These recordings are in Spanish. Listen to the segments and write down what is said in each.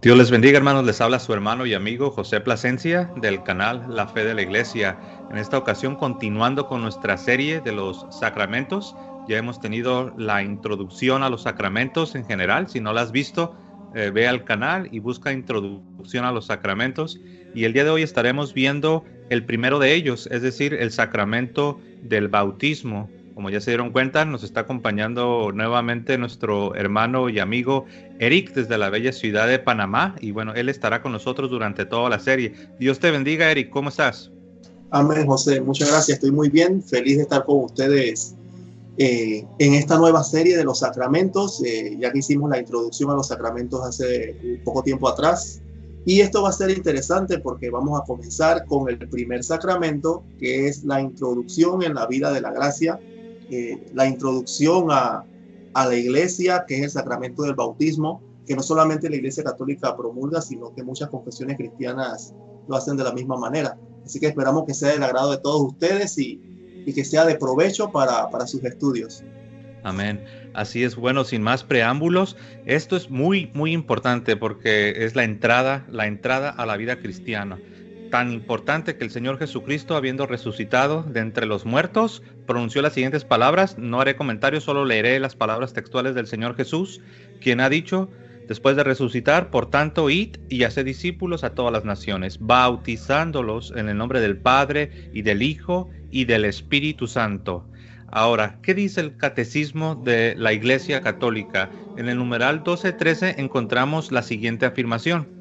Dios les bendiga, hermanos. Les habla su hermano y amigo José Plasencia del canal La Fe de la Iglesia. En esta ocasión, continuando con nuestra serie de los sacramentos, ya hemos tenido la introducción a los sacramentos en general. Si no la has visto, ve al canal y busca introducción a los sacramentos. Y el día de hoy estaremos viendo el primero de ellos, es decir, el sacramento del bautismo. Como ya se dieron cuenta, nos está acompañando nuevamente nuestro hermano y amigo Eric desde la bella ciudad de Panamá, y bueno, él estará con nosotros durante toda la serie. Dios te bendiga, Eric, ¿cómo estás? Amén, José. Muchas gracias. Estoy muy bien. Feliz de estar con ustedes en esta nueva serie de los sacramentos. Ya que hicimos la introducción a los sacramentos hace un poco tiempo atrás. Y esto va a ser interesante porque vamos a comenzar con el primer sacramento, que es la introducción en la vida de la gracia, la introducción a la iglesia, que es el sacramento del bautismo, que no solamente la Iglesia Católica promulga, sino que muchas confesiones cristianas lo hacen de la misma manera. Así que esperamos que sea del agrado de todos ustedes y que sea de provecho para sus estudios. Amén. Así es. Bueno, sin más preámbulos, esto es muy, muy importante porque es la entrada a la vida cristiana. Tan importante que el Señor Jesucristo, habiendo resucitado de entre los muertos, pronunció las siguientes palabras. No haré comentarios, solo leeré las palabras textuales del Señor Jesús, quien ha dicho, después de resucitar: por tanto, id y haced discípulos a todas las naciones, bautizándolos en el nombre del Padre y del Hijo y del Espíritu Santo. Ahora, ¿qué dice el Catecismo de la Iglesia Católica? En el numeral 1213 encontramos la siguiente afirmación.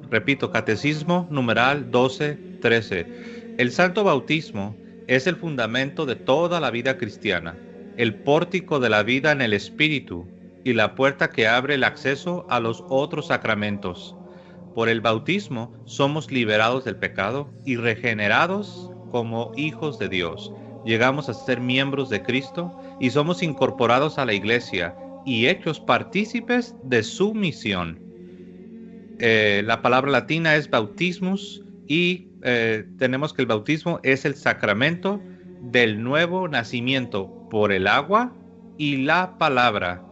Repito, Catecismo numeral 1213. El santo bautismo es el fundamento de toda la vida cristiana, el pórtico de la vida en el Espíritu y la puerta que abre el acceso a los otros sacramentos. Por el bautismo somos liberados del pecado y regenerados como hijos de Dios. Llegamos a ser miembros de Cristo y somos incorporados a la Iglesia y hechos partícipes de su misión. La palabra latina es bautismus y tenemos que el bautismo es el sacramento del nuevo nacimiento por el agua y la palabra.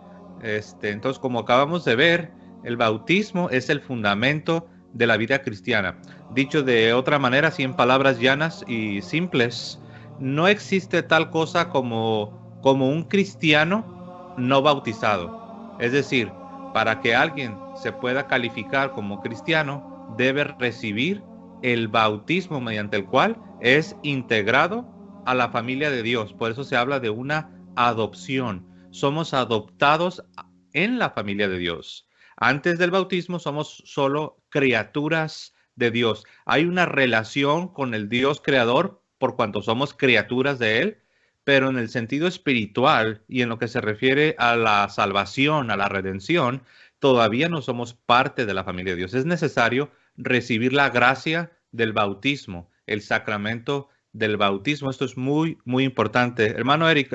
Entonces, como acabamos de ver, el bautismo es el fundamento de la vida cristiana. Dicho de otra manera, así en palabras llanas y simples, no existe tal cosa como un cristiano no bautizado. Es decir, para que alguien se pueda calificar como cristiano, debe recibir el bautismo mediante el cual es integrado a la familia de Dios. Por eso se habla de una adopción. Somos adoptados en la familia de Dios. Antes del bautismo somos solo criaturas de Dios. Hay una relación con el Dios creador por cuanto somos criaturas de Él, pero en el sentido espiritual y en lo que se refiere a la salvación, a la redención, todavía no somos parte de la familia de Dios. Es necesario recibir la gracia del bautismo, el sacramento del bautismo. Esto es muy, muy importante. Hermano Eric,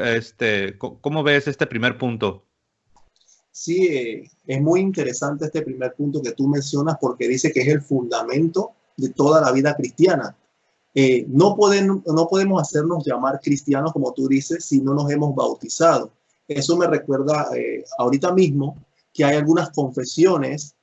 ¿cómo ves este primer punto? Sí, es muy interesante este primer punto que tú mencionas porque dice que es el fundamento de toda la vida cristiana. No podemos hacernos llamar cristianos, como tú dices, si no nos hemos bautizado. Eso me recuerda ahorita mismo que hay algunas confesiones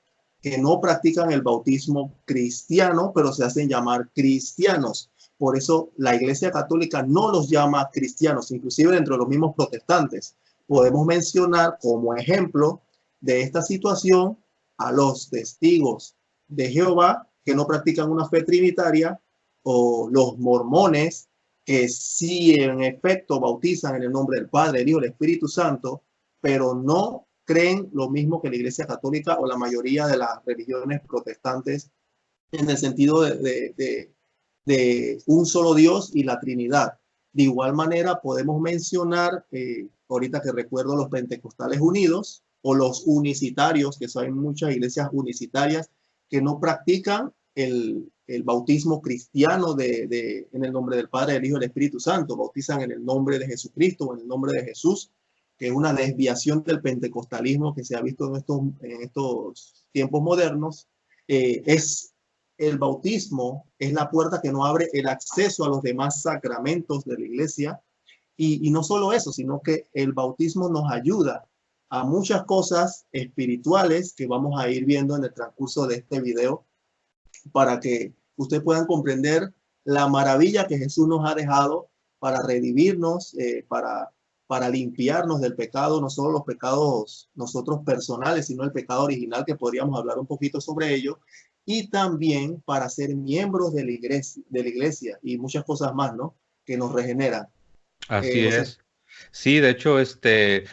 que no practican el bautismo cristiano, pero se hacen llamar cristianos. Por eso la Iglesia Católica no los llama cristianos, inclusive dentro de los mismos protestantes. Podemos mencionar como ejemplo de esta situación a los testigos de Jehová que no practican una fe trinitaria, o los mormones que sí en efecto bautizan en el nombre del Padre, del Hijo y del Espíritu Santo, pero no creen lo mismo que la Iglesia Católica o la mayoría de las religiones protestantes en el sentido de un solo Dios y la Trinidad. De igual manera podemos mencionar, ahorita que recuerdo, los Pentecostales Unidos o los unicitarios, que son muchas iglesias unicitarias que no practican el bautismo cristiano en el nombre del Padre, del Hijo y del Espíritu Santo. Bautizan en el nombre de Jesucristo o en el nombre de Jesús, que es una desviación del pentecostalismo que se ha visto en estos tiempos modernos. El bautismo es la puerta que nos abre el acceso a los demás sacramentos de la iglesia. Y no solo eso, sino que el bautismo nos ayuda a muchas cosas espirituales que vamos a ir viendo en el transcurso de este video para que ustedes puedan comprender la maravilla que Jesús nos ha dejado para redimirnos, para limpiarnos del pecado, no solo los pecados nosotros personales, sino el pecado original, que podríamos hablar un poquito sobre ello, y también para ser miembros de la iglesia y muchas cosas más, ¿no? Que nos regeneran. Así José. es. Sí, de hecho,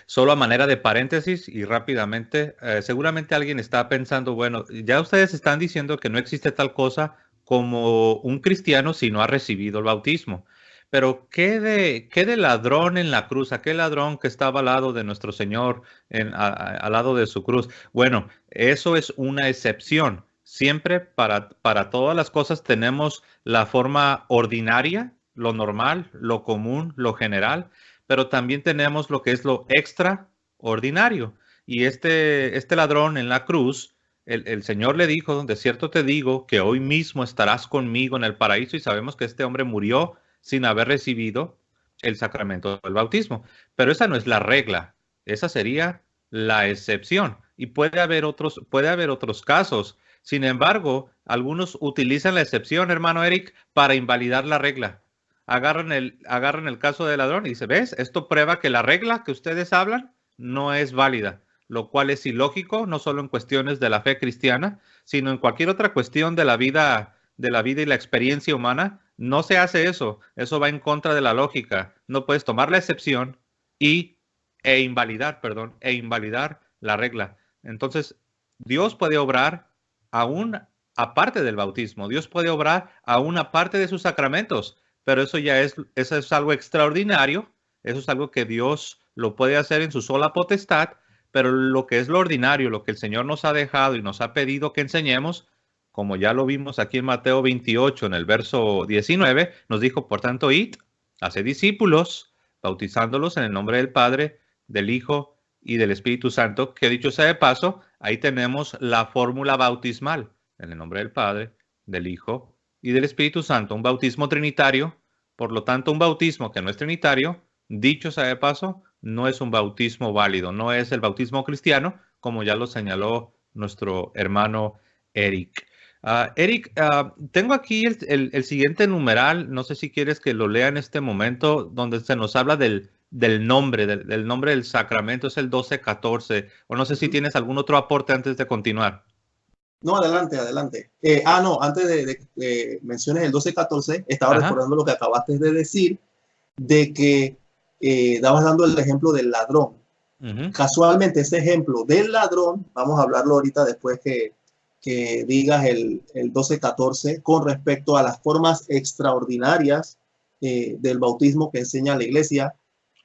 solo a manera de paréntesis y rápidamente, seguramente alguien está pensando, bueno, ya ustedes están diciendo que no existe tal cosa como un cristiano si no ha recibido el bautismo. Pero ¿qué de ladrón en la cruz? ¿Aquel ladrón que estaba al lado de nuestro Señor, al lado de su cruz? Bueno, eso es una excepción. Siempre para todas las cosas tenemos la forma ordinaria, lo normal, lo común, lo general, pero también tenemos lo que es lo extraordinario. Y este ladrón en la cruz, el Señor le dijo, de cierto te digo que hoy mismo estarás conmigo en el paraíso, y sabemos que este hombre murió sin haber recibido el sacramento del bautismo. Pero esa no es la regla, esa sería la excepción. Y puede haber otros casos. Sin embargo, algunos utilizan la excepción, hermano Eric, para invalidar la regla. Agarran el caso del ladrón y dice, ¿ves? Esto prueba que la regla que ustedes hablan no es válida, lo cual es ilógico, no solo en cuestiones de la fe cristiana, sino en cualquier otra cuestión de la vida y la experiencia humana. No se hace eso. Eso va en contra de la lógica. No puedes tomar la excepción e invalidar la regla. Entonces, Dios puede obrar aún aparte del bautismo. Dios puede obrar aún aparte de sus sacramentos. Pero eso es algo extraordinario, eso es algo que Dios lo puede hacer en su sola potestad, pero lo que es lo ordinario, lo que el Señor nos ha dejado y nos ha pedido que enseñemos, como ya lo vimos aquí en Mateo 28, en el verso 19, nos dijo, por tanto, id, haced discípulos, bautizándolos en el nombre del Padre, del Hijo y del Espíritu Santo, que dicho sea de paso, ahí tenemos la fórmula bautismal, en el nombre del Padre, del Hijo y del Espíritu Santo, un bautismo trinitario. Por lo tanto, un bautismo que no es trinitario, dicho sea de paso, no es un bautismo válido, no es el bautismo cristiano, como ya lo señaló nuestro hermano Eric. Eric, tengo aquí el siguiente numeral, no sé si quieres que lo lea en este momento, donde se nos habla del nombre, del nombre del sacramento, es el 1214, o no sé si tienes algún otro aporte antes de continuar. No, adelante, adelante. No, antes de que menciones el 12-14, estaba Ajá. recordando lo que acabaste de decir, de que dabas dando el ejemplo del ladrón. Casualmente, ese ejemplo del ladrón, vamos a hablarlo ahorita después que digas el 12-14, con respecto a las formas extraordinarias del bautismo que enseña la iglesia,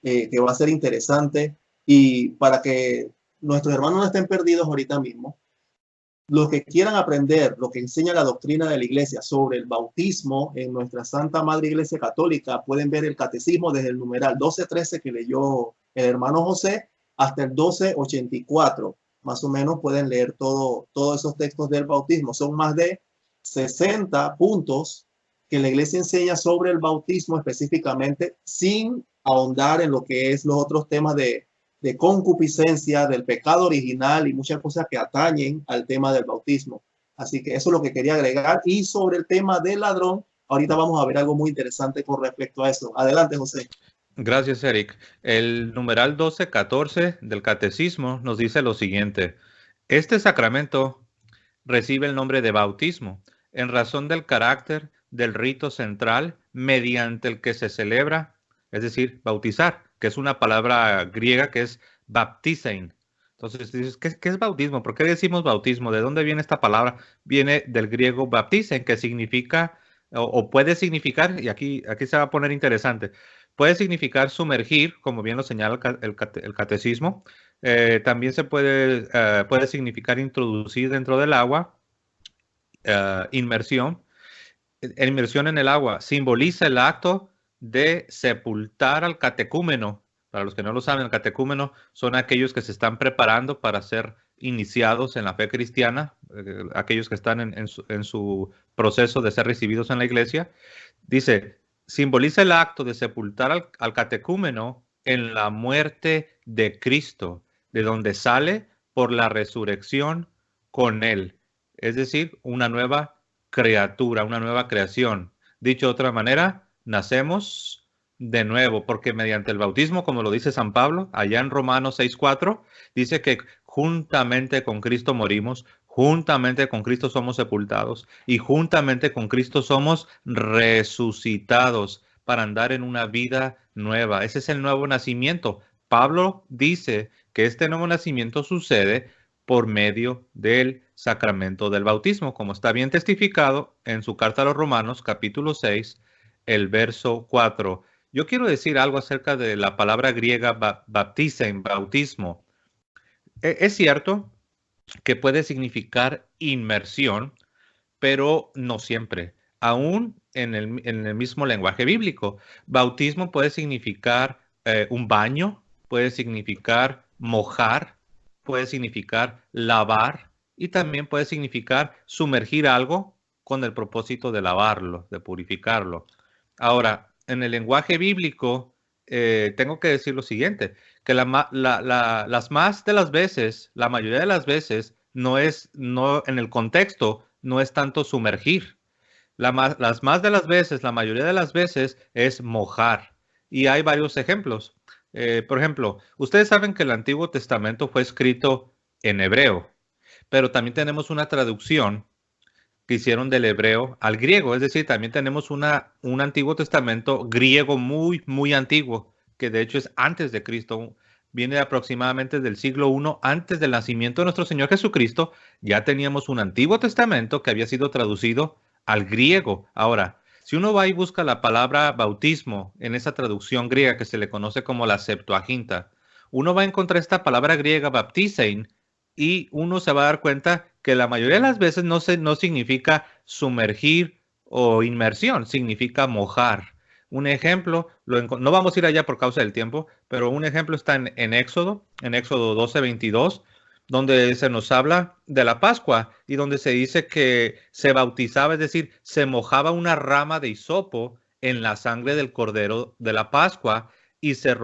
que va a ser interesante. Y para que nuestros hermanos no estén perdidos ahorita mismo, los que quieran aprender lo que enseña la doctrina de la iglesia sobre el bautismo en nuestra Santa Madre Iglesia Católica, pueden ver el catecismo desde el numeral 1213 que leyó el hermano José hasta el 1284. Más o menos pueden leer todos esos textos del bautismo. Son más de 60 puntos que la iglesia enseña sobre el bautismo específicamente, sin ahondar en lo que es los otros temas de concupiscencia, del pecado original y muchas cosas que atañen al tema del bautismo. Así que eso es lo que quería agregar. Y sobre el tema del ladrón, ahorita vamos a ver algo muy interesante con respecto a eso. Adelante, José. Gracias, Eric. El numeral 1214 del Catecismo nos dice lo siguiente. Este sacramento recibe el nombre de bautismo en razón del carácter del rito central mediante el que se celebra, es decir, bautizar, que es una palabra griega que es baptizein. Entonces dices, ¿qué es bautismo? ¿Por qué decimos bautismo? ¿De dónde viene esta palabra? Viene del griego baptizein, que significa, o puede significar, y aquí se va a poner interesante, puede significar sumergir, como bien lo señala el catecismo. También puede significar introducir dentro del agua, inmersión. Inmersión en el agua simboliza el acto de sepultar al catecúmeno. Para los que no lo saben, el catecúmeno son aquellos que se están preparando para ser iniciados en la fe cristiana, aquellos que están en su proceso de ser recibidos en la iglesia. Dice, simboliza el acto de sepultar al catecúmeno en la muerte de Cristo. de donde sale por la resurrección con Él. Es decir, una nueva criatura, una nueva creación. Dicho de otra manera, nacemos de nuevo, porque mediante el bautismo, como lo dice San Pablo, allá en Romanos 6:4, dice que juntamente con Cristo morimos, juntamente con Cristo somos sepultados y juntamente con Cristo somos resucitados para andar en una vida nueva. Ese es el nuevo nacimiento. Pablo dice que este nuevo nacimiento sucede por medio del sacramento del bautismo, como está bien testificado en su carta a los Romanos, capítulo 6, el verso 4. Yo quiero decir algo acerca de la palabra griega baptizen, bautismo. Es cierto que puede significar inmersión, pero no siempre, aún en el mismo lenguaje bíblico. Bautismo puede significar un baño, puede significar mojar, puede significar lavar y también puede significar sumergir algo con el propósito de lavarlo, de purificarlo. Ahora, en el lenguaje bíblico, tengo que decir lo siguiente, que las más de las veces, la mayoría de las veces, no en el contexto, no es tanto sumergir. Las más de las veces, la mayoría de las veces, es mojar. Y hay varios ejemplos. Por ejemplo, ustedes saben que el Antiguo Testamento fue escrito en hebreo, pero también tenemos una traducción que hicieron del hebreo al griego. Es decir, también tenemos un Antiguo Testamento griego muy, muy antiguo, que de hecho es antes de Cristo. Viene aproximadamente del siglo I antes del nacimiento de nuestro Señor Jesucristo. Ya teníamos un Antiguo Testamento que había sido traducido al griego. Ahora, si uno va y busca la palabra bautismo en esa traducción griega que se le conoce como la Septuaginta, uno va a encontrar esta palabra griega baptizein y uno se va a dar cuenta que la mayoría de las veces no significa sumergir o inmersión, significa mojar. Un ejemplo, no vamos a ir allá por causa del tiempo, pero un ejemplo está en Éxodo 12:22, donde se nos habla de la Pascua y donde se dice que se bautizaba, es decir, se mojaba una rama de hisopo en la sangre del cordero de la Pascua y se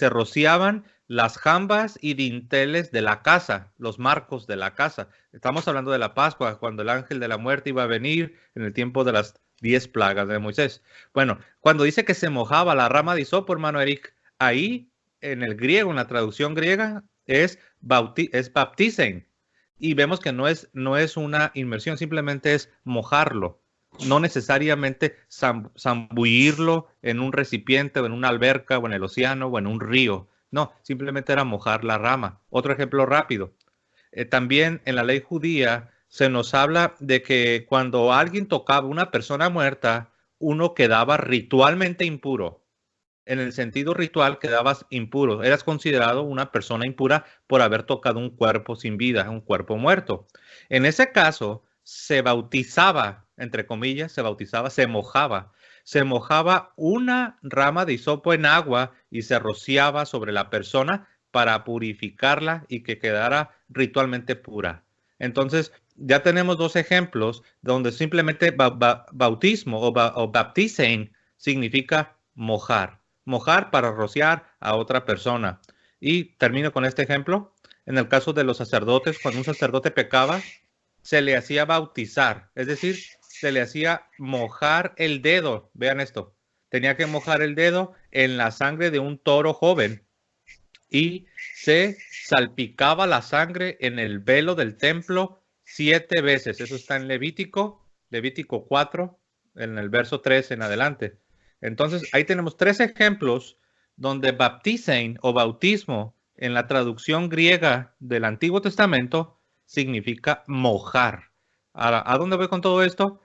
rociaban las jambas y dinteles de la casa, los marcos de la casa. Estamos hablando de la Pascua, cuando el ángel de la muerte iba a venir en el tiempo de las 10 plagas de Moisés. Bueno, cuando dice que se mojaba la rama de hisopo, hermano Eric, ahí en el griego, en la traducción griega, es baptizen. Y vemos que no es una inmersión, simplemente es mojarlo. No necesariamente zambullirlo en un recipiente o en una alberca o en el océano o en un río. No, simplemente era mojar la rama. Otro ejemplo rápido. También en la ley judía se nos habla de que cuando alguien tocaba a una persona muerta, uno quedaba ritualmente impuro. En el sentido ritual quedabas impuro. Eras considerado una persona impura por haber tocado un cuerpo sin vida, un cuerpo muerto. En ese caso, se bautizaba, entre comillas, se mojaba una rama de hisopo en agua y se rociaba sobre la persona para purificarla y que quedara ritualmente pura. Entonces, ya tenemos dos ejemplos donde simplemente bautismo o baptizein significa mojar. Mojar para rociar a otra persona. Y termino con este ejemplo. En el caso de los sacerdotes, cuando un sacerdote pecaba, se le hacía bautizar, es decir, se le hacía mojar el dedo. Vean esto. Tenía que mojar el dedo en la sangre de un toro joven y se salpicaba la sangre en el velo del templo 7 veces. Eso está en Levítico 4, en el verso 3 en adelante. Entonces, ahí tenemos 3 ejemplos donde baptizein o bautismo en la traducción griega del Antiguo Testamento significa mojar. Ahora, ¿a dónde voy con todo esto?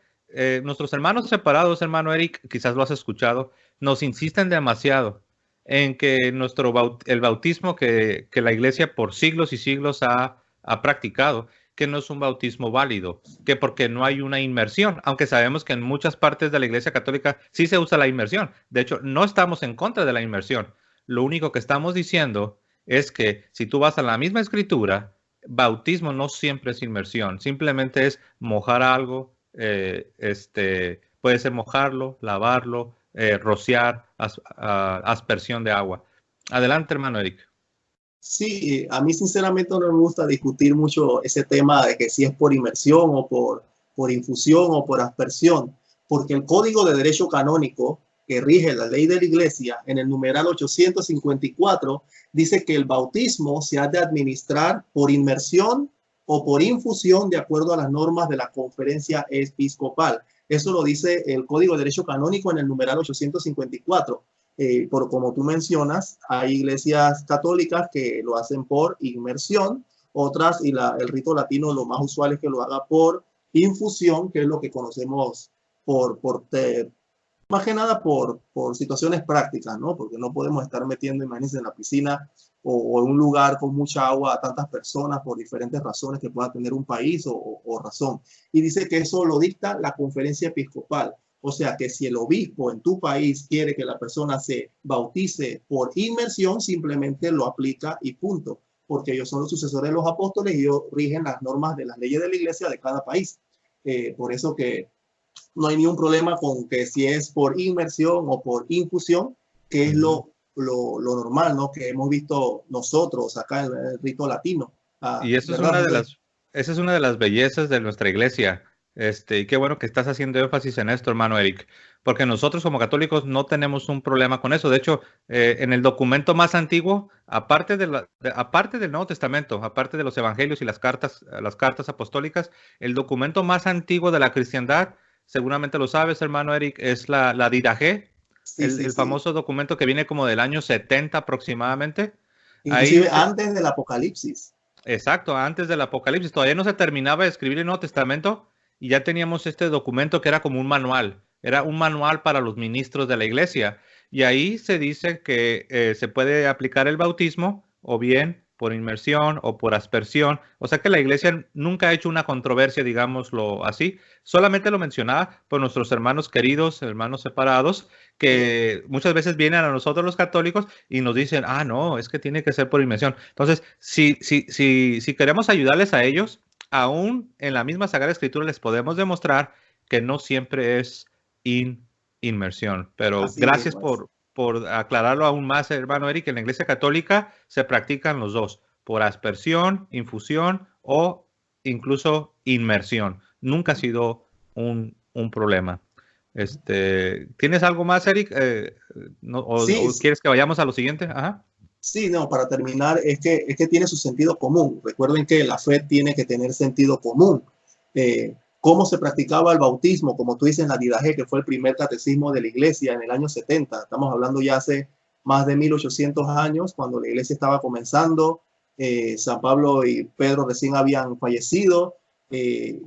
Nuestros hermanos separados, hermano Eric, quizás lo has escuchado, nos insisten demasiado en que el bautismo que la iglesia por siglos y siglos ha practicado, que no es un bautismo válido, que porque no hay una inmersión, aunque sabemos que en muchas partes de la iglesia católica sí se usa la inmersión. De hecho, no estamos en contra de la inmersión. Lo único que estamos diciendo es que si tú vas a la misma escritura, bautismo no siempre es inmersión, simplemente es mojar algo, puede ser mojarlo, lavarlo, rociar, aspersión de agua. Adelante, hermano Eric. Sí, a mí sinceramente no me gusta discutir mucho ese tema de que si es por inmersión o por infusión o por aspersión, porque el Código de Derecho Canónico que rige la ley de la Iglesia en el numeral 854 dice que el bautismo se ha de administrar por inmersión o por infusión de acuerdo a las normas de la conferencia episcopal. Eso lo dice el Código de Derecho Canónico en el numeral 854. Por como tú mencionas, hay iglesias católicas que lo hacen por inmersión, otras, y el rito latino lo más usual es que lo haga por infusión, que es lo que conocemos más que nada por situaciones prácticas, ¿no? Porque no podemos estar metiendo, imagínense, en la piscina o en un lugar con mucha agua a tantas personas por diferentes razones que pueda tener un país o razón. Y dice que eso lo dicta la conferencia episcopal. O sea que si el obispo en tu país quiere que la persona se bautice por inmersión, simplemente lo aplica y punto. Porque ellos son los sucesores de los apóstoles y ellos rigen las normas de las leyes de la iglesia de cada país. Por eso que no hay ningún problema con que si es por inmersión o por infusión, que es lo normal, ¿no? Que hemos visto nosotros acá en el rito latino. Y eso es ¿Verdad, una de José? las, esa es una de las bellezas de nuestra iglesia. Y qué bueno que estás haciendo énfasis en esto, hermano Eric, porque nosotros como católicos no tenemos un problema con eso. De hecho, en el documento más antiguo, aparte del Nuevo Testamento, aparte de los evangelios y las cartas apostólicas, el documento más antiguo de la cristiandad, seguramente lo sabes, hermano Eric, es la Didache, Sí, sí, el sí. famoso documento que viene como del año 70 aproximadamente. Ahí Inclusive antes del Apocalipsis. Exacto, antes del Apocalipsis. Todavía no se terminaba de escribir el Nuevo Testamento y ya teníamos este documento que era como un manual. Era un manual para los ministros de la iglesia. Y ahí se dice que se puede aplicar el bautismo o bien por inmersión o por aspersión. O sea que la iglesia nunca ha hecho una controversia, digámoslo así. Solamente lo mencionaba por nuestros hermanos queridos, hermanos separados, que muchas veces vienen a nosotros los católicos y nos dicen, ah, no, es que tiene que ser por inmersión. Entonces, si queremos ayudarles a ellos, aún en la misma Sagrada Escritura les podemos demostrar que no siempre es inmersión. Pero Así gracias mismo es. por aclararlo aún más, hermano Eric. En la Iglesia Católica se practican los dos, por aspersión, infusión o incluso inmersión. Nunca ha sido un problema. ¿Tienes algo más, Eric? Sí, O quieres que vayamos a lo siguiente? Ajá. sí, no, para terminar, es que tiene su sentido común. Recuerden que la fe tiene que tener sentido común. ¿Cómo se practicaba el bautismo? Como tú dices en la Didache, que fue el primer catecismo de la iglesia en el año 70. Estamos hablando ya hace más de 1800 años, cuando la iglesia estaba comenzando. San Pablo y Pedro recién habían fallecido.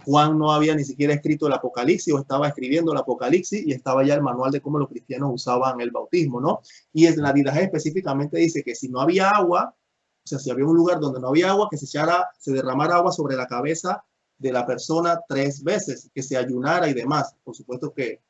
Juan no había ni siquiera escrito el Apocalipsis o estaba escribiendo el Apocalipsis y estaba ya el manual de cómo los cristianos usaban el bautismo, ¿no? Y en la Didache específicamente dice que si no había agua, o sea, si había un lugar donde no había agua, que se derramara agua sobre la cabeza de la persona 3 veces, que se ayunara y demás. Por supuesto que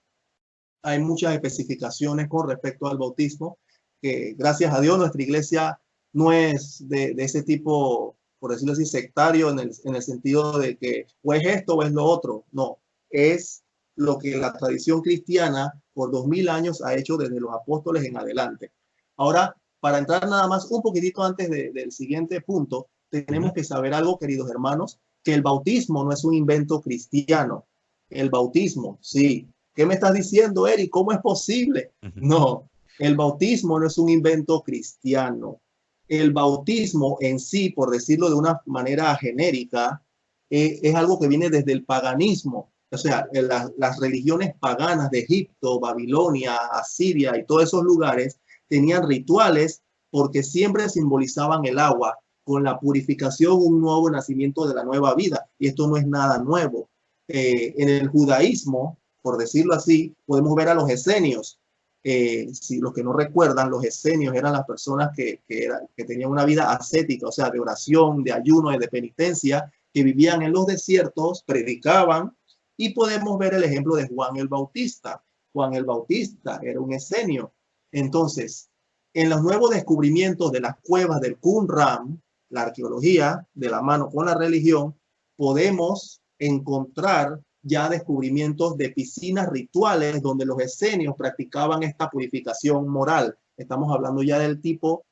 hay muchas especificaciones con respecto al bautismo, que gracias a Dios nuestra iglesia no es de ese tipo, por decirlo así, sectario en el sentido de que o es esto o es lo otro. No, es lo que la tradición cristiana por 2000 años ha hecho desde los apóstoles en adelante. Ahora, para entrar nada más un poquitito antes del siguiente punto, tenemos que saber algo, queridos hermanos, que el bautismo no es un invento cristiano. El bautismo, sí. ¿Qué me estás diciendo, Eric? ¿Cómo es posible? No, el bautismo no es un invento cristiano. El bautismo en sí, por decirlo de una manera genérica, es algo que viene desde el paganismo. O sea, las religiones paganas de Egipto, Babilonia, Asiria y todos esos lugares tenían rituales porque siempre simbolizaban el agua, con la purificación, un nuevo nacimiento de la nueva vida. Y esto no es nada nuevo. En el judaísmo, por decirlo así, podemos ver a los esenios. Si los que no recuerdan, los esenios eran las personas que tenían una vida ascética, o sea, de oración, de ayuno y de penitencia, que vivían en los desiertos, predicaban, y podemos ver el ejemplo de Juan el Bautista. Juan el Bautista era un esenio. Entonces, en los nuevos descubrimientos de las cuevas del Qumran, la arqueología de la mano con la religión, podemos encontrar ya descubrimientos de piscinas rituales donde los esenios practicaban esta purificación moral. Estamos hablando ya del tipo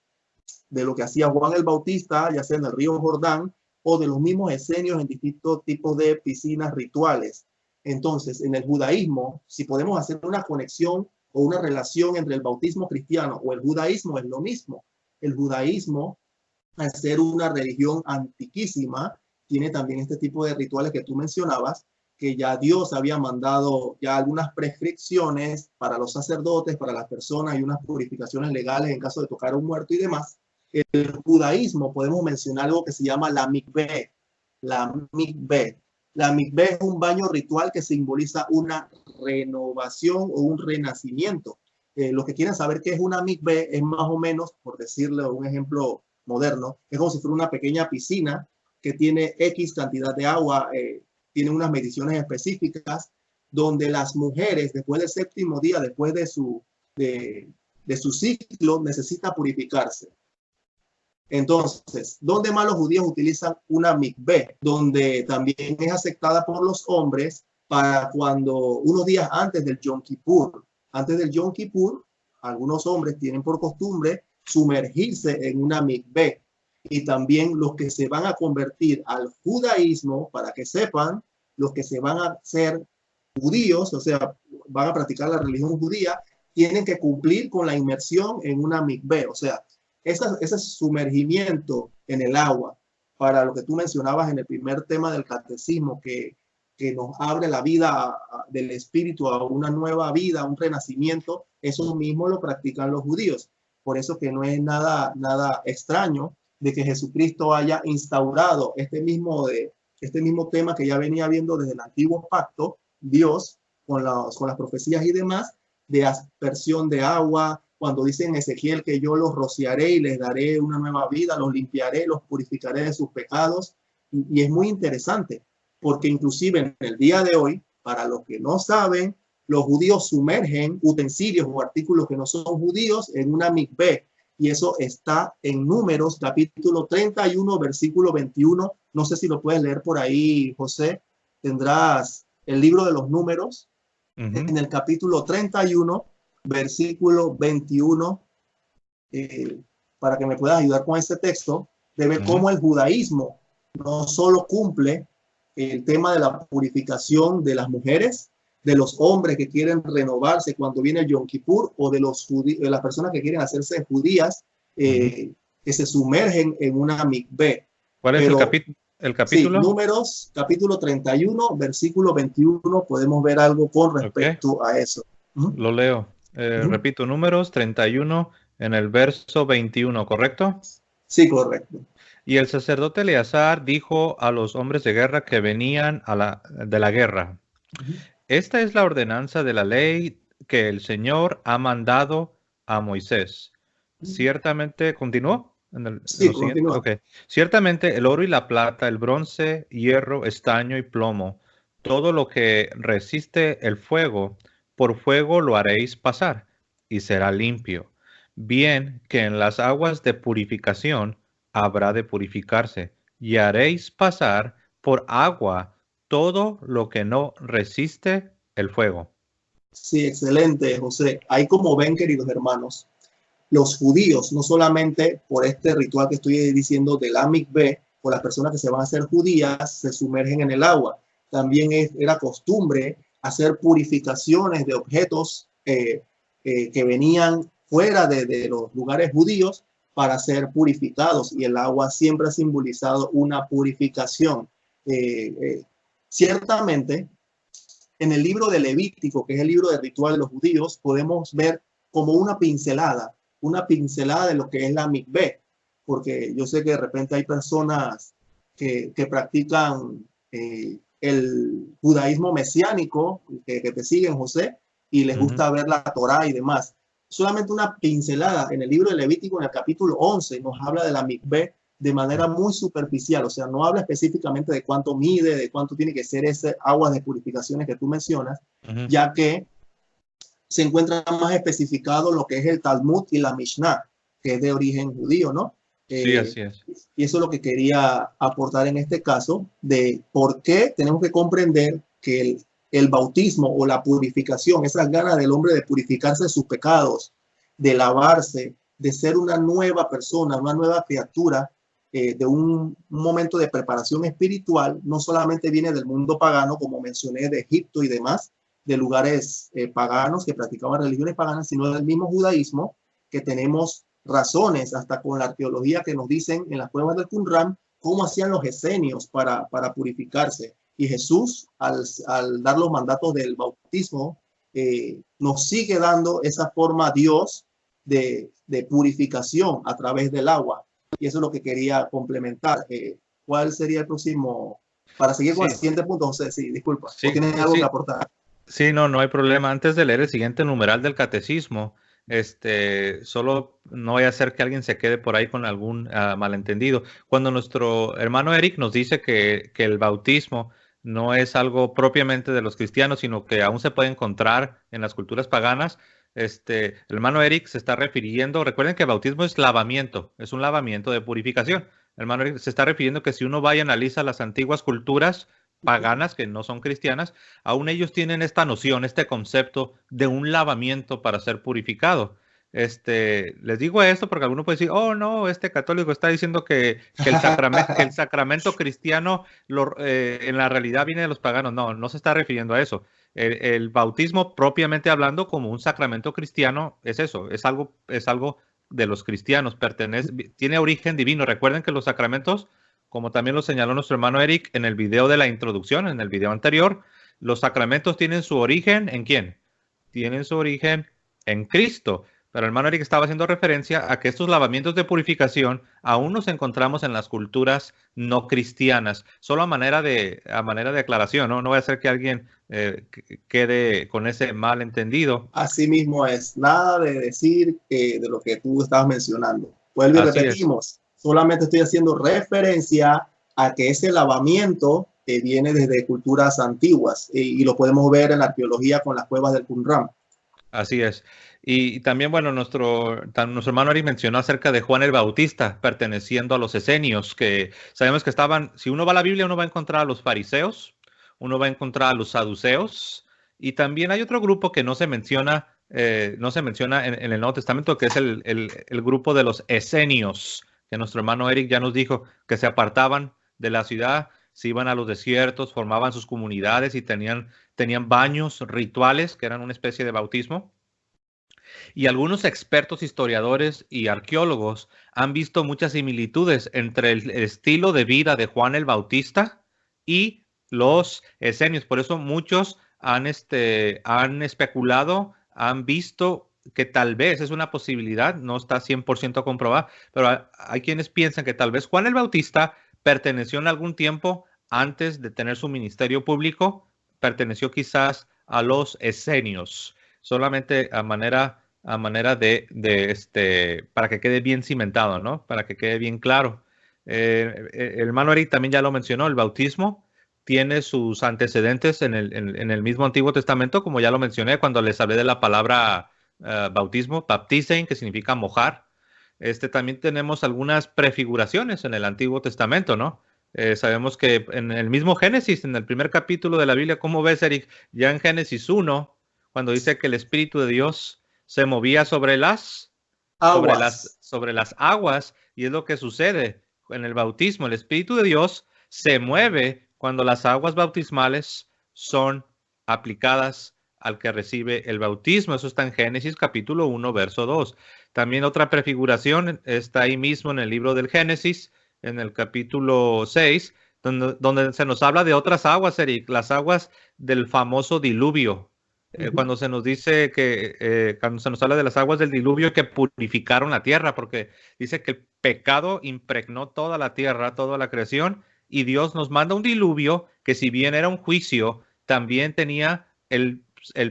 de lo que hacía Juan el Bautista, ya sea en el río Jordán, o de los mismos escenios en distintos tipos de piscinas rituales. Entonces, en el judaísmo, si podemos hacer una conexión o una relación entre el bautismo cristiano o el judaísmo, es lo mismo. El judaísmo, al ser una religión antiquísima, tiene también este tipo de rituales que tú mencionabas, que ya Dios había mandado ya algunas prescripciones para los sacerdotes, para las personas y unas purificaciones legales en caso de tocar a un muerto y demás. El judaísmo podemos mencionar algo que se llama la mikveh. La mikveh. La mikveh es un baño ritual que simboliza una renovación o un renacimiento. Los que quieren saber qué es una mikveh es más o menos, por decirle un ejemplo moderno, es como si fuera una pequeña piscina que tiene X cantidad de agua, tiene unas mediciones específicas, donde las mujeres después del séptimo día, después de su ciclo, necesitan purificarse. Entonces, ¿dónde más los judíos utilizan una mikveh? Donde también es aceptada por los hombres para cuando unos días antes del Yom Kippur. Antes del Yom Kippur, algunos hombres tienen por costumbre sumergirse en una mikveh. Y también los que se van a convertir al judaísmo, para que sepan, los que se van a hacer judíos, o sea, van a practicar la religión judía, tienen que cumplir con la inmersión en una mikveh. O sea, ese sumergimiento en el agua, para lo que tú mencionabas en el primer tema del catecismo, que nos abre la vida del espíritu a una nueva vida, a un renacimiento, eso mismo lo practican los judíos. Por eso que no es nada extraño de que Jesucristo haya instaurado este mismo tema que ya venía viendo desde el antiguo pacto, Dios, con las profecías y demás, de aspersión de agua, cuando dice en Ezequiel que yo los rociaré y les daré una nueva vida, los limpiaré, los purificaré de sus pecados. Y es muy interesante, porque inclusive en el día de hoy, para los que no saben, los judíos sumergen utensilios o artículos que no son judíos en una mikveh. Y eso está en Números, capítulo 31, versículo 21. No sé si lo puedes leer por ahí, José. Tendrás el libro de los Números, en el capítulo 31, versículo 21, para que me puedas ayudar con ese texto, de ver cómo el judaísmo no solo cumple el tema de la purificación de las mujeres, de los hombres que quieren renovarse cuando viene el Yom Kippur, o de las personas que quieren hacerse judías, que se sumergen en una mikveh. ¿Cuál es el capítulo? Sí, Números, capítulo 31, versículo 21, podemos ver algo con respecto a eso. Lo leo. Repito, Números 31 en el verso 21, ¿correcto? Sí, correcto. Y el sacerdote Eleazar dijo a los hombres de guerra que venían de la guerra: esta es la ordenanza de la ley que el Señor ha mandado a Moisés. Ciertamente, ¿continuó? Sí, continúa. Okay. Ciertamente el oro y la plata, el bronce, hierro, estaño y plomo, todo lo que resiste el fuego, por fuego lo haréis pasar y será limpio. Bien que en las aguas de purificación habrá de purificarse, y haréis pasar por agua todo lo que no resiste el fuego. Sí, excelente, José. Ahí, como ven, queridos hermanos, los judíos, no solamente por este ritual que estoy diciendo de la mikveh, por las personas que se van a hacer judías, se sumergen en el agua. También era costumbre hacer purificaciones de objetos que venían fuera de los lugares judíos para ser purificados, y el agua siempre ha simbolizado una purificación. Ciertamente, en el libro de Levítico, que es el libro de ritual de los judíos, podemos ver como una pincelada de lo que es la mikveh, porque yo sé que de repente hay personas que practican el judaísmo mesiánico, que te siguen, José, y les gusta ver la Torá y demás. Solamente una pincelada en el libro de Levítico, en el capítulo 11, nos habla de la mikveh de manera muy superficial, o sea, no habla específicamente de cuánto mide, de cuánto tiene que ser ese agua de purificaciones que tú mencionas, ya que se encuentra más especificado lo que es el Talmud y la Mishnah, que es de origen judío, ¿no? Sí, así es. Y eso es lo que quería aportar en este caso, de por qué tenemos que comprender que el bautismo o la purificación, esas ganas del hombre de purificarse de sus pecados, de lavarse, de ser una nueva persona, una nueva criatura, de un momento de preparación espiritual, no solamente viene del mundo pagano, como mencioné, de Egipto y demás, de lugares paganos que practicaban religiones paganas, sino del mismo judaísmo, que tenemos razones, hasta con la arqueología, que nos dicen en las pruebas del Qumran cómo hacían los esenios para purificarse. Y Jesús, al dar los mandatos del bautismo, nos sigue dando esa forma a Dios de purificación a través del agua. Y eso es lo que quería complementar. ¿Cuál sería el próximo? Para seguir con el siguiente punto, José, sí, disculpa. ¿O tienes algo que aportar? Sí, no hay problema. Antes de leer el siguiente numeral del catecismo, solo no vaya a ser que alguien se quede por ahí con algún malentendido. Cuando nuestro hermano Eric nos dice que el bautismo no es algo propiamente de los cristianos, sino que aún se puede encontrar en las culturas paganas, el hermano Eric se está refiriendo, recuerden que el bautismo es lavamiento, es un lavamiento de purificación. El hermano Eric se está refiriendo que si uno va y analiza las antiguas culturas paganas que no son cristianas, aún ellos tienen esta noción, este concepto de un lavamiento para ser purificado. Les digo esto porque alguno puede decir, oh no, este católico está diciendo que el sacramento cristiano en la realidad viene de los paganos. No, no se está refiriendo a eso. El bautismo propiamente hablando como un sacramento cristiano es eso, es algo de los cristianos, tiene origen divino. Recuerden que los sacramentos, como también lo señaló nuestro hermano Eric en el video de la introducción, en el video anterior, los sacramentos tienen su origen ¿en quién? Tienen su origen en Cristo. Pero el hermano Eric estaba haciendo referencia a que estos lavamientos de purificación aún nos encontramos en las culturas no cristianas. Solo a manera de aclaración, ¿no? No va a ser que alguien quede con ese malentendido. Así mismo es. Nada de decir de lo que tú estabas mencionando. Vuelvo y repetimos. Solamente estoy haciendo referencia a que ese lavamiento viene desde culturas antiguas y lo podemos ver en la arqueología con las cuevas del Qumran. Así es. Y también, bueno, nuestro hermano Ari mencionó acerca de Juan el Bautista, perteneciendo a los esenios, que sabemos que estaban, si uno va a la Biblia, uno va a encontrar a los fariseos, uno va a encontrar a los saduceos, y también hay otro grupo que no se menciona en el Nuevo Testamento, que es el grupo de los esenios, que nuestro hermano Eric ya nos dijo que se apartaban de la ciudad, se iban a los desiertos, formaban sus comunidades y tenían baños rituales que eran una especie de bautismo. Y algunos expertos historiadores y arqueólogos han visto muchas similitudes entre el estilo de vida de Juan el Bautista y los esenios. Por eso muchos han especulado, han visto que tal vez es una posibilidad, no está 100% comprobada, pero hay quienes piensan que tal vez Juan el Bautista perteneció en algún tiempo antes de tener su ministerio público, perteneció quizás a los esenios, solamente a manera para que quede bien cimentado, ¿no? Para que quede bien claro. El hermano Eric también ya lo mencionó, el bautismo tiene sus antecedentes en el mismo Antiguo Testamento, como ya lo mencioné cuando les hablé de la palabra bautismo, baptizein, que significa mojar. También tenemos algunas prefiguraciones en el Antiguo Testamento, ¿no? Sabemos que en el mismo Génesis, en el primer capítulo de la Biblia, ¿cómo ves, Eric? Ya en Génesis 1, cuando dice que el Espíritu de Dios se movía sobre las aguas, y es lo que sucede en el bautismo. El Espíritu de Dios se mueve cuando las aguas bautismales son aplicadas al que recibe el bautismo. Eso está en Génesis capítulo 1, verso 2. También otra prefiguración está ahí mismo en el libro del Génesis, en el capítulo 6, donde se nos habla de otras aguas, Eric, las aguas del famoso diluvio. Cuando se nos dice cuando se nos habla de las aguas del diluvio que purificaron la tierra, porque dice que el pecado impregnó toda la tierra, toda la creación, y Dios nos manda un diluvio que, si bien era un juicio, también tenía el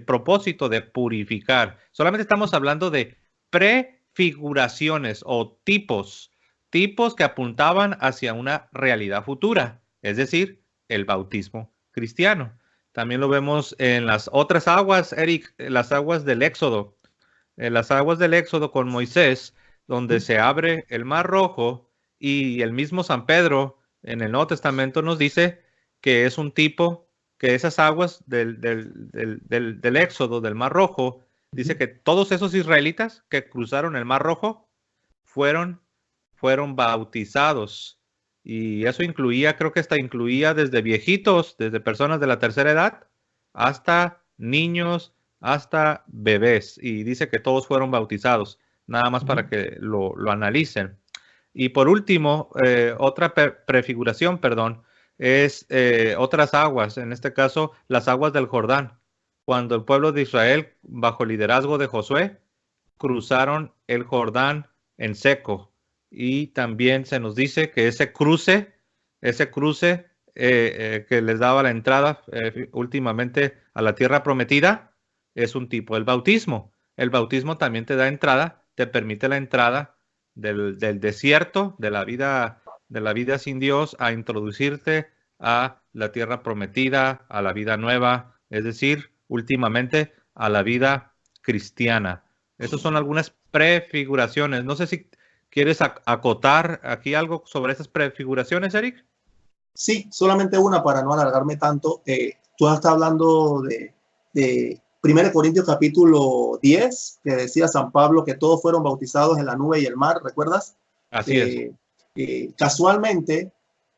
propósito de purificar. Solamente estamos hablando de prefiguraciones o tipos que apuntaban hacia una realidad futura, es decir, el bautismo cristiano. También lo vemos en las otras aguas, Eric, las aguas del Éxodo. Las aguas del Éxodo con Moisés, donde se abre el Mar Rojo, y el mismo San Pedro en el Nuevo Testamento nos dice que es un tipo, que esas aguas del Éxodo, del Mar Rojo, dice que todos esos israelitas que cruzaron el Mar Rojo fueron bautizados. Y eso incluía, creo que hasta incluía desde viejitos, desde personas de la tercera edad, hasta niños, hasta bebés. Y dice que todos fueron bautizados, nada más para que lo analicen. Y por último, otra prefiguración, perdón, es otras aguas, en este caso las aguas del Jordán. Cuando el pueblo de Israel, bajo el liderazgo de Josué, cruzaron el Jordán en seco. Y también se nos dice que ese cruce que les daba la entrada últimamente a la tierra prometida es un tipo del bautismo. El bautismo también te da entrada, te permite la entrada del desierto, de la vida sin Dios, a introducirte a la tierra prometida, a la vida nueva, es decir, últimamente a la vida cristiana. Estas son algunas prefiguraciones. No sé si quieres acotar aquí algo sobre estas prefiguraciones, Eric. Sí, solamente una para no alargarme tanto. Tú estás hablando de 1 Corintios capítulo 10, que decía San Pablo que todos fueron bautizados en la nube y el mar, ¿recuerdas? Así es. Casualmente,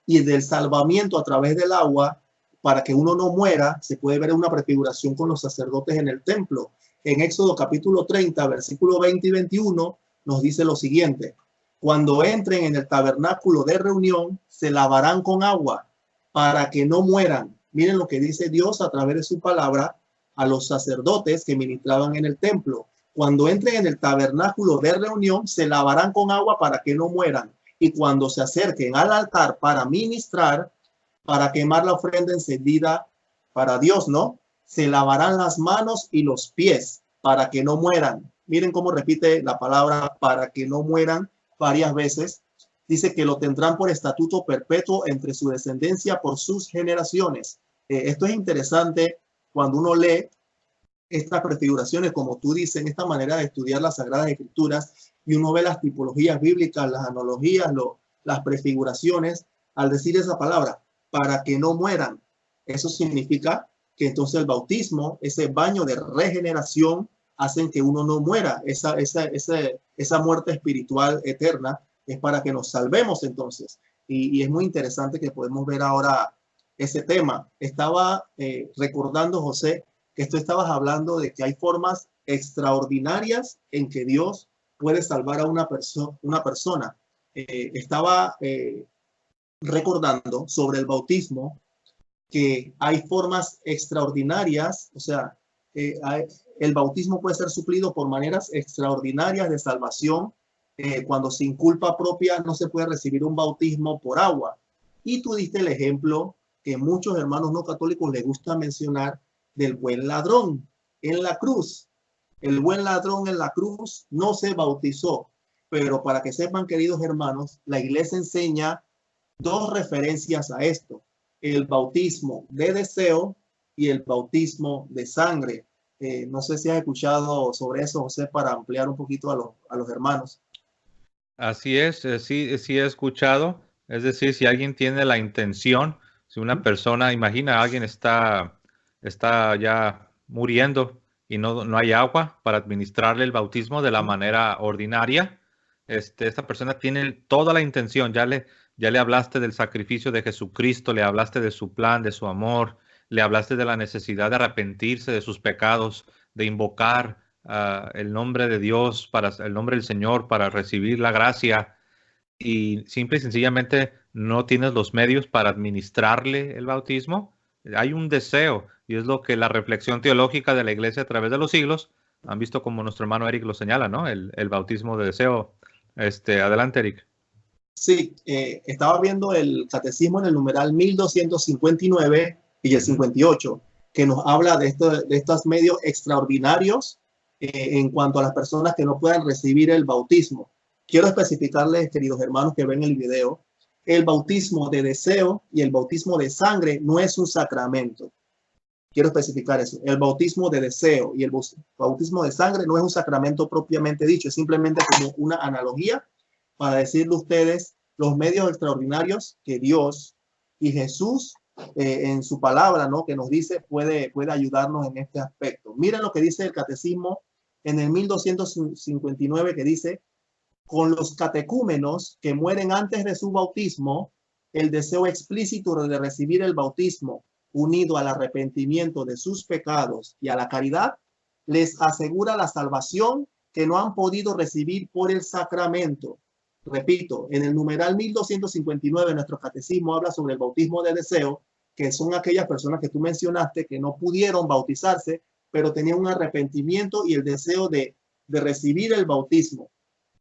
y del salvamiento a través del agua, para que uno no muera, se puede ver una prefiguración con los sacerdotes en el templo. En Éxodo capítulo 30, versículo 20 y 21, nos dice lo siguiente: cuando entren en el tabernáculo de reunión, se lavarán con agua para que no mueran. Miren lo que dice Dios a través de su palabra a los sacerdotes que ministraban en el templo. Cuando entren en el tabernáculo de reunión, se lavarán con agua para que no mueran. Y cuando se acerquen al altar para ministrar, para quemar la ofrenda encendida para Dios, ¿no? Se lavarán las manos y los pies para que no mueran. Miren cómo repite la palabra para que no mueran varias veces. Dice que lo tendrán por estatuto perpetuo entre su descendencia por sus generaciones. Esto es interesante cuando uno lee estas prefiguraciones, como tú dices, en esta manera de estudiar las Sagradas Escrituras, y uno ve las tipologías bíblicas, las analogías, las prefiguraciones, al decir esa palabra, para que no mueran. Eso significa que entonces el bautismo, ese baño de regeneración, hacen que uno no muera. Esa muerte espiritual eterna es para que nos salvemos entonces. Y es muy interesante que podemos ver ahora ese tema. Estaba recordando, José, que tú estabas hablando de que hay formas extraordinarias en que Dios puede salvar a una persona. Estaba recordando sobre el bautismo que hay formas extraordinarias, o sea, el bautismo puede ser suplido por maneras extraordinarias de salvación. Cuando sin culpa propia no se puede recibir un bautismo por agua. Y tú diste el ejemplo que muchos hermanos no católicos les gusta mencionar del buen ladrón en la cruz. El buen ladrón en la cruz no se bautizó, pero para que sepan, queridos hermanos, la iglesia enseña dos referencias a esto: el bautismo de deseo y el bautismo de sangre. No sé si has escuchado sobre eso, José, para ampliar un poquito a los hermanos. Así es, sí he escuchado. Es decir, si alguien tiene la intención, si una persona, imagina, alguien está ya muriendo y no hay agua para administrarle el bautismo de la manera ordinaria, esta persona tiene toda la intención, ya le hablaste del sacrificio de Jesucristo, le hablaste de su plan, de su amor, le hablaste de la necesidad de arrepentirse de sus pecados, de invocar el nombre de Dios, el nombre del Señor para recibir la gracia, y simple y sencillamente no tienes los medios para administrarle el bautismo. Hay un deseo, y es lo que la reflexión teológica de la Iglesia a través de los siglos han visto, como nuestro hermano Eric lo señala, ¿no? El bautismo de deseo. Adelante, Eric. Sí, estaba viendo el catecismo en el numeral 1259 y el 58, que nos habla de estos medios extraordinarios en cuanto a las personas que no puedan recibir el bautismo. Quiero especificarles, queridos hermanos que ven el video, el bautismo de deseo y el bautismo de sangre no es un sacramento. Quiero especificar eso. El bautismo de deseo y el bautismo de sangre no es un sacramento propiamente dicho, es simplemente como una analogía para decirle a ustedes los medios extraordinarios que Dios y Jesús en su palabra, ¿no?, que nos dice puede ayudarnos en este aspecto. Miren lo que dice el catecismo en el 1259, que dice: Con los catecúmenos que mueren antes de su bautismo, el deseo explícito de recibir el bautismo, unido al arrepentimiento de sus pecados y a la caridad, les asegura la salvación que no han podido recibir por el sacramento. Repito, en el numeral 1259 nuestro catecismo habla sobre el bautismo de deseo, que son aquellas personas que tú mencionaste que no pudieron bautizarse, pero tenían un arrepentimiento y el deseo de recibir el bautismo.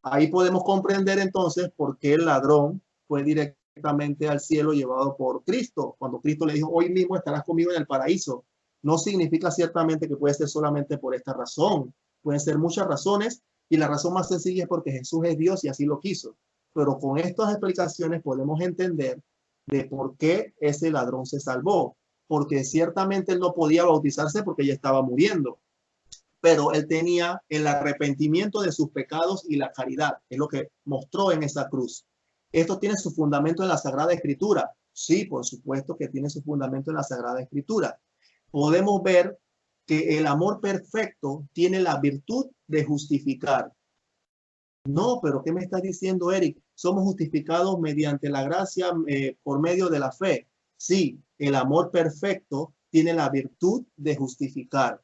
Ahí podemos comprender entonces por qué el ladrón fue directamente al cielo llevado por Cristo. Cuando Cristo le dijo, hoy mismo estarás conmigo en el paraíso. No significa ciertamente que puede ser solamente por esta razón. Pueden ser muchas razones y la razón más sencilla es porque Jesús es Dios y así lo quiso. Pero con estas explicaciones podemos entender de por qué ese ladrón se salvó. Porque ciertamente él no podía bautizarse porque ya estaba muriendo, pero él tenía el arrepentimiento de sus pecados y la caridad, es lo que mostró en esa cruz. ¿Esto tiene su fundamento en la Sagrada Escritura? Sí, por supuesto que tiene su fundamento en la Sagrada Escritura. Podemos ver que el amor perfecto tiene la virtud de justificar. No, pero ¿qué me estás diciendo, Eric? Somos justificados mediante la gracia por medio de la fe. Sí, el amor perfecto tiene la virtud de justificar.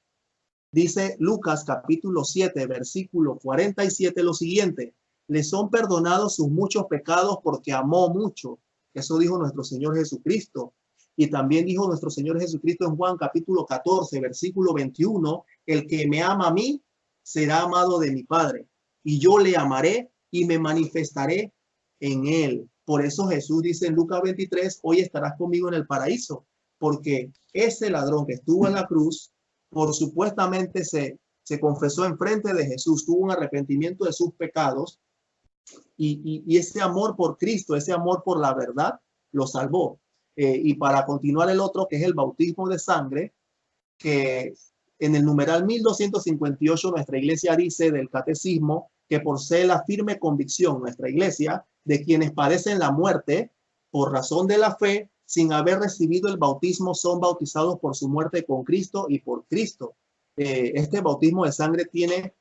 Dice Lucas capítulo 7, versículo 47 lo siguiente: le son perdonados sus muchos pecados porque amó mucho. Eso dijo nuestro Señor Jesucristo. Y también dijo nuestro Señor Jesucristo en Juan capítulo 14, versículo 21, el que me ama a mí será amado de mi Padre, y yo le amaré y me manifestaré en él. Por eso Jesús dice en Lucas 23, hoy estarás conmigo en el paraíso, porque ese ladrón que estuvo en la cruz, por supuestamente se confesó en frente de Jesús, tuvo un arrepentimiento de sus pecados y ese amor por Cristo, ese amor por la verdad, lo salvó. Y para continuar el otro, que es el bautismo de sangre, que en el numeral 1258 nuestra iglesia dice del catecismo que por ser la firme convicción nuestra iglesia de quienes padecen la muerte por razón de la fe, sin haber recibido el bautismo, son bautizados por su muerte con Cristo y por Cristo. Este bautismo de sangre tiene,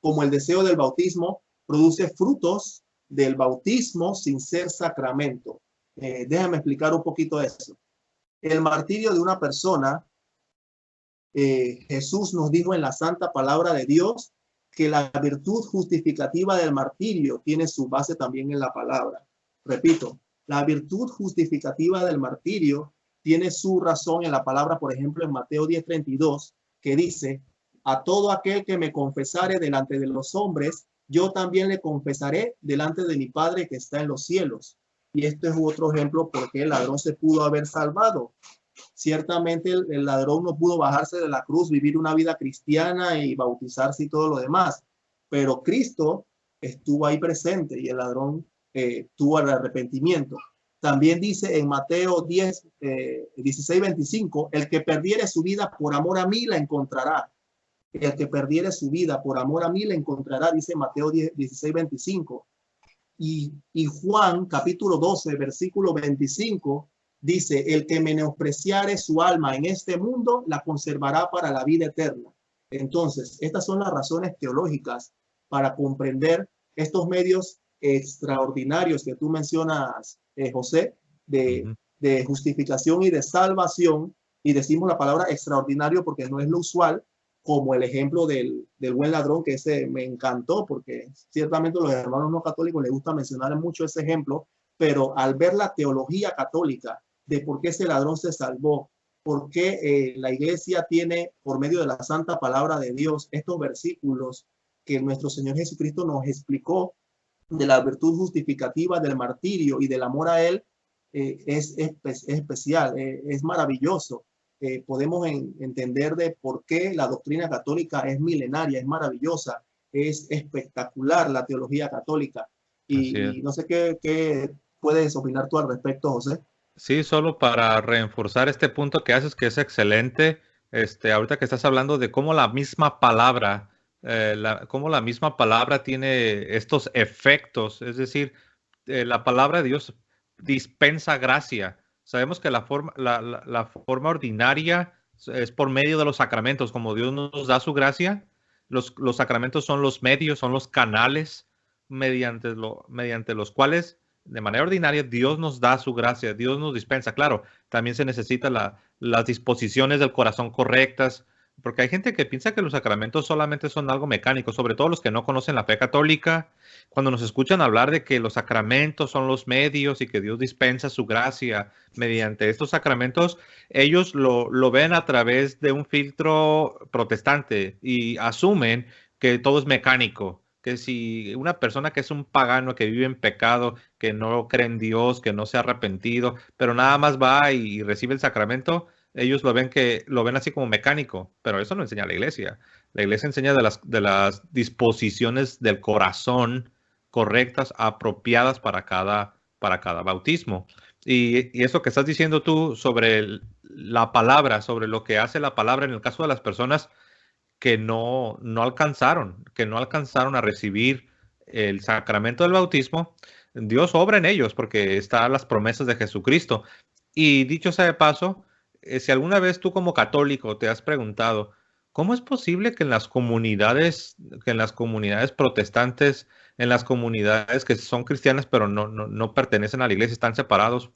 como el deseo del bautismo, produce frutos del bautismo sin ser sacramento. Déjame explicar un poquito eso. El martirio de una persona, Jesús nos dijo en la santa palabra de Dios que la virtud justificativa del martirio tiene su base también en la palabra. Repito, la virtud justificativa del martirio tiene su razón en la palabra, por ejemplo, en Mateo 10:32, que dice, a todo aquel que me confesare delante de los hombres, yo también le confesaré delante de mi Padre que está en los cielos. Y este es otro ejemplo porque el ladrón se pudo haber salvado. Ciertamente el ladrón no pudo bajarse de la cruz, vivir una vida cristiana y bautizarse y todo lo demás, pero Cristo estuvo ahí presente y el ladrón tuvo el arrepentimiento. También dice en Mateo 10, 16:25, el que perdiere su vida por amor a mí la encontrará. El que perdiere su vida por amor a mí la encontrará, dice Mateo 16:25. Y Juan capítulo 12, versículo 25, dice, el que menospreciare su alma en este mundo, la conservará para la vida eterna. Entonces, estas son las razones teológicas para comprender estos medios extraordinarios que tú mencionas, José, de justificación y de salvación. Y decimos la palabra extraordinario porque no es lo usual, como el ejemplo del buen ladrón, que ese me encantó, porque ciertamente a los hermanos no católicos les gusta mencionar mucho ese ejemplo, pero al ver la teología católica de por qué ese ladrón se salvó, por qué la iglesia tiene, por medio de la santa palabra de Dios, estos versículos que nuestro Señor Jesucristo nos explicó de la virtud justificativa del martirio y del amor a Él, es especial, es maravilloso. Podemos entender de por qué la doctrina católica es milenaria, es maravillosa, es espectacular la teología católica. Y no sé qué puedes opinar tú al respecto, José. Sí, solo para reforzar este punto que haces, que es excelente, ahorita que estás hablando de cómo la misma palabra, cómo la misma palabra tiene estos efectos, es decir, la palabra de Dios dispensa gracia. Sabemos que la forma ordinaria es por medio de los sacramentos, como Dios nos da su gracia. Los sacramentos son los medios, son los canales mediante los cuales de manera ordinaria Dios nos da su gracia, Dios nos dispensa. Claro, también se necesitan las disposiciones del corazón correctas, porque hay gente que piensa que los sacramentos solamente son algo mecánico, sobre todo los que no conocen la fe católica. Cuando nos escuchan hablar de que los sacramentos son los medios y que Dios dispensa su gracia mediante estos sacramentos, ellos lo ven a través de un filtro protestante y asumen que todo es mecánico, que si una persona que es un pagano, que vive en pecado, que no cree en Dios, que no se ha arrepentido, pero nada más va y recibe el sacramento, ellos lo ven así como mecánico, pero eso no enseña la iglesia. La iglesia enseña de las disposiciones del corazón correctas, apropiadas para cada bautismo. Y eso que estás diciendo tú sobre la palabra, sobre lo que hace la palabra en el caso de las personas que no alcanzaron a recibir el sacramento del bautismo, Dios obra en ellos porque están las promesas de Jesucristo. Y dicho sea de paso, si alguna vez tú como católico te has preguntado, ¿cómo es posible que en las comunidades protestantes, en las comunidades que son cristianas pero no pertenecen a la iglesia, están separados?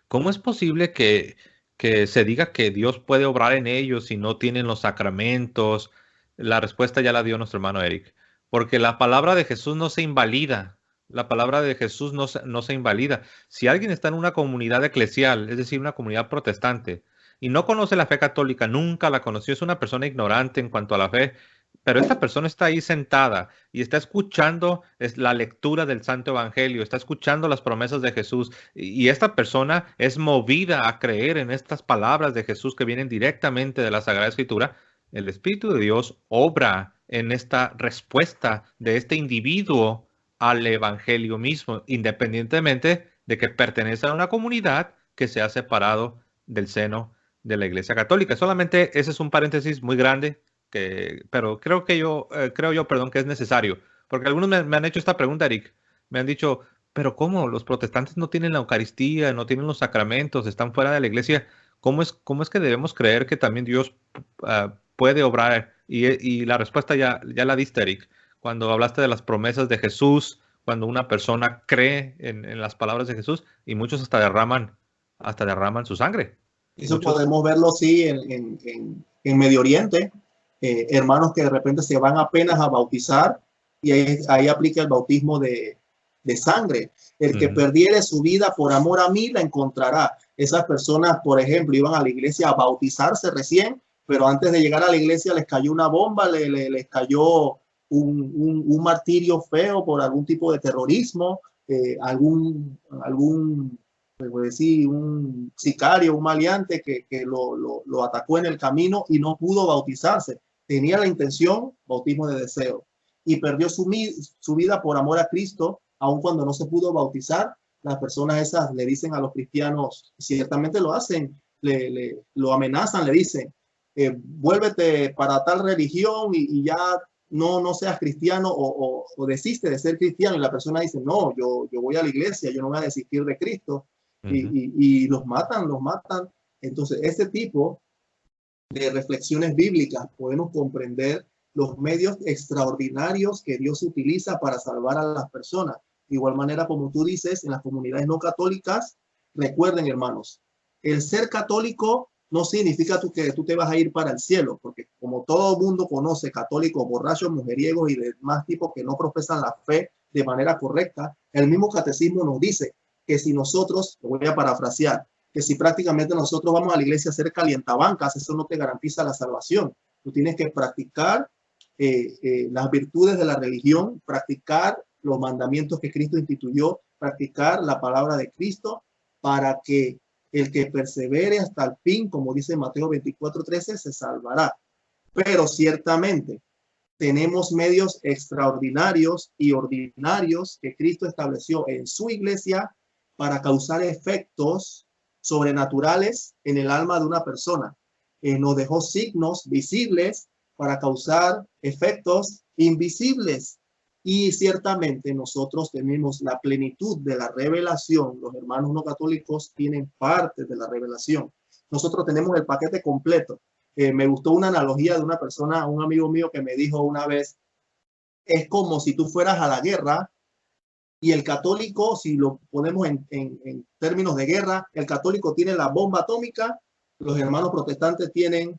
¿Cómo es posible que se diga que Dios puede obrar en ellos si no tienen los sacramentos? La respuesta ya la dio nuestro hermano Eric, porque la palabra de Jesús no se invalida. La palabra de Jesús no se invalida. Si alguien está en una comunidad eclesial, es decir, una comunidad protestante, y no conoce la fe católica, nunca la conoció, es una persona ignorante en cuanto a la fe, pero esta persona está ahí sentada y está escuchando la lectura del Santo Evangelio, está escuchando las promesas de Jesús, y esta persona es movida a creer en estas palabras de Jesús que vienen directamente de la Sagrada Escritura. El Espíritu de Dios obra en esta respuesta de este individuo al Evangelio mismo, independientemente de que pertenece a una comunidad que se ha separado del seno de la Iglesia Católica. Solamente ese es un paréntesis muy grande, pero creo yo, perdón, que es necesario, porque algunos me han hecho esta pregunta, Eric. Me han dicho, pero ¿cómo? Los protestantes no tienen la Eucaristía, no tienen los sacramentos, están fuera de la iglesia. Cómo es que debemos creer que también Dios puede obrar? Y la respuesta ya la diste, Eric, cuando hablaste de las promesas de Jesús, cuando una persona cree en las palabras de Jesús, y muchos hasta derraman su sangre. Eso Muchos. podemos verlo, sí, en Medio Oriente, hermanos que de repente se van apenas a bautizar y ahí aplica el bautismo de sangre. El que perdiere su vida por amor a mí la encontrará. Esas personas, por ejemplo, iban a la iglesia a bautizarse recién, pero antes de llegar a la iglesia les cayó una bomba, les cayó un martirio feo por algún tipo de terrorismo, algún decir, un sicario, un maleante que lo atacó en el camino y no pudo bautizarse. Tenía la intención, bautismo de deseo, y perdió su vida por amor a Cristo, aun cuando no se pudo bautizar. Las personas esas le dicen a los cristianos, ciertamente lo hacen, lo amenazan, le dicen, vuélvete para tal religión y ya no seas cristiano o desiste de ser cristiano. Y la persona dice, no, yo voy a la iglesia, yo no voy a desistir de Cristo. Y los matan. Entonces, este tipo de reflexiones bíblicas podemos comprender los medios extraordinarios que Dios utiliza para salvar a las personas. De igual manera, como tú dices, en las comunidades no católicas, recuerden, hermanos, el ser católico no significa que tú te vas a ir para el cielo, porque como todo mundo conoce católicos, borrachos, mujeriegos y demás tipos que no profesan la fe de manera correcta, el mismo catecismo nos dice que si nosotros, lo voy a parafrasear, que si prácticamente nosotros vamos a la iglesia a hacer calientabancas, eso no te garantiza la salvación. Tú tienes que practicar las virtudes de la religión, practicar los mandamientos que Cristo instituyó, practicar la palabra de Cristo para que el que persevere hasta el fin, como dice Mateo 24:13, se salvará. Pero ciertamente tenemos medios extraordinarios y ordinarios que Cristo estableció en su iglesia para causar efectos sobrenaturales en el alma de una persona. Nos dejó signos visibles para causar efectos invisibles. Y ciertamente nosotros tenemos la plenitud de la revelación. Los hermanos no católicos tienen parte de la revelación. Nosotros tenemos el paquete completo. Me gustó una analogía de una persona, un amigo mío que me dijo una vez, es como si tú fueras a la guerra y el católico, si lo ponemos en términos de guerra, el católico tiene la bomba atómica, los hermanos protestantes tienen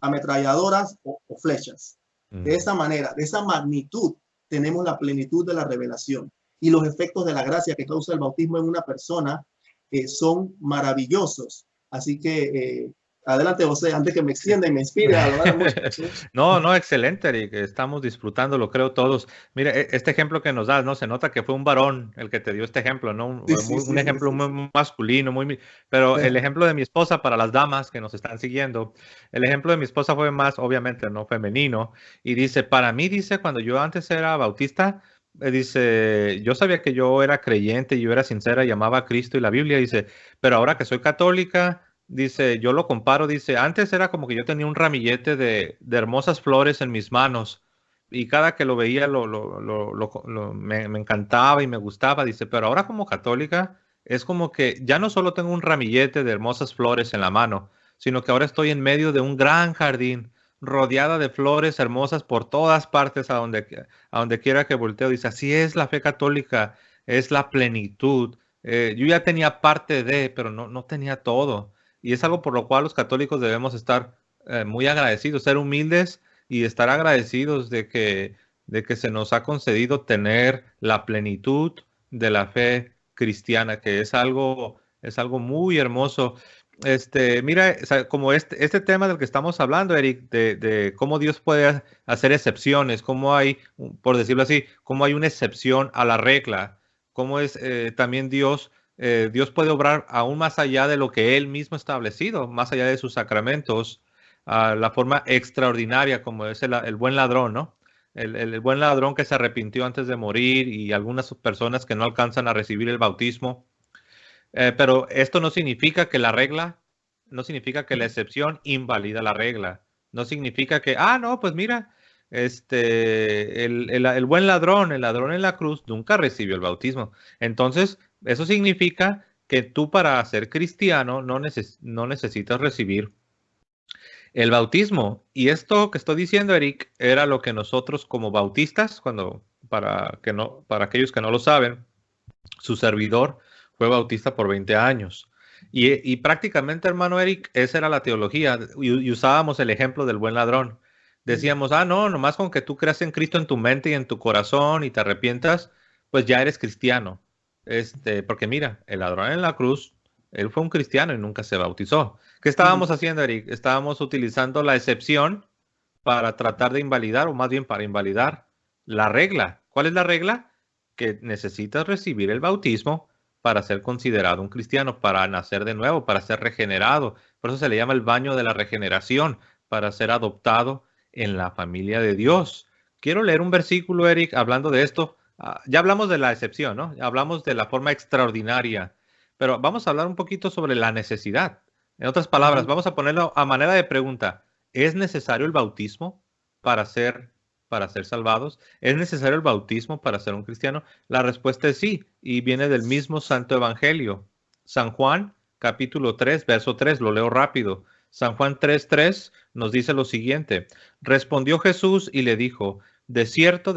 ametralladoras o flechas. De esa manera, de esa magnitud, tenemos la plenitud de la revelación y los efectos de la gracia que causa el bautismo en una persona son maravillosos. Así que adelante, José, antes que me extienda y me inspire a hablar mucho. No, no, excelente, Eric. Estamos disfrutando, lo creo todos. Mira, este ejemplo que nos das, ¿no? Se nota que fue un varón el que te dio este ejemplo, ¿no? Un ejemplo muy masculino, pero el ejemplo de mi esposa para las damas que nos están siguiendo, el ejemplo de mi esposa fue más, obviamente, no femenino. Y dice, para mí, dice, cuando yo antes era bautista, dice, yo sabía que yo era creyente, yo era sincera, llamaba a Cristo y la Biblia, dice, pero ahora que soy católica, dice, yo lo comparo, dice, antes era como que yo tenía un ramillete de hermosas flores en mis manos y cada que lo veía me encantaba y me gustaba, dice, pero ahora como católica es como que ya no solo tengo un ramillete de hermosas flores en la mano, sino que ahora estoy en medio de un gran jardín rodeada de flores hermosas por todas partes a donde quiera que volteo. Dice, así es la fe católica, es la plenitud. Yo ya tenía parte de, pero no tenía todo. Y es algo por lo cual los católicos debemos estar muy agradecidos, ser humildes y estar agradecidos de que se nos ha concedido tener la plenitud de la fe cristiana, que es algo muy hermoso. Mira, o sea, como este tema del que estamos hablando, Eric, de cómo Dios puede hacer excepciones, cómo hay, por decirlo así, cómo hay una excepción a la regla, cómo es también Dios puede obrar aún más allá de lo que Él mismo ha establecido, más allá de sus sacramentos, la forma extraordinaria como es el buen ladrón, ¿no? El buen ladrón que se arrepintió antes de morir y algunas personas que no alcanzan a recibir el bautismo. Pero esto no significa que la regla, no significa que la excepción invalida la regla. No significa que, no, pues mira, el buen ladrón, el ladrón en la cruz, nunca recibió el bautismo. Entonces, eso significa que tú para ser cristiano no necesitas recibir el bautismo. Y esto que estoy diciendo, Eric, era lo que nosotros como bautistas, para aquellos que no lo saben, su servidor fue bautista por 20 años. Y prácticamente, hermano Eric, esa era la teología. Y usábamos el ejemplo del buen ladrón. Decíamos, no, nomás con que tú creas en Cristo en tu mente y en tu corazón y te arrepientas, pues ya eres cristiano. Porque mira, el ladrón en la cruz, él fue un cristiano y nunca se bautizó. ¿Qué estábamos haciendo, Eric? Estábamos utilizando la excepción para tratar de invalidar, o más bien para invalidar la regla. ¿Cuál es la regla? Que necesitas recibir el bautismo para ser considerado un cristiano, para nacer de nuevo, para ser regenerado. Por eso se le llama el baño de la regeneración, para ser adoptado en la familia de Dios. Quiero leer un versículo, Eric, hablando de esto. Ya hablamos de la excepción, ¿no? Ya hablamos de la forma extraordinaria, pero vamos a hablar un poquito sobre la necesidad. En otras palabras, vamos a ponerlo a manera de pregunta. ¿Es necesario el bautismo para para ser salvados? ¿Es necesario el bautismo para ser un cristiano? La respuesta es sí, y viene del mismo Santo Evangelio. San Juan, capítulo 3, verso 3, lo leo rápido. San Juan 3:3 nos dice lo siguiente. Respondió Jesús y le dijo, de cierto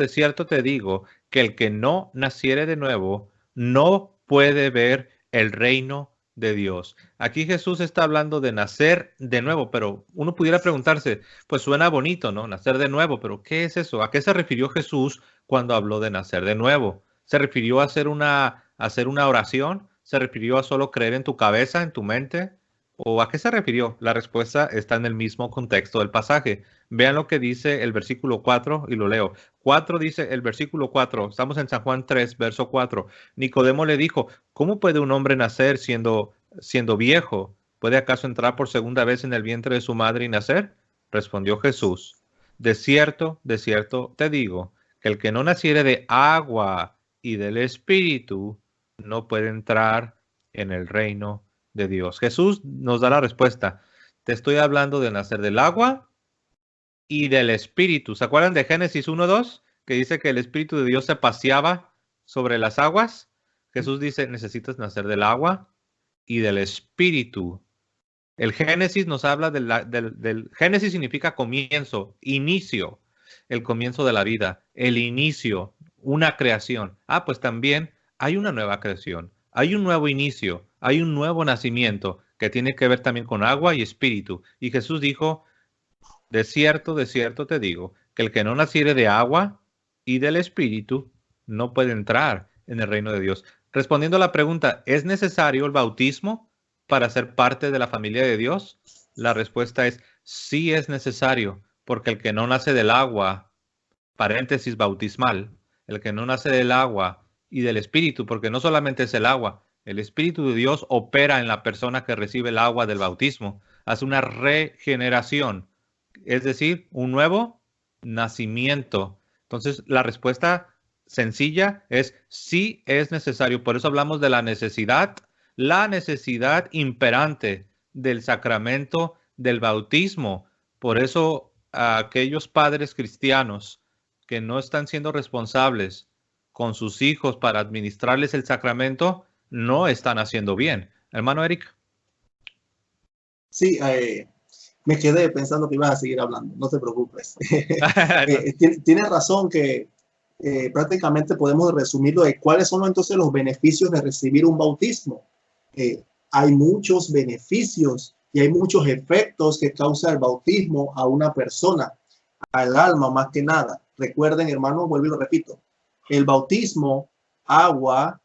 te digo, que el que no naciere de nuevo no puede ver el reino de Dios. Aquí Jesús está hablando de nacer de nuevo, pero uno pudiera preguntarse, pues suena bonito, ¿no? Nacer de nuevo, pero ¿qué es eso? ¿A qué se refirió Jesús cuando habló de nacer de nuevo? ¿Se refirió a hacer una oración? ¿Se refirió a solo creer en tu cabeza, en tu mente? ¿O a qué se refirió? La respuesta está en el mismo contexto del pasaje. Vean lo que dice el versículo 4 y lo leo. 4 dice el versículo 4, estamos en San Juan 3, verso 4. Nicodemo le dijo, ¿cómo puede un hombre nacer siendo viejo? ¿Puede acaso entrar por segunda vez en el vientre de su madre y nacer? Respondió Jesús, de cierto te digo, que el que no naciere de agua y del Espíritu no puede entrar en el reino de Dios. Jesús nos da la respuesta. Te estoy hablando de nacer del agua y del Espíritu. ¿Se acuerdan de Génesis 1:2? Que dice que el Espíritu de Dios se paseaba sobre las aguas. Jesús dice, necesitas nacer del agua y del Espíritu. El Génesis nos habla del Génesis significa comienzo, inicio. el comienzo de la vida, el inicio, una creación. Ah, pues también hay una nueva creación, hay un nuevo inicio, hay un nuevo nacimiento que tiene que ver también con agua y espíritu. Y Jesús dijo, de cierto te digo, que el que no naciere de agua y del espíritu no puede entrar en el reino de Dios. Respondiendo a la pregunta, ¿es necesario el bautismo para ser parte de la familia de Dios? La respuesta es sí es necesario, porque el que no nace del agua, paréntesis bautismal, el que no nace del agua y del espíritu, porque no solamente es el agua, el espíritu de Dios opera en la persona que recibe el agua del bautismo, hace una regeneración, es decir, un nuevo nacimiento. Entonces, la respuesta sencilla es sí es necesario. Por eso hablamos de la necesidad imperante del sacramento del bautismo. Por eso aquellos padres cristianos que no están siendo responsables con sus hijos para administrarles el sacramento, no están haciendo bien. Hermano Eric. Sí, me quedé pensando que ibas a seguir hablando, no te preocupes. No. Tienes razón que prácticamente podemos resumirlo de cuáles son entonces los beneficios de recibir un bautismo. Hay muchos beneficios y hay muchos efectos que causa el bautismo a una persona, al alma más que nada. Recuerden, hermanos, vuelvo y lo repito, el bautismo, agua,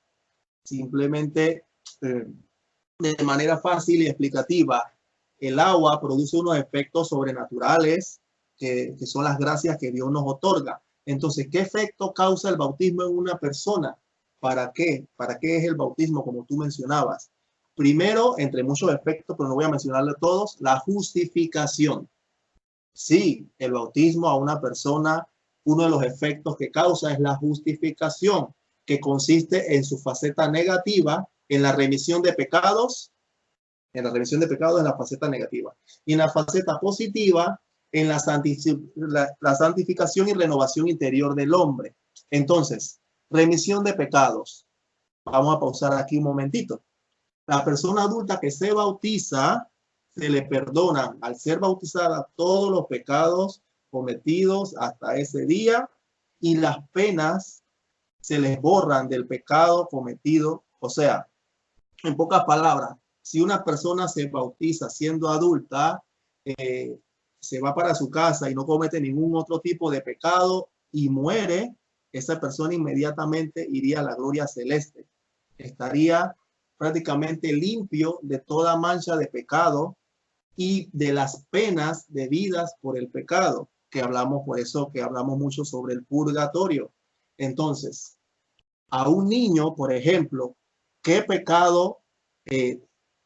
simplemente de manera fácil y explicativa, el agua produce unos efectos sobrenaturales que son las gracias que Dios nos otorga. Entonces, ¿qué efecto causa el bautismo en una persona? ¿Para qué? ¿Para qué es el bautismo, como tú mencionabas? Primero, entre muchos efectos, pero no voy a mencionarle todos, la justificación. Sí, el bautismo a una persona, uno de los efectos que causa es la justificación, que consiste en su faceta negativa, en la remisión de pecados, en la faceta negativa, y en la faceta positiva, en la santificación y renovación interior del hombre. Entonces, remisión de pecados. Vamos a pausar aquí un momentito. La persona adulta que se bautiza, se le perdonan al ser bautizada todos los pecados cometidos hasta ese día y las penas se les borran del pecado cometido. O sea, en pocas palabras, si una persona se bautiza siendo adulta, se va para su casa y no comete ningún otro tipo de pecado y muere, esa persona inmediatamente iría a la gloria celeste. Estaría prácticamente limpio de toda mancha de pecado y de las penas debidas por el pecado, que hablamos, por eso que hablamos mucho sobre el purgatorio. Entonces, a un niño, por ejemplo, ¿qué pecado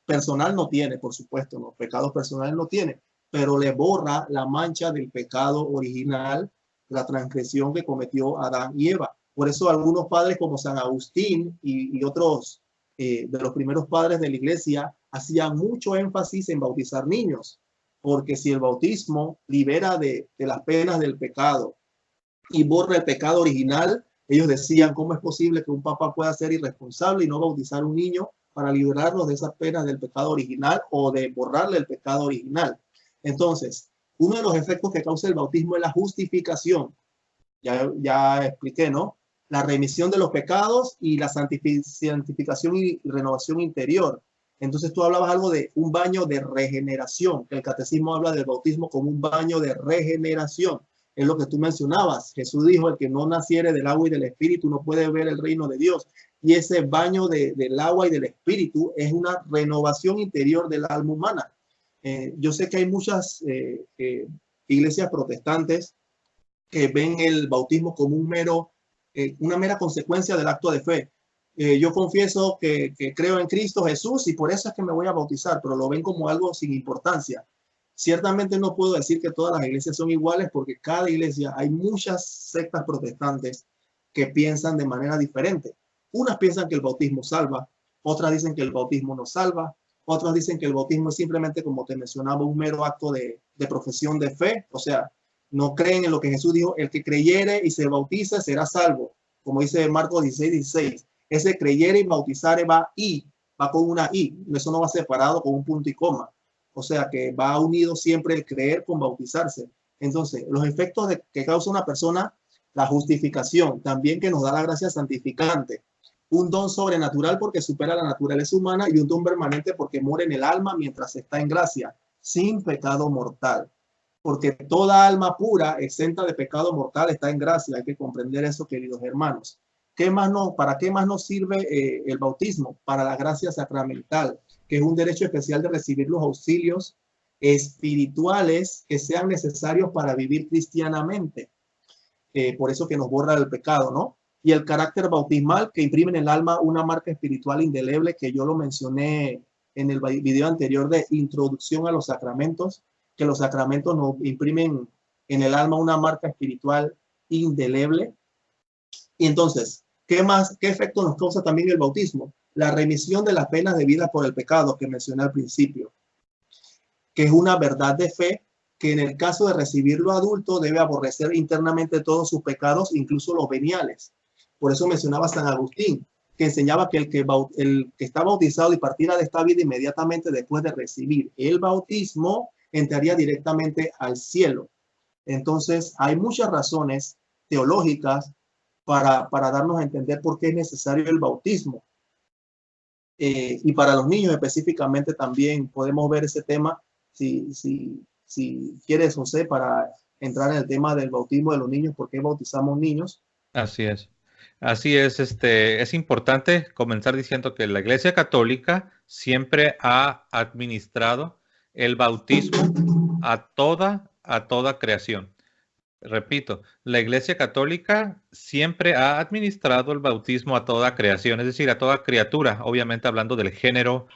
personal no tiene? Por supuesto, no, pecados personales no tiene, pero le borra la mancha del pecado original, la transgresión que cometió Adán y Eva. Por eso algunos padres como San Agustín y otros de los primeros padres de la iglesia hacían mucho énfasis en bautizar niños, porque si el bautismo libera de las penas del pecado y borra el pecado original, ellos decían, ¿cómo es posible que un papá pueda ser irresponsable y no bautizar a un niño para liberarnos de esas penas del pecado original o de borrarle el pecado original? Entonces, uno de los efectos que causa el bautismo es la justificación. Ya expliqué, ¿no? La remisión de los pecados y la santificación y renovación interior. Entonces tú hablabas algo de un baño de regeneración, que el catecismo habla del bautismo como un baño de regeneración. Es lo que tú mencionabas. Jesús dijo, el que no naciere del agua y del espíritu no puede ver el reino de Dios. Y ese baño del agua y del espíritu es una renovación interior del alma humana. Yo sé que hay muchas iglesias protestantes que ven el bautismo como una mera consecuencia del acto de fe. Yo confieso que creo en Cristo Jesús y por eso es que me voy a bautizar, pero lo ven como algo sin importancia. Ciertamente no puedo decir que todas las iglesias son iguales porque cada iglesia, hay muchas sectas protestantes que piensan de manera diferente. Unas piensan que el bautismo salva, otras dicen que el bautismo no salva, otras dicen que el bautismo es simplemente, como te mencionaba, un mero acto de profesión de fe. O sea, no creen en lo que Jesús dijo, el que creyere y se bautiza será salvo. Como dice Marcos 16:16, ese creyere y bautizare va con una I, eso no va separado con un punto y coma. O sea que va unido siempre el creer con bautizarse. Entonces, los efectos que causa una persona, la justificación, también que nos da la gracia santificante, un don sobrenatural porque supera la naturaleza humana y un don permanente porque muere en el alma mientras está en gracia, sin pecado mortal. Porque toda alma pura, exenta de pecado mortal, está en gracia. Hay que comprender eso, queridos hermanos. ¿Para qué más nos sirve el bautismo? Para la gracia sacramental, que es un derecho especial de recibir los auxilios espirituales que sean necesarios para vivir cristianamente. Por eso que nos borra el pecado, ¿no? Y el carácter bautismal que imprime en el alma una marca espiritual indeleble, que yo lo mencioné en el video anterior de introducción a los sacramentos, que los sacramentos nos imprimen en el alma una marca espiritual indeleble. Y entonces, ¿qué efecto nos causa también el bautismo? La remisión de las penas debidas por el pecado que mencioné al principio, que es una verdad de fe que en el caso de recibirlo adulto debe aborrecer internamente todos sus pecados, incluso los veniales. Por eso mencionaba San Agustín, que enseñaba que el que está bautizado y partiera de esta vida inmediatamente después de recibir el bautismo, entraría directamente al cielo. Entonces, hay muchas razones teológicas para darnos a entender por qué es necesario el bautismo. Y para los niños específicamente también podemos ver ese tema, si quieres, José, para entrar en el tema del bautismo de los niños, por qué bautizamos niños. Así es. Así es, es importante comenzar diciendo que la Iglesia Católica siempre ha administrado el bautismo a toda creación. Repito, la Iglesia Católica siempre ha administrado el bautismo a toda creación, es decir, a toda criatura, obviamente hablando del género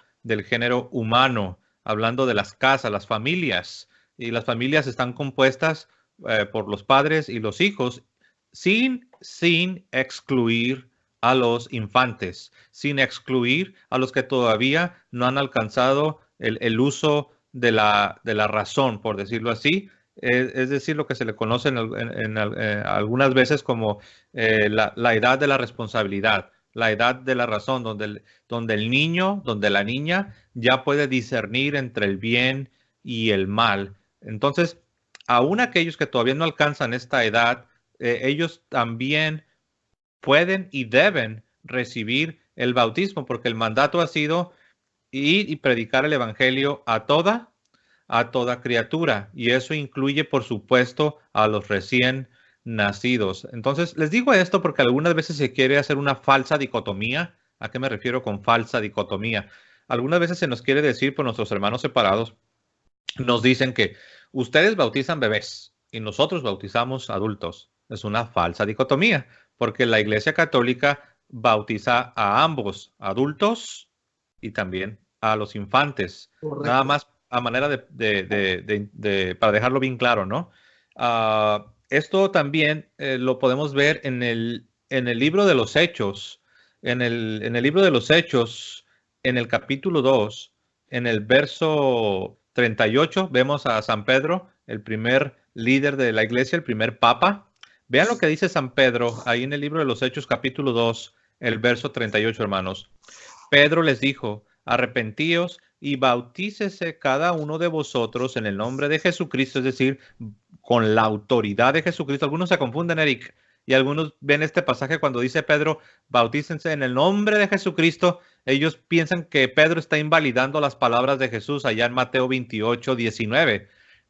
humano, hablando de las casas, las familias, y las familias están compuestas por los padres y los hijos, sin excluir a los infantes, sin excluir a los que todavía no han alcanzado el uso de la razón, por decirlo así. Es decir, lo que se le conoce algunas veces como la edad de la responsabilidad, la edad de la razón, donde el niño, donde la niña ya puede discernir entre el bien y el mal. Entonces, aún aquellos que todavía no alcanzan esta edad, ellos también pueden y deben recibir el bautismo, porque el mandato ha sido ir y predicar el evangelio a toda criatura, y eso incluye, por supuesto, a los recién nacidos. Entonces, les digo esto porque algunas veces se quiere hacer una falsa dicotomía. ¿A qué me refiero con falsa dicotomía? Algunas veces se nos quiere decir por nuestros hermanos separados, nos dicen que ustedes bautizan bebés y nosotros bautizamos adultos. Es una falsa dicotomía, porque la Iglesia Católica bautiza a ambos, adultos y también a los infantes. Correcto. Nada más a manera para dejarlo bien claro, ¿no? Esto también lo podemos ver en el libro de los Hechos. En el libro de los Hechos, en el capítulo 2, en el verso 38, vemos a San Pedro, el primer líder de la iglesia, el primer papa. Vean lo que dice San Pedro ahí en el libro de los Hechos, capítulo 2, el verso 38, hermanos. Pedro les dijo: arrepentíos y bautícese cada uno de vosotros en el nombre de Jesucristo, es decir, con la autoridad de Jesucristo. Algunos se confunden, Eric, y algunos ven este pasaje cuando dice Pedro, bautícense en el nombre de Jesucristo. Ellos piensan que Pedro está invalidando las palabras de Jesús allá en Mateo 28, 19.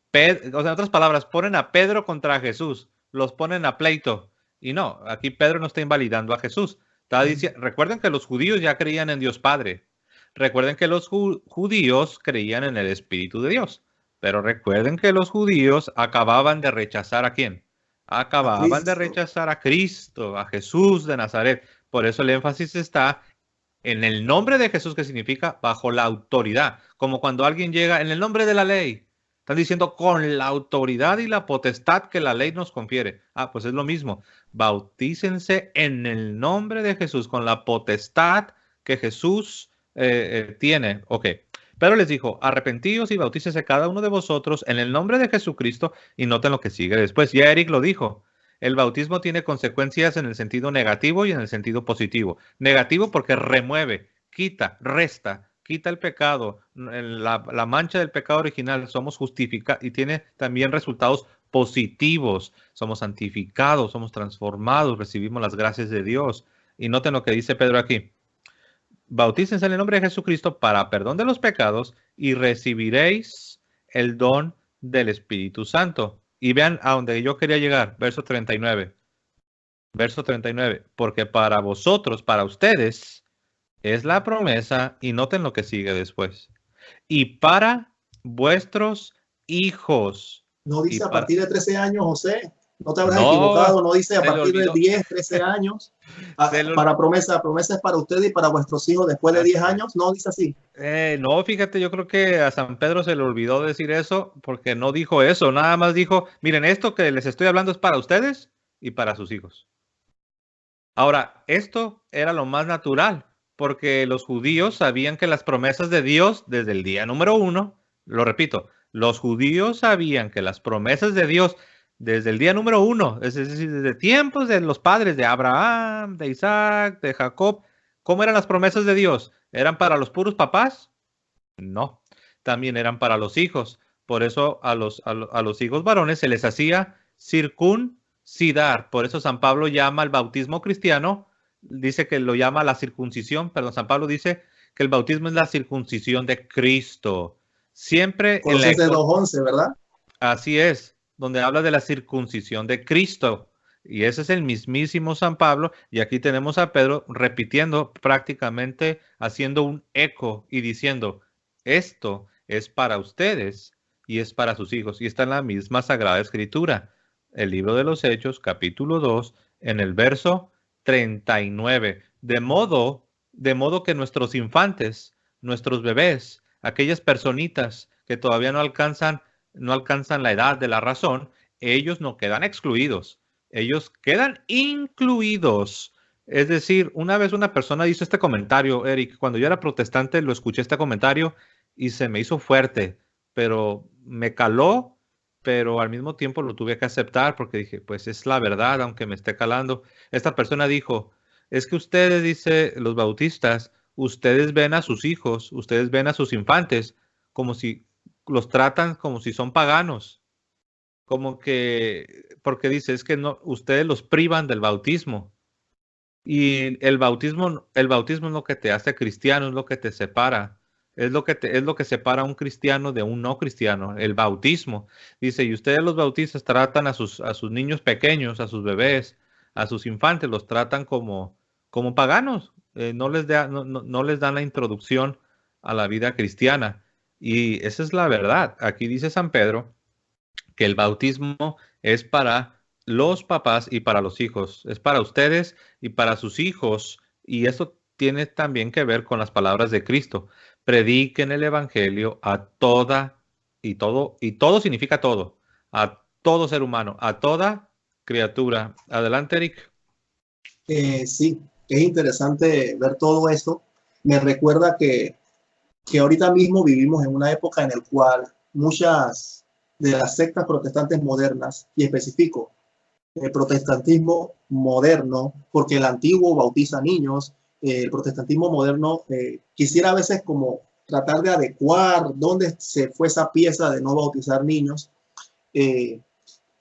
O sea, en otras palabras, ponen a Pedro contra Jesús, los ponen a pleito. Y no, aquí Pedro no está invalidando a Jesús. Recuerden que los judíos ya creían en Dios Padre. Recuerden que los judíos creían en el Espíritu de Dios. Pero recuerden que los judíos acababan de rechazar ¿a quién? Acababan de rechazar a Cristo, a Jesús de Nazaret. Por eso el énfasis está en el nombre de Jesús, que significa bajo la autoridad. Como cuando alguien llega en el nombre de la ley. Están diciendo con la autoridad y la potestad que la ley nos confiere. Pues es lo mismo. Bautícense en el nombre de Jesús, con la potestad que Jesús tiene. Ok. Pero les dijo, arrepentíos y bautícese cada uno de vosotros en el nombre de Jesucristo, y noten lo que sigue después. Ya Eric lo dijo. El bautismo tiene consecuencias en el sentido negativo y en el sentido positivo. Negativo porque remueve, quita, resta, quita el pecado, la mancha del pecado original, somos justificados, y tiene también resultados positivos, somos santificados, somos transformados, recibimos las gracias de Dios. Y noten lo que dice Pedro aquí. Bautícense en el nombre de Jesucristo para perdón de los pecados y recibiréis el don del Espíritu Santo. Y vean a donde yo quería llegar, verso 39. Verso 39. Porque para vosotros, para ustedes, es la promesa, y noten lo que sigue después. Y para vuestros hijos. No dice a Para... partir de 13 años, José. No te habrás equivocado, no dice a partir de 10, 13 años. Para promesa es para usted y para vuestros hijos después de 10 años, no dice así. No, fíjate, yo creo que a San Pedro se le olvidó decir eso porque no dijo eso, nada más dijo, miren, esto que les estoy hablando es para ustedes y para sus hijos. Ahora, esto era lo más natural porque los judíos sabían que las promesas de Dios desde el día número 1, lo repito, los judíos sabían que las promesas de Dios desde el día número 1, es decir, desde tiempos de los padres de Abraham, de Isaac, de Jacob, ¿cómo eran las promesas de Dios? ¿Eran para los puros papás? No, también eran para los hijos. Por eso a los hijos varones se les hacía circuncidar. Por eso San Pablo llama al bautismo cristiano, dice que lo llama la circuncisión, perdón, San Pablo dice que el bautismo es la circuncisión de Cristo. Siempre en la 2:11, ¿verdad? Así es, donde habla de la circuncisión de Cristo. Y ese es el mismísimo San Pablo. Y aquí tenemos a Pedro repitiendo prácticamente, haciendo un eco y diciendo, esto es para ustedes y es para sus hijos. Y está en la misma Sagrada Escritura. El libro de los Hechos, capítulo 2, en el verso 39. De modo que nuestros infantes, nuestros bebés, aquellas personitas que todavía no alcanzan la edad de la razón, ellos no quedan excluidos, ellos quedan incluidos. Es decir, una vez una persona hizo este comentario, Eric, cuando yo era protestante lo escuché este comentario y se me hizo fuerte, pero me caló, pero al mismo tiempo lo tuve que aceptar porque dije, pues es la verdad, aunque me esté calando. Esta persona dijo, es que ustedes, dice, los bautistas, ustedes ven a sus hijos, ustedes ven a sus infantes como si los tratan como si son paganos, como que, porque dice, es que no, ustedes los privan del bautismo. Y el bautismo es lo que te hace cristiano, es lo que te separa, es lo que separa a un cristiano de un no cristiano, el bautismo. Dice, y ustedes los bautistas tratan a sus niños pequeños, a sus bebés, a sus infantes, los tratan como paganos, no les dan la introducción a la vida cristiana. Y esa es la verdad. Aquí dice San Pedro que el bautismo es para los papás y para los hijos. Es para ustedes y para sus hijos. Y eso tiene también que ver con las palabras de Cristo. Prediquen el evangelio a toda y todo significa todo, a todo ser humano, a toda criatura. Adelante, Eric. Sí, es interesante ver todo esto. Me recuerda que ahorita mismo vivimos en una época en la cual muchas de las sectas protestantes modernas, y especifico el protestantismo moderno, porque el antiguo bautiza niños, el protestantismo moderno quisiera a veces como tratar de adecuar dónde se fue esa pieza de no bautizar niños,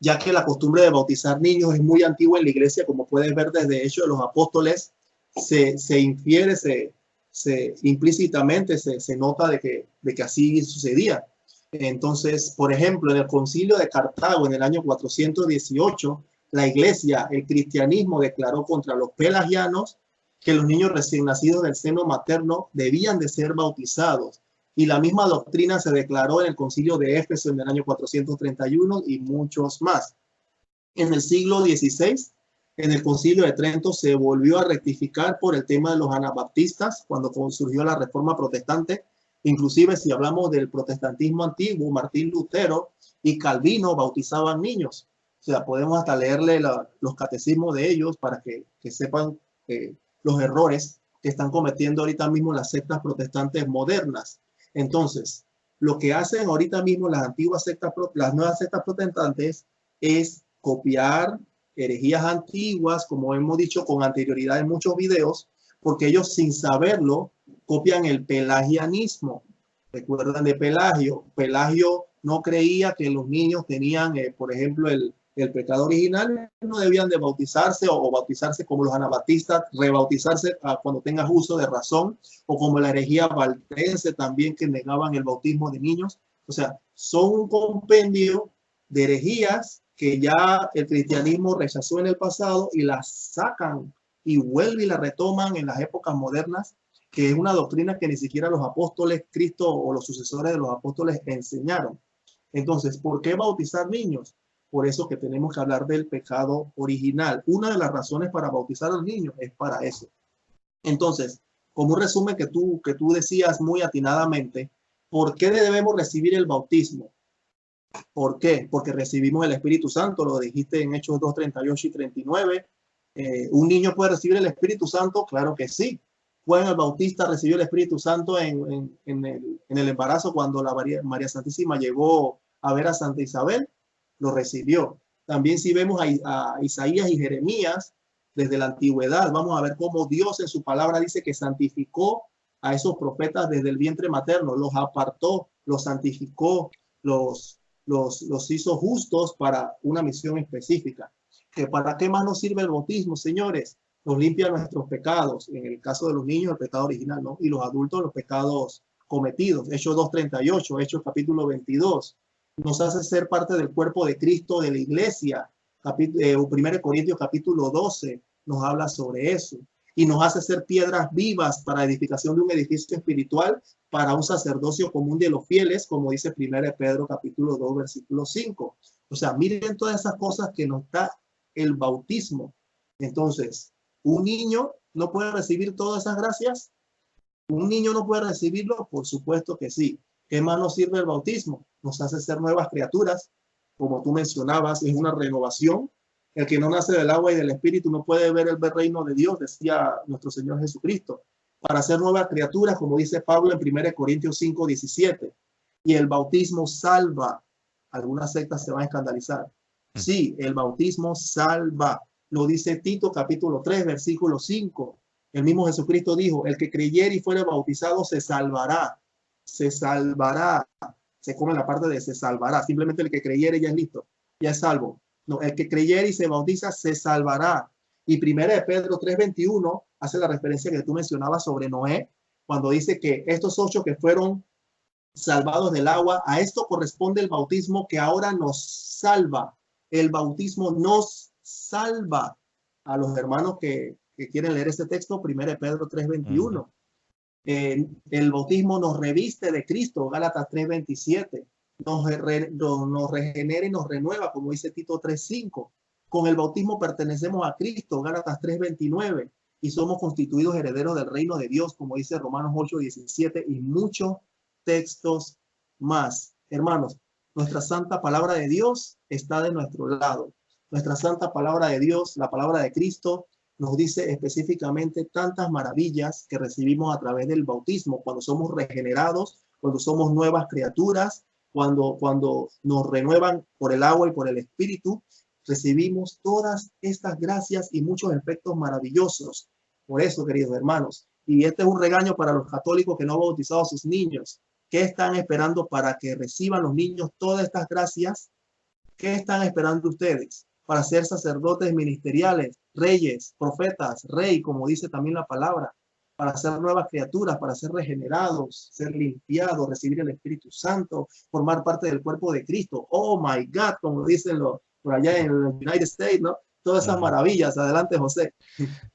ya que la costumbre de bautizar niños es muy antigua en la iglesia, como puedes ver desde Hechos de los Apóstoles, se infiere, implícitamente se nota de que así sucedía. Entonces, por ejemplo, en el concilio de Cartago en el año 418, la iglesia, el cristianismo declaró contra los pelagianos que los niños recién nacidos del seno materno debían de ser bautizados. Y la misma doctrina se declaró en el concilio de Éfeso en el año 431 y muchos más. En el siglo XVI, en el concilio de Trento se volvió a rectificar por el tema de los anabaptistas cuando surgió la reforma protestante. Inclusive si hablamos del protestantismo antiguo, Martín Lutero y Calvino bautizaban niños. O sea, podemos hasta leerle los catecismos de ellos para que sepan los errores que están cometiendo ahorita mismo las sectas protestantes modernas. Entonces, lo que hacen ahorita mismo las nuevas sectas protestantes es copiar herejías antiguas, como hemos dicho con anterioridad en muchos videos, porque ellos sin saberlo copian el pelagianismo. ¿Recuerdan de Pelagio? Pelagio no creía que los niños tenían, por ejemplo, el pecado original, no debían de bautizarse o bautizarse como los anabaptistas, rebautizarse cuando tengas uso de razón, o como la herejía valdense también, que negaban el bautismo de niños. O sea, son un compendio de herejías que ya el cristianismo rechazó en el pasado y las sacan y vuelven y la retoman en las épocas modernas, que es una doctrina que ni siquiera los apóstoles, Cristo o los sucesores de los apóstoles enseñaron. Entonces, ¿por qué bautizar niños? Por eso que tenemos que hablar del pecado original. Una de las razones para bautizar a los niños es para eso. Entonces, como un resumen que tú decías muy atinadamente, ¿por qué debemos recibir el bautismo? ¿Por qué? Porque recibimos el Espíritu Santo, lo dijiste en Hechos 2, 38 y 39. ¿Un niño puede recibir el Espíritu Santo? Claro que sí. Juan el Bautista recibió el Espíritu Santo en el embarazo cuando la María Santísima llegó a ver a Santa Isabel, lo recibió. También si vemos a Isaías y Jeremías desde la antigüedad, vamos a ver cómo Dios en su palabra dice que santificó a esos profetas desde el vientre materno, los apartó, los santificó, los hizo justos para una misión específica. ¿Que para qué más nos sirve el bautismo, señores? Nos limpia nuestros pecados, en el caso de los niños el pecado original, ¿no? Y los adultos los pecados cometidos. Hechos 2:38, Hechos capítulo 22. Nos hace ser parte del cuerpo de Cristo, de la iglesia. 1 Corintios capítulo 12 nos habla sobre eso. Y nos hace ser piedras vivas para edificación de un edificio espiritual, para un sacerdocio común de los fieles, como dice 1 Pedro capítulo 2, versículo 5. O sea, miren todas esas cosas que nos da el bautismo. Entonces, ¿un niño no puede recibir todas esas gracias? ¿Un niño no puede recibirlo? Por supuesto que sí. ¿Qué más nos sirve el bautismo? Nos hace ser nuevas criaturas. Como tú mencionabas, es una renovación. El que no nace del agua y del espíritu no puede ver el reino de Dios, decía nuestro Señor Jesucristo. Para ser nuevas criaturas, como dice Pablo en 1 Corintios 5:17. Y el bautismo salva. Algunas sectas se van a escandalizar. Sí, el bautismo salva. Lo dice Tito capítulo 3, versículo 5. El mismo Jesucristo dijo, el que creyere y fuere bautizado se salvará. Se salvará. Se come la parte de se salvará. Simplemente el que creyere ya es listo. Ya es salvo. No, el que creyere y se bautiza se salvará. Y 1 Pedro 3:21 hace la referencia que tú mencionabas sobre Noé, cuando dice que estos 8 que fueron salvados del agua, a esto corresponde el bautismo que ahora nos salva. El bautismo nos salva. A los hermanos que quieren leer este texto, 1 Pedro 3:21. El bautismo nos reviste de Cristo, Gálatas 3:27. Nos regenera y nos renueva, como dice Tito 3:5. Con el bautismo pertenecemos a Cristo, Gálatas 3:29. Y somos constituidos herederos del reino de Dios, como dice Romanos 8:17, y muchos textos más. Hermanos, nuestra santa palabra de Dios está de nuestro lado. Nuestra santa palabra de Dios, la palabra de Cristo, nos dice específicamente tantas maravillas que recibimos a través del bautismo, cuando somos regenerados, cuando somos nuevas criaturas, cuando nos renuevan por el agua y por el espíritu, recibimos todas estas gracias y muchos efectos maravillosos. Por eso, queridos hermanos, y este es un regaño para los católicos que no han bautizado a sus niños. ¿Qué están esperando para que reciban los niños todas estas gracias? ¿Qué están esperando ustedes para ser sacerdotes ministeriales, reyes, profetas, rey, como dice también la palabra, para ser nuevas criaturas, para ser regenerados, ser limpiados, recibir el Espíritu Santo, formar parte del cuerpo de Cristo? Oh my God, como dicen por allá en los United States, ¿no? Todas esas maravillas. Adelante, José.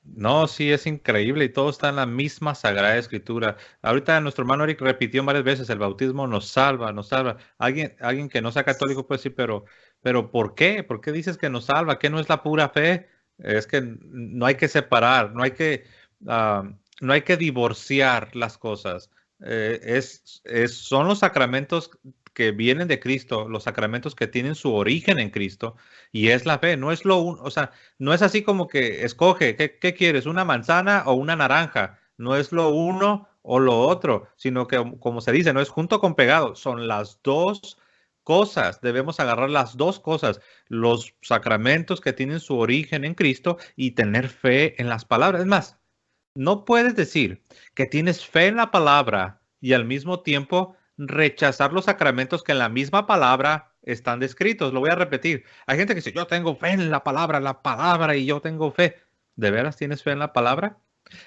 No, sí, es increíble y todo está en la misma Sagrada Escritura. Ahorita nuestro hermano Eric repitió varias veces, el bautismo nos salva, nos salva. Alguien que no sea católico puede decir, pero ¿por qué? ¿Por qué dices que nos salva? ¿Qué no es la pura fe? Es que no hay que separar, no hay que divorciar las cosas. Son los sacramentos que vienen de Cristo, los sacramentos que tienen su origen en Cristo, y es la fe, no es o sea, no es así como que escoge, ¿qué quieres? ¿Una manzana o una naranja? No es lo uno o lo otro, sino que, como se dice, no es junto con pegado, son las dos cosas, debemos agarrar las dos cosas, los sacramentos que tienen su origen en Cristo y tener fe en las palabras. Es más, no puedes decir que tienes fe en la palabra y al mismo tiempo rechazar los sacramentos que en la misma palabra están descritos. Lo voy a repetir. Hay gente que dice, yo tengo fe en la palabra y yo tengo fe. ¿De veras tienes fe en la palabra?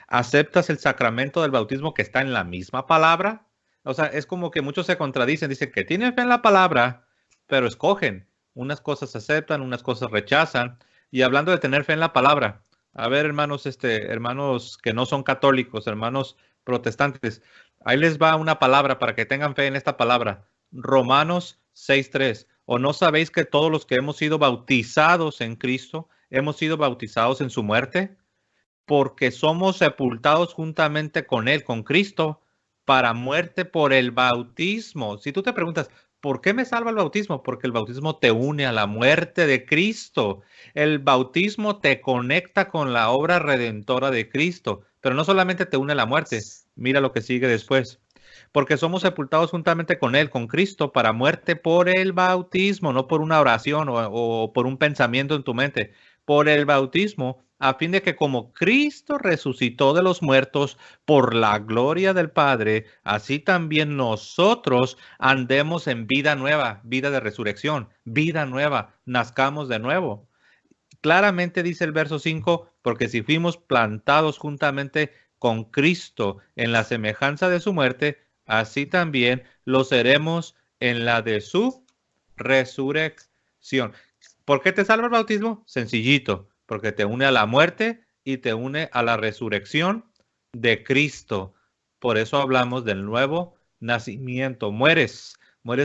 ¿Aceptas el sacramento del bautismo que está en la misma palabra? O sea, es como que muchos se contradicen, dicen que tienen fe en la palabra, pero escogen. Unas cosas aceptan, unas cosas rechazan. Y hablando de tener fe en la palabra, a ver, hermanos, hermanos que no son católicos, hermanos protestantes, ahí les va una palabra para que tengan fe en esta palabra. Romanos 6:3. ¿O no sabéis que todos los que hemos sido bautizados en Cristo, hemos sido bautizados en su muerte? Porque somos sepultados juntamente con Él, con Cristo, para muerte por el bautismo. Si tú te preguntas, ¿por qué me salva el bautismo? Porque el bautismo te une a la muerte de Cristo. El bautismo te conecta con la obra redentora de Cristo, pero no solamente te une a la muerte. Mira lo que sigue después. Porque somos sepultados juntamente con Él, con Cristo, para muerte por el bautismo, no por una oración o por un pensamiento en tu mente, por el bautismo, a fin de que como Cristo resucitó de los muertos por la gloria del Padre, así también nosotros andemos en vida nueva, vida de resurrección, vida nueva, nazcamos de nuevo. Claramente dice el verso 5, porque si fuimos plantados juntamente con Cristo en la semejanza de su muerte, así también lo seremos en la de su resurrección. ¿Por qué te salva el bautismo? Sencillito, porque te une a la muerte y te une a la resurrección de Cristo. Por eso hablamos del nuevo nacimiento. Mueres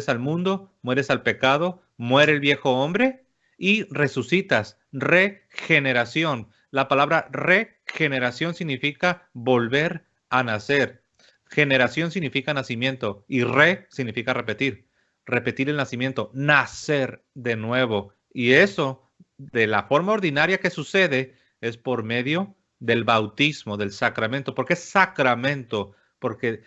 al mundo, mueres al pecado, muere el viejo hombre y resucitas. Regeneración. La palabra regeneración significa volver a nacer. Generación significa nacimiento y significa repetir. Repetir el nacimiento, nacer de nuevo. Y eso, de la forma ordinaria que sucede, es por medio del bautismo, del sacramento. ¿Por qué sacramento? Porque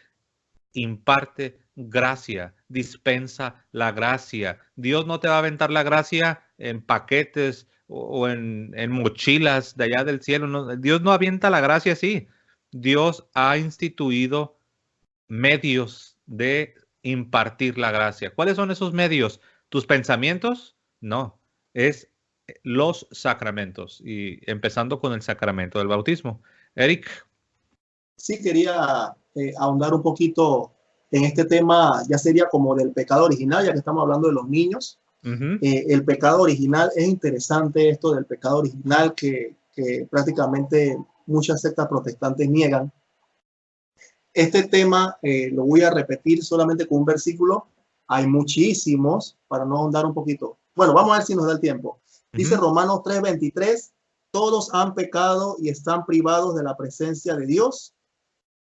imparte gracia, dispensa la gracia. Dios no te va a aventar la gracia en paquetes o en mochilas de allá del cielo. No, Dios no avienta la gracia así. Dios ha instituido medios de impartir la gracia. ¿Cuáles son esos medios? ¿Tus pensamientos? No, es los sacramentos y empezando con el sacramento del bautismo. Eric. Sí, quería ahondar un poquito en este tema, ya sería como del pecado original, ya que estamos hablando de los niños. El pecado original, es interesante esto del pecado original que prácticamente muchas sectas protestantes niegan. Este tema lo voy a repetir solamente con un versículo. Hay muchísimos, para no ahondar un poquito. Bueno, vamos a ver si nos da el tiempo. Dice Romanos 3:23, todos han pecado y están privados de la presencia de Dios,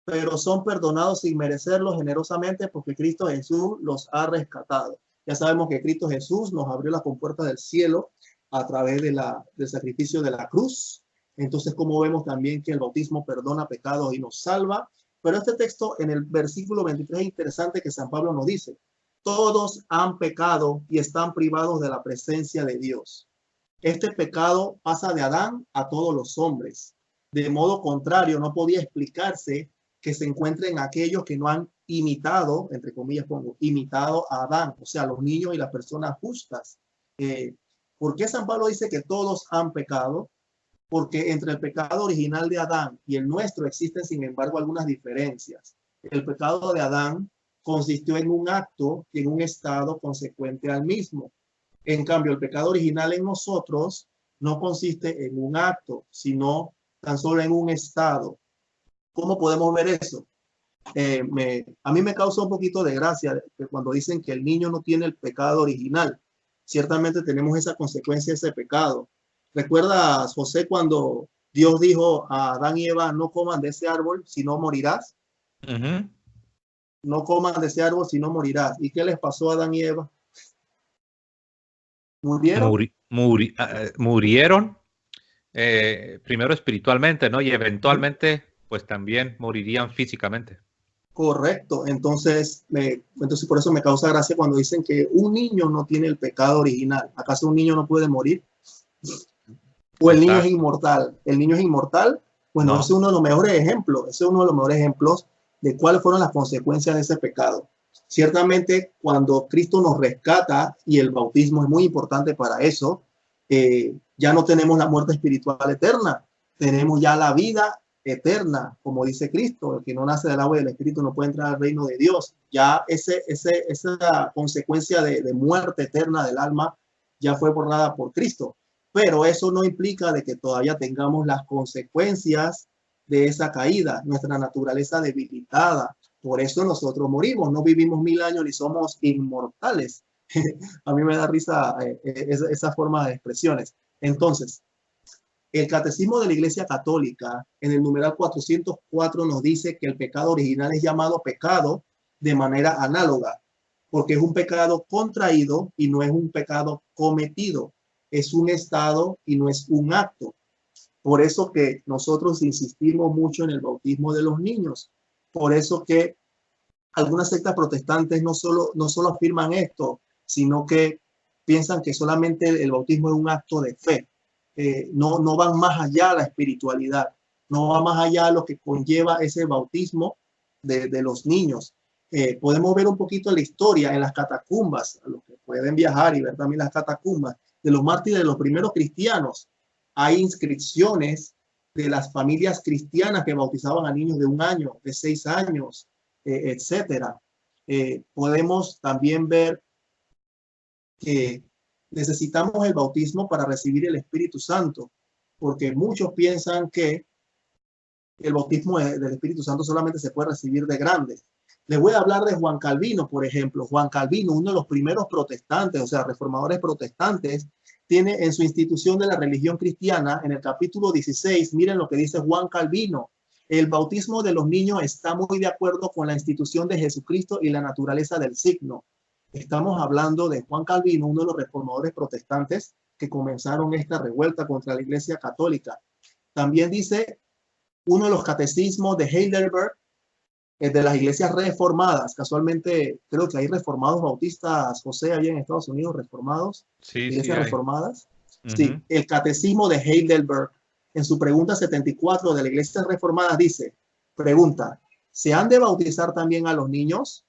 pero son perdonados sin merecerlo generosamente porque Cristo Jesús los ha rescatado. Ya sabemos que Cristo Jesús nos abrió la compuerta del cielo a través del sacrificio de la cruz. Entonces, como vemos también que el bautismo perdona pecados y nos salva. Pero este texto en el versículo 23 es interesante que San Pablo nos dice, todos han pecado y están privados de la presencia de Dios. Este pecado pasa de Adán a todos los hombres. De modo contrario, no podía explicarse que se encuentren aquellos que no han imitado, entre comillas pongo, imitado a Adán, o sea, los niños y las personas justas. ¿Por qué San Pablo dice que todos han pecado? Porque entre el pecado original de Adán y el nuestro existen, sin embargo, algunas diferencias. El pecado de Adán consistió en un acto y en un estado consecuente al mismo. En cambio, el pecado original en nosotros no consiste en un acto, sino tan solo en un estado. ¿Cómo podemos ver eso? A mí me causa un poquito de gracia cuando dicen que el niño no tiene el pecado original. Ciertamente tenemos esa consecuencia, ese pecado. ¿Recuerdas, José, cuando Dios dijo a Adán y Eva, no coman de ese árbol, si no morirás? No coman de ese árbol, si no morirás. ¿Y qué les pasó a Adán y Eva? ¿Murieron? Murieron primero espiritualmente, ¿no? Y eventualmente, pues también morirían físicamente. Correcto. Entonces por eso me causa gracia cuando dicen que un niño no tiene el pecado original. ¿Acaso un niño no puede morir? ¿O el niño es inmortal? ¿El niño es inmortal? Bueno, no. Ese es uno de los mejores ejemplos. Ese es uno de los mejores ejemplos de cuáles fueron las consecuencias de ese pecado. Ciertamente, cuando Cristo nos rescata, y el bautismo es muy importante para eso, ya no tenemos la muerte espiritual eterna, tenemos ya la vida eterna, como dice Cristo, el que no nace del agua y del Espíritu no puede entrar al reino de Dios. Ya esa consecuencia de muerte eterna del alma ya fue borrada por Cristo, pero eso no implica de que todavía tengamos las consecuencias de esa caída, nuestra naturaleza debilitada. Por eso nosotros morimos, no vivimos 1000 años ni somos inmortales. A mí me da risa esa forma de expresiones. Entonces, el Catecismo de la Iglesia Católica, en el numeral 404, nos dice que el pecado original es llamado pecado de manera análoga, porque es un pecado contraído y no es un pecado cometido. Es un estado y no es un acto. Por eso que nosotros insistimos mucho en el bautismo de los niños. Por eso que algunas sectas protestantes no solo afirman esto, sino que piensan que solamente el bautismo es un acto de fe. No van más allá a la espiritualidad, no va más allá a lo que conlleva ese bautismo de los niños. Podemos ver un poquito la historia en las catacumbas, a los que pueden viajar y ver también las catacumbas de los mártires de los primeros cristianos. Hay inscripciones de las familias cristianas que bautizaban a niños de 1 año, de 6 años, etcétera. Podemos también ver que necesitamos el bautismo para recibir el Espíritu Santo, porque muchos piensan que el bautismo del Espíritu Santo solamente se puede recibir de grandes. Les voy a hablar de Juan Calvino, por ejemplo. Juan Calvino, uno de los primeros protestantes, o sea, reformadores protestantes, tiene en su institución de la religión cristiana, en el capítulo 16, miren lo que dice Juan Calvino: el bautismo de los niños está muy de acuerdo con la institución de Jesucristo y la naturaleza del signo. Estamos hablando de Juan Calvino, uno de los reformadores protestantes que comenzaron esta revuelta contra la Iglesia Católica. También dice uno de los catecismos de Heidelberg, de las iglesias reformadas. Casualmente creo que hay reformados bautistas, José, allá en Estados Unidos, reformados, Sí, iglesias sí, reformadas. Sí, el catecismo de Heidelberg, en su pregunta 74 de la iglesia reformada, dice, pregunta: ¿se han de bautizar también a los niños?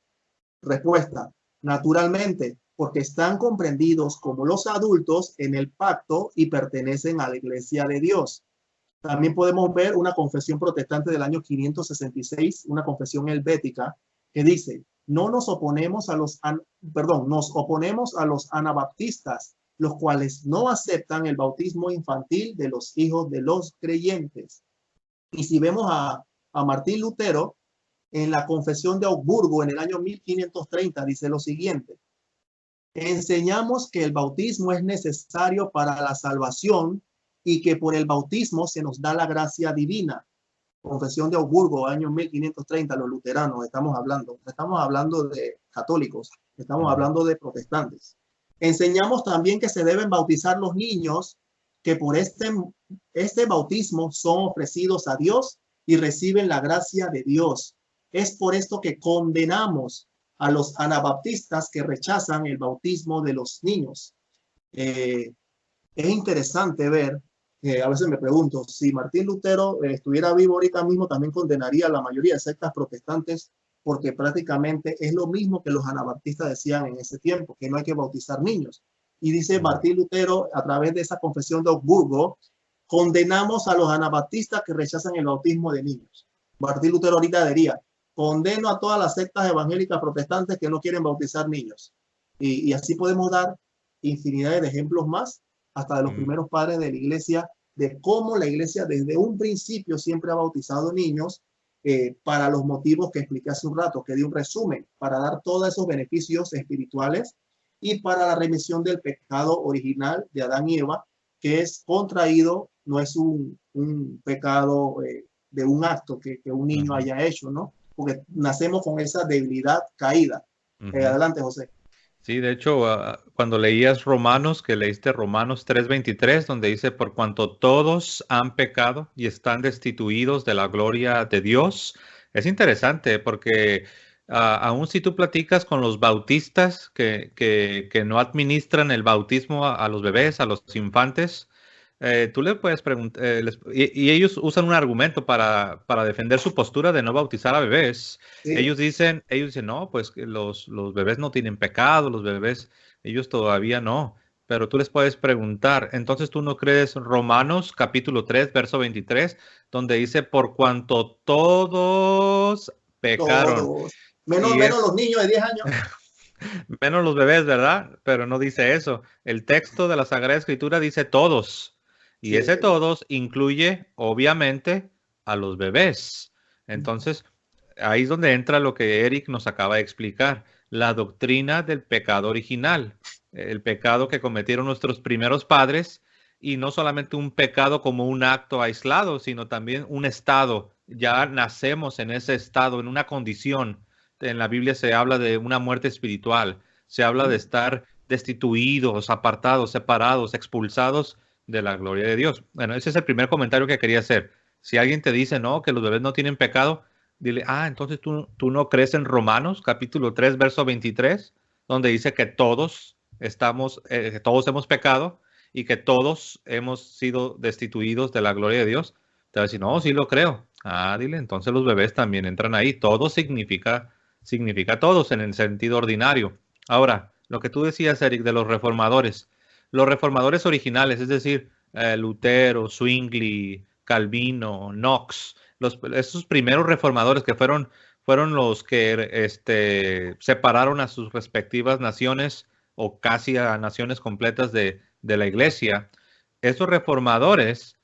Respuesta: naturalmente, porque están comprendidos como los adultos en el pacto y pertenecen a la iglesia de Dios. También podemos ver una confesión protestante del año 566, una confesión helvética, que dice: no nos oponemos a los, nos oponemos a los anabaptistas, los cuales no aceptan el bautismo infantil de los hijos de los creyentes. Y si vemos a Martín Lutero, en la confesión de Augsburgo en el año 1530, dice lo siguiente: enseñamos que el bautismo es necesario para la salvación y que por el bautismo se nos da la gracia divina. Confesión de Augsburgo, año 1530, los luteranos, estamos hablando de católicos, estamos hablando de protestantes. Enseñamos también que se deben bautizar los niños, que por este bautismo son ofrecidos a Dios y reciben la gracia de Dios. Es por esto que condenamos a los anabaptistas que rechazan el bautismo de los niños. Es interesante ver, a veces me pregunto, si Martín Lutero estuviera vivo ahorita mismo, también condenaría a la mayoría de sectas protestantes, porque prácticamente es lo mismo que los anabaptistas decían en ese tiempo, que no hay que bautizar niños. Y dice Martín Lutero, a través de esa confesión de Augsburgo, condenamos a los anabaptistas que rechazan el bautismo de niños. Martín Lutero ahorita diría: condeno a todas las sectas evangélicas protestantes que no quieren bautizar niños. Y así podemos dar infinidad de ejemplos más, hasta de los primeros padres de la iglesia, de cómo la iglesia desde un principio siempre ha bautizado niños para los motivos que expliqué hace un rato, que di un resumen, para dar todos esos beneficios espirituales y para la remisión del pecado original de Adán y Eva, que es contraído, no es un pecado de un acto que un niño haya hecho, ¿no? Porque nacemos con esa debilidad caída. Adelante, José. Sí, de hecho, cuando leías Romanos, que leíste Romanos 3:23, donde dice: por cuanto todos han pecado y están destituidos de la gloria de Dios, es interesante porque aun si tú platicas con los bautistas que no administran el bautismo a los bebés, a los infantes, Tú le puedes preguntar, y ellos usan un argumento para defender su postura de no bautizar a bebés. Sí, Ellos dicen, no, pues que los bebés no tienen pecado, los bebés, ellos todavía no. Pero tú les puedes preguntar, entonces tú no crees Romanos capítulo 3 verso 23 donde dice, por cuanto todos pecaron. todos. Menos, Y menos es los niños de 10 años. menos los bebés, ¿verdad? Pero no dice eso. El texto de la Sagrada Escritura dice todos. Y Sí, ese todos incluye, obviamente, a los bebés. Entonces, ahí es donde entra lo que Eric nos acaba de explicar, la doctrina del pecado original, el pecado que cometieron nuestros primeros padres, y no solamente un pecado como un acto aislado, sino también un estado. Ya nacemos en ese estado, en una condición. En la Biblia se habla de una muerte espiritual, se habla de estar destituidos, apartados, separados, expulsados de la gloria de Dios. Bueno, ese es el primer comentario que quería hacer. Si alguien te dice, no, que los bebés no tienen pecado, dile, entonces tú no crees en Romanos capítulo 3 verso 23 donde dice que todos hemos pecado y que todos hemos sido destituidos de la gloria de Dios. Te va a decir, no, sí lo creo. Dile, entonces los bebés también entran ahí. Todo significa todos en el sentido ordinario. Ahora, lo que tú decías, Eric, de los reformadores originales, es decir, Lutero, Zwingli, Calvino, Knox, esos primeros reformadores que fueron los que separaron a sus respectivas naciones o casi a naciones completas de la iglesia. Esos reformadores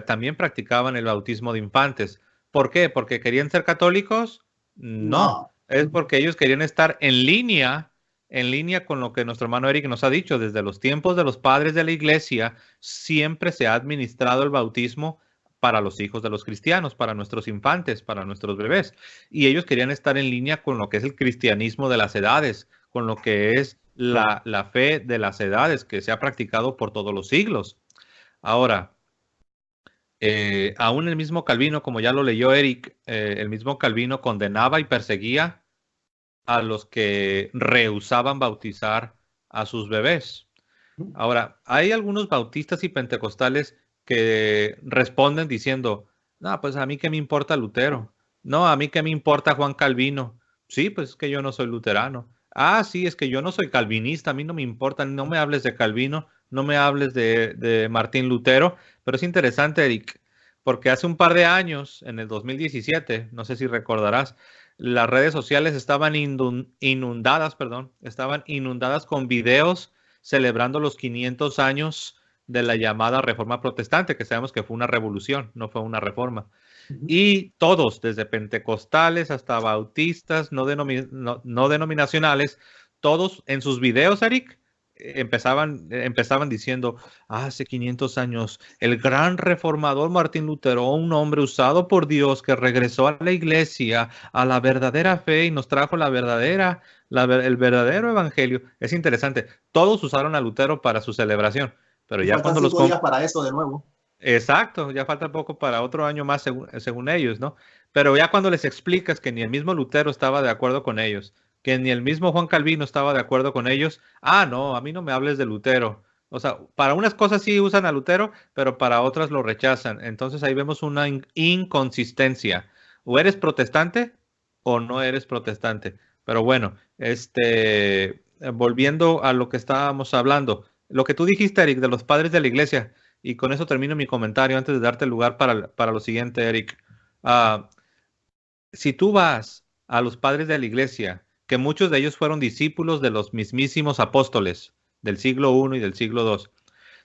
también practicaban el bautismo de infantes. ¿Por qué? ¿Porque querían ser católicos? No, no. es porque ellos querían estar en línea con lo que nuestro hermano Eric nos ha dicho. Desde los tiempos de los padres de la iglesia, siempre se ha administrado el bautismo para los hijos de los cristianos, para nuestros infantes, para nuestros bebés. Y ellos querían estar en línea con lo que es el cristianismo de las edades, con lo que es la fe de las edades que se ha practicado por todos los siglos. Ahora, aún el mismo Calvino, como ya lo leyó Eric, el mismo Calvino condenaba y perseguía a los que rehusaban bautizar a sus bebés. Ahora, hay algunos bautistas y pentecostales que responden diciendo, no, pues a mí qué me importa Lutero, no, a mí qué me importa Juan Calvino, sí, pues es que yo no soy luterano, sí, es que yo no soy calvinista, a mí no me importa, no me hables de Calvino, no me hables de Martín Lutero, pero es interesante, Eric, porque hace un par de años, en el 2017, no sé si recordarás, las redes sociales estaban estaban inundadas con videos celebrando los 500 años de la llamada Reforma Protestante, que sabemos que fue una revolución, no fue una reforma. Y todos, desde pentecostales hasta bautistas, no denominacionales, todos en sus videos, Eric, empezaban diciendo, hace 500 años, el gran reformador Martín Lutero, un hombre usado por Dios que regresó a la iglesia, a la verdadera fe y nos trajo el verdadero evangelio. Es interesante, todos usaron a Lutero para su celebración, pero Y ya faltan cuando 5 días para eso de nuevo. Exacto, ya falta poco para otro año más según ellos, ¿no? Pero ya cuando les explicas que ni el mismo Lutero estaba de acuerdo con ellos, que ni el mismo Juan Calvino estaba de acuerdo con ellos, no, a mí no me hables de Lutero. O sea, para unas cosas sí usan a Lutero, pero para otras lo rechazan. Entonces ahí vemos una inconsistencia. O eres protestante o no eres protestante. Pero bueno, volviendo a lo que estábamos hablando, lo que tú dijiste, Eric, de los padres de la iglesia. Y con eso termino mi comentario antes de darte el lugar para lo siguiente, Eric. Ah, si tú vas a los padres de la iglesia, que muchos de ellos fueron discípulos de los mismísimos apóstoles del siglo I y del siglo II,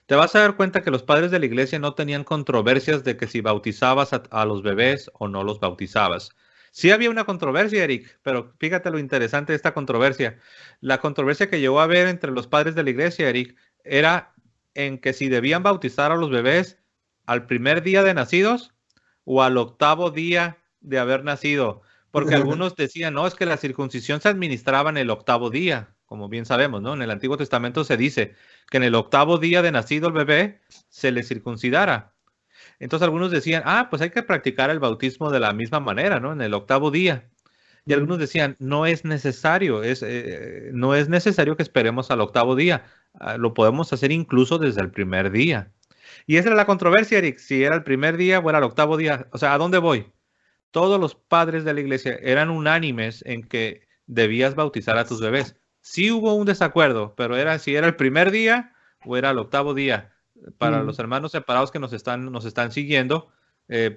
te vas a dar cuenta que los padres de la iglesia no tenían controversias de que si bautizabas a los bebés o no los bautizabas. Sí había una controversia, Eric, pero fíjate lo interesante de esta controversia. La controversia que llegó a haber entre los padres de la iglesia, Eric, era en que si debían bautizar a los bebés al primer día de nacidos o al octavo día de haber nacido. Porque algunos decían, no, es que la circuncisión se administraba en el octavo día, como bien sabemos, ¿no? En el Antiguo Testamento se dice que en el octavo día de nacido el bebé se le circuncidara. Entonces algunos decían, pues hay que practicar el bautismo de la misma manera, ¿no? En el octavo día. Y algunos decían, no es necesario, no es necesario que esperemos al octavo día, lo podemos hacer incluso desde el primer día. Y esa era la controversia, Eric, si era el primer día o era el octavo día. O sea, ¿a dónde voy? Todos los padres de la iglesia eran unánimes en que debías bautizar a tus bebés. Sí hubo un desacuerdo, pero era si era el primer día o era el octavo día. Para los hermanos separados que nos están siguiendo,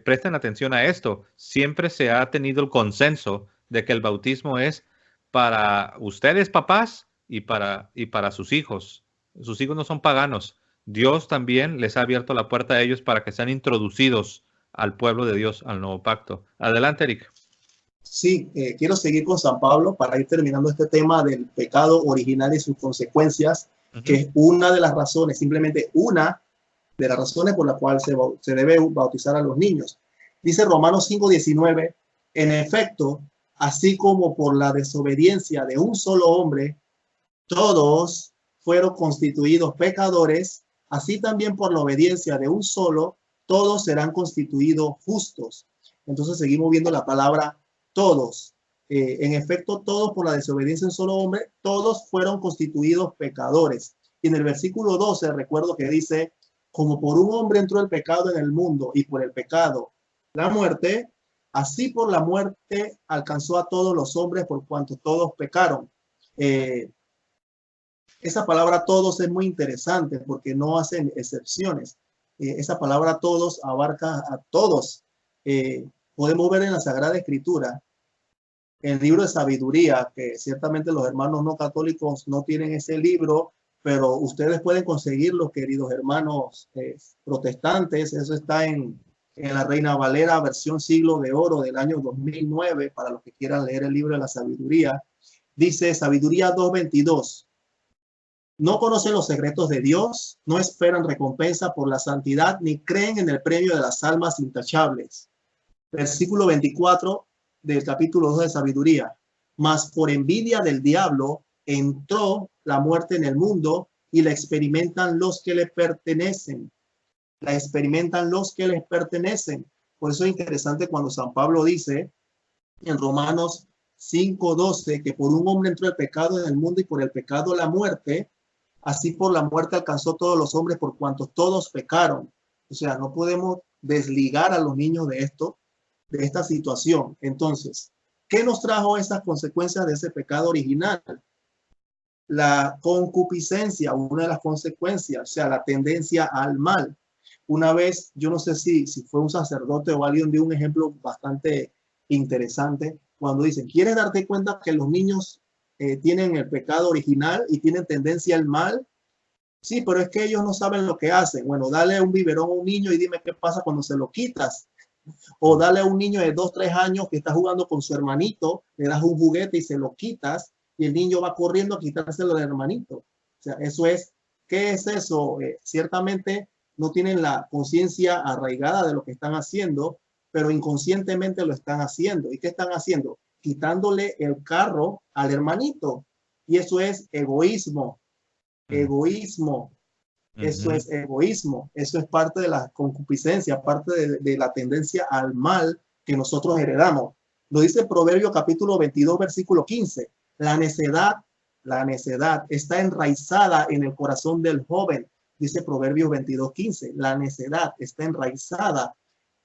presten atención a esto. Siempre se ha tenido el consenso de que el bautismo es para ustedes, papás, y para sus hijos. Sus hijos no son paganos. Dios también les ha abierto la puerta a ellos para que sean introducidos al pueblo de Dios, al nuevo pacto. Adelante, Eric. Sí, quiero seguir con San Pablo para ir terminando este tema del pecado original y sus consecuencias, que es una de las razones, simplemente una de las razones por la cual se debe bautizar a los niños. Dice Romanos 5:19, en efecto, así como por la desobediencia de un solo hombre, todos fueron constituidos pecadores, así también por la obediencia de un solo, todos serán constituidos justos. Entonces seguimos viendo la palabra todos. En efecto, todos por la desobediencia de un solo hombre, todos fueron constituidos pecadores. Y en el versículo 12 recuerdo que dice, como por un hombre entró el pecado en el mundo y por el pecado la muerte, así por la muerte alcanzó a todos los hombres por cuanto todos pecaron. Esa palabra todos es muy interesante porque no hacen excepciones. Esa palabra todos abarca a todos. Podemos ver en la Sagrada Escritura, en el libro de sabiduría, que ciertamente los hermanos no católicos no tienen ese libro, pero ustedes pueden conseguirlo, queridos hermanos protestantes. Eso está en la Reina Valera, versión siglo de oro del año 2009, para los que quieran leer el libro de la sabiduría. Dice Sabiduría 2:22. No conocen los secretos de Dios, no esperan recompensa por la santidad, ni creen en el premio de las almas intachables. Versículo 24 del capítulo 2 de Sabiduría. Mas por envidia del diablo entró la muerte en el mundo y la experimentan los que le pertenecen. La experimentan los que les pertenecen. Por eso es interesante cuando San Pablo dice en Romanos 5:12 que por un hombre entró el pecado en el mundo y por el pecado la muerte. Así por la muerte alcanzó todos los hombres por cuantos todos pecaron. O sea, no podemos desligar a los niños de esto, de esta situación. Entonces, ¿qué nos trajo esas consecuencias de ese pecado original? La concupiscencia, una de las consecuencias, o sea, la tendencia al mal. Una vez, yo no sé si fue un sacerdote o alguien, dio un ejemplo bastante interesante cuando dicen, ¿quieres darte cuenta que los niños tienen el pecado original y tienen tendencia al mal? Sí, pero es que ellos no saben lo que hacen. Bueno, dale un biberón a un niño y dime qué pasa cuando se lo quitas. O dale a un niño de 2, 3 años que está jugando con su hermanito, le das un juguete y se lo quitas y el niño va corriendo a quitárselo del hermanito. O sea, eso es, ¿qué es eso? Ciertamente no tienen la conciencia arraigada de lo que están haciendo, pero inconscientemente lo están haciendo. ¿Y qué están haciendo? Quitándole el carro al hermanito. Y eso es egoísmo. Egoísmo. Eso es egoísmo. Eso es parte de la concupiscencia, parte de la tendencia al mal que nosotros heredamos. Lo dice Proverbio capítulo 22, versículo 15. La necedad está enraizada en el corazón del joven. Dice Proverbios 22:15. La necedad está enraizada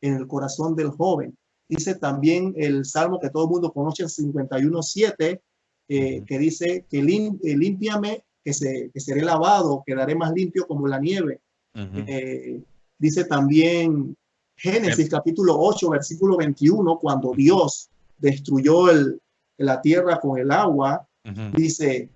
en el corazón del joven. Dice también el salmo que todo el mundo conoce, el 51:7, que dice que límpiame, que seré lavado, quedaré más limpio como la nieve. Dice también Génesis capítulo 8, versículo 21, cuando Dios destruyó la tierra con el agua, dice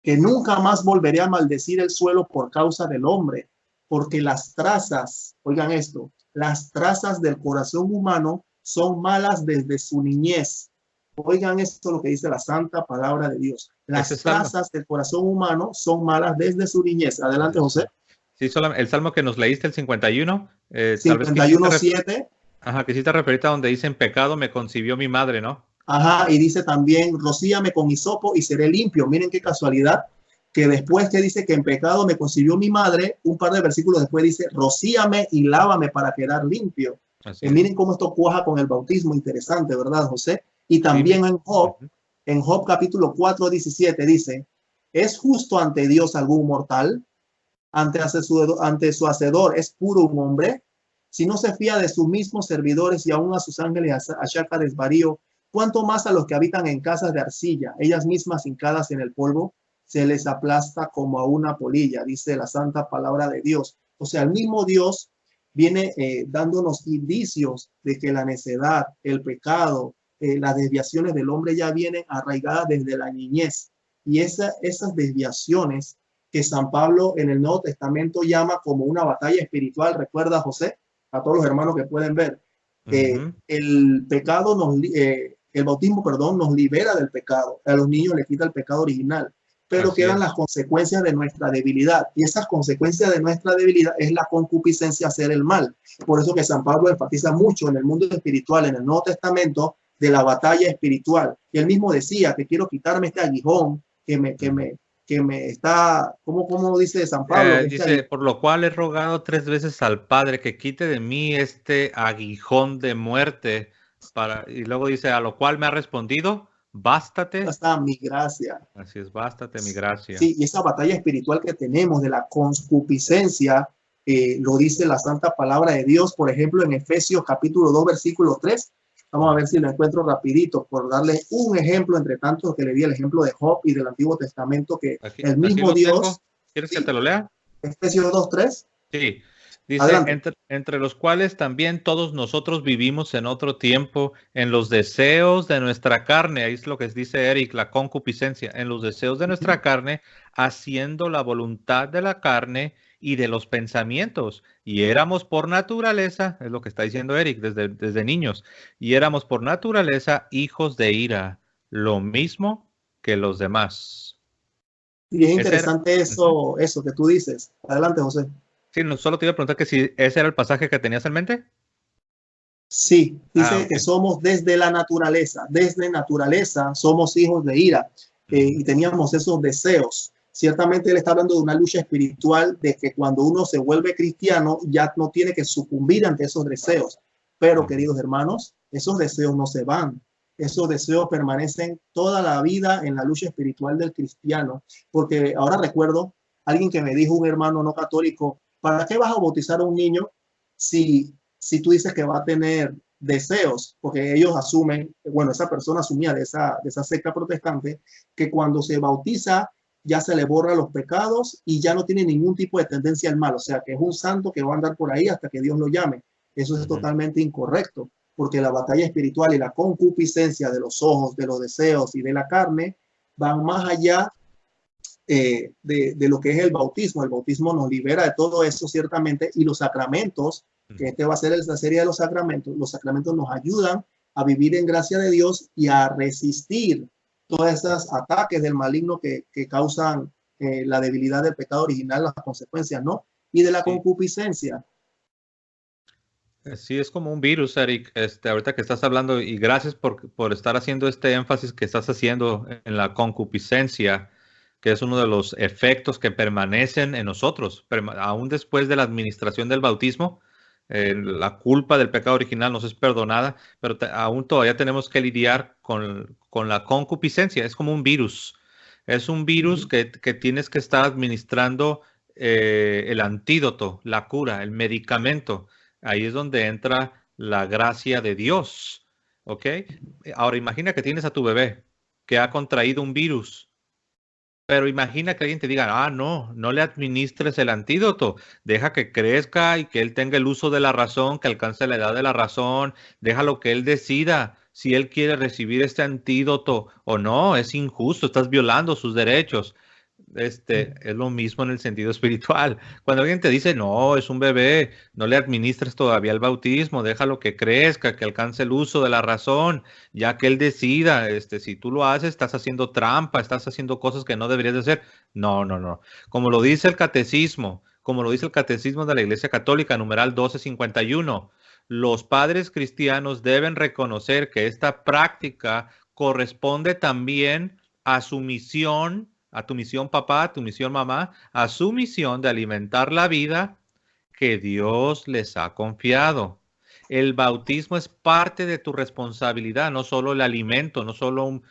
que nunca más volveré a maldecir el suelo por causa del hombre, porque las trazas, oigan esto, las trazas del corazón humano son malas desde su niñez. Oigan esto, lo que dice la santa palabra de Dios. Las trazas del corazón humano son malas desde su niñez. Adelante, José. Sí, el salmo que nos leíste, el 51. 51:7. Ajá, que sí te referiste a donde dice, en pecado me concibió mi madre, ¿no? Ajá, y dice también, rocíame con hisopo y seré limpio. Miren qué casualidad, que después que dice que en pecado me concibió mi madre, un par de versículos después dice, rocíame y lávame para quedar limpio. Miren cómo esto cuaja con el bautismo. Interesante, ¿verdad, José? Y también en Job capítulo 4:17 dice, ¿es justo ante Dios algún mortal? ante su hacedor es puro un hombre? Si no se fía de sus mismos servidores y aún a sus ángeles achaca desvarío, ¿cuánto más a los que habitan en casas de arcilla, ellas mismas hincadas en el polvo? Se les aplasta como a una polilla, dice la santa palabra de Dios. O sea, el mismo Dios viene dándonos indicios de que la necedad, el pecado, las desviaciones del hombre ya vienen arraigadas desde la niñez. Y esas desviaciones que San Pablo en el Nuevo Testamento llama como una batalla espiritual, recuerda José, a todos los hermanos que pueden ver, el pecado el bautismo, perdón, nos libera del pecado. A los niños les quita el pecado original, pero Así quedan es. las consecuencias de nuestra debilidad. Y esas consecuencias de nuestra debilidad es la concupiscencia, hacer el mal. Por eso que San Pablo enfatiza mucho en el mundo espiritual, en el Nuevo Testamento, de la batalla espiritual. Y él mismo decía que quiero quitarme este aguijón que me está, ¿cómo dice San Pablo? Dice, por lo cual he rogado 3 veces al Padre que quite de mí este aguijón de muerte. Y luego dice, a lo cual me ha respondido, bástate. Está mi gracia. Así es, bástate mi gracia. Sí, y esa batalla espiritual que tenemos de la concupiscencia, lo dice la santa palabra de Dios, por ejemplo, en Efesios capítulo 2, versículo 3. Vamos a ver si lo encuentro rapidito, por darle un ejemplo entre tantos que le di el ejemplo de Job y del Antiguo Testamento, que el mismo Dios... Tengo. ¿Quieres que te lo lea? Efesios 2, 3. Sí. Dice, entre los cuales también todos nosotros vivimos en otro tiempo, en los deseos de nuestra carne, ahí es lo que dice Eric, la concupiscencia, en los deseos de nuestra carne, haciendo la voluntad de la carne y de los pensamientos, y éramos por naturaleza, es lo que está diciendo Eric, desde niños, y éramos por naturaleza hijos de ira, lo mismo que los demás. Y es interesante eso que tú dices. Adelante, José. Sí, no, solo te iba a preguntar que si ese era el pasaje que tenías en mente. Sí, dice que somos desde la naturaleza, somos hijos de ira y teníamos esos deseos. Ciertamente él está hablando de una lucha espiritual, de que cuando uno se vuelve cristiano ya no tiene que sucumbir ante esos deseos. Pero, queridos hermanos, esos deseos no se van. Esos deseos permanecen toda la vida en la lucha espiritual del cristiano. Porque ahora recuerdo alguien que me dijo, un hermano no católico, ¿para qué vas a bautizar a un niño si tú dices que va a tener deseos? Porque ellos asumen, bueno, esa persona asumía de esa secta protestante, que cuando se bautiza ya se le borra los pecados y ya no tiene ningún tipo de tendencia al mal. O sea, que es un santo que va a andar por ahí hasta que Dios lo llame. Eso es totalmente incorrecto, porque la batalla espiritual y la concupiscencia de los ojos, de los deseos y de la carne van más allá de lo que es el bautismo. El bautismo nos libera de todo eso, ciertamente, y los sacramentos, que este va a ser la serie de los sacramentos nos ayudan a vivir en gracia de Dios y a resistir todos esos ataques del maligno que causan la debilidad del pecado original, las consecuencias, ¿no? Y de la concupiscencia. Sí, es como un virus, Eric, ahorita que estás hablando, y gracias por estar haciendo este énfasis que estás haciendo en la concupiscencia, que es uno de los efectos que permanecen en nosotros, aún después de la administración del bautismo. La culpa del pecado original nos es perdonada, pero aún todavía tenemos que lidiar con la concupiscencia. Es como un virus. Es un virus que tienes que estar administrando el antídoto, la cura, el medicamento. Ahí es donde entra la gracia de Dios. ¿Ok? Ahora imagina que tienes a tu bebé que ha contraído un virus. Pero imagina que alguien te diga, no le administres el antídoto, deja que crezca y que él tenga el uso de la razón, que alcance la edad de la razón, déjalo que él decida si él quiere recibir este antídoto o no, es injusto, estás violando sus derechos. Es lo mismo en el sentido espiritual. Cuando alguien te dice, no, es un bebé, no le administres todavía el bautismo, déjalo que crezca, que alcance el uso de la razón, ya que él decida, si tú lo haces, estás haciendo trampa, estás haciendo cosas que no deberías de hacer. No. Como lo dice el catecismo de la Iglesia Católica, numeral 1251, los padres cristianos deben reconocer que esta práctica corresponde también a su misión, a tu misión papá, a tu misión mamá, a su misión de alimentar la vida que Dios les ha confiado. El bautismo es parte de tu responsabilidad, no solo el alimento, no solo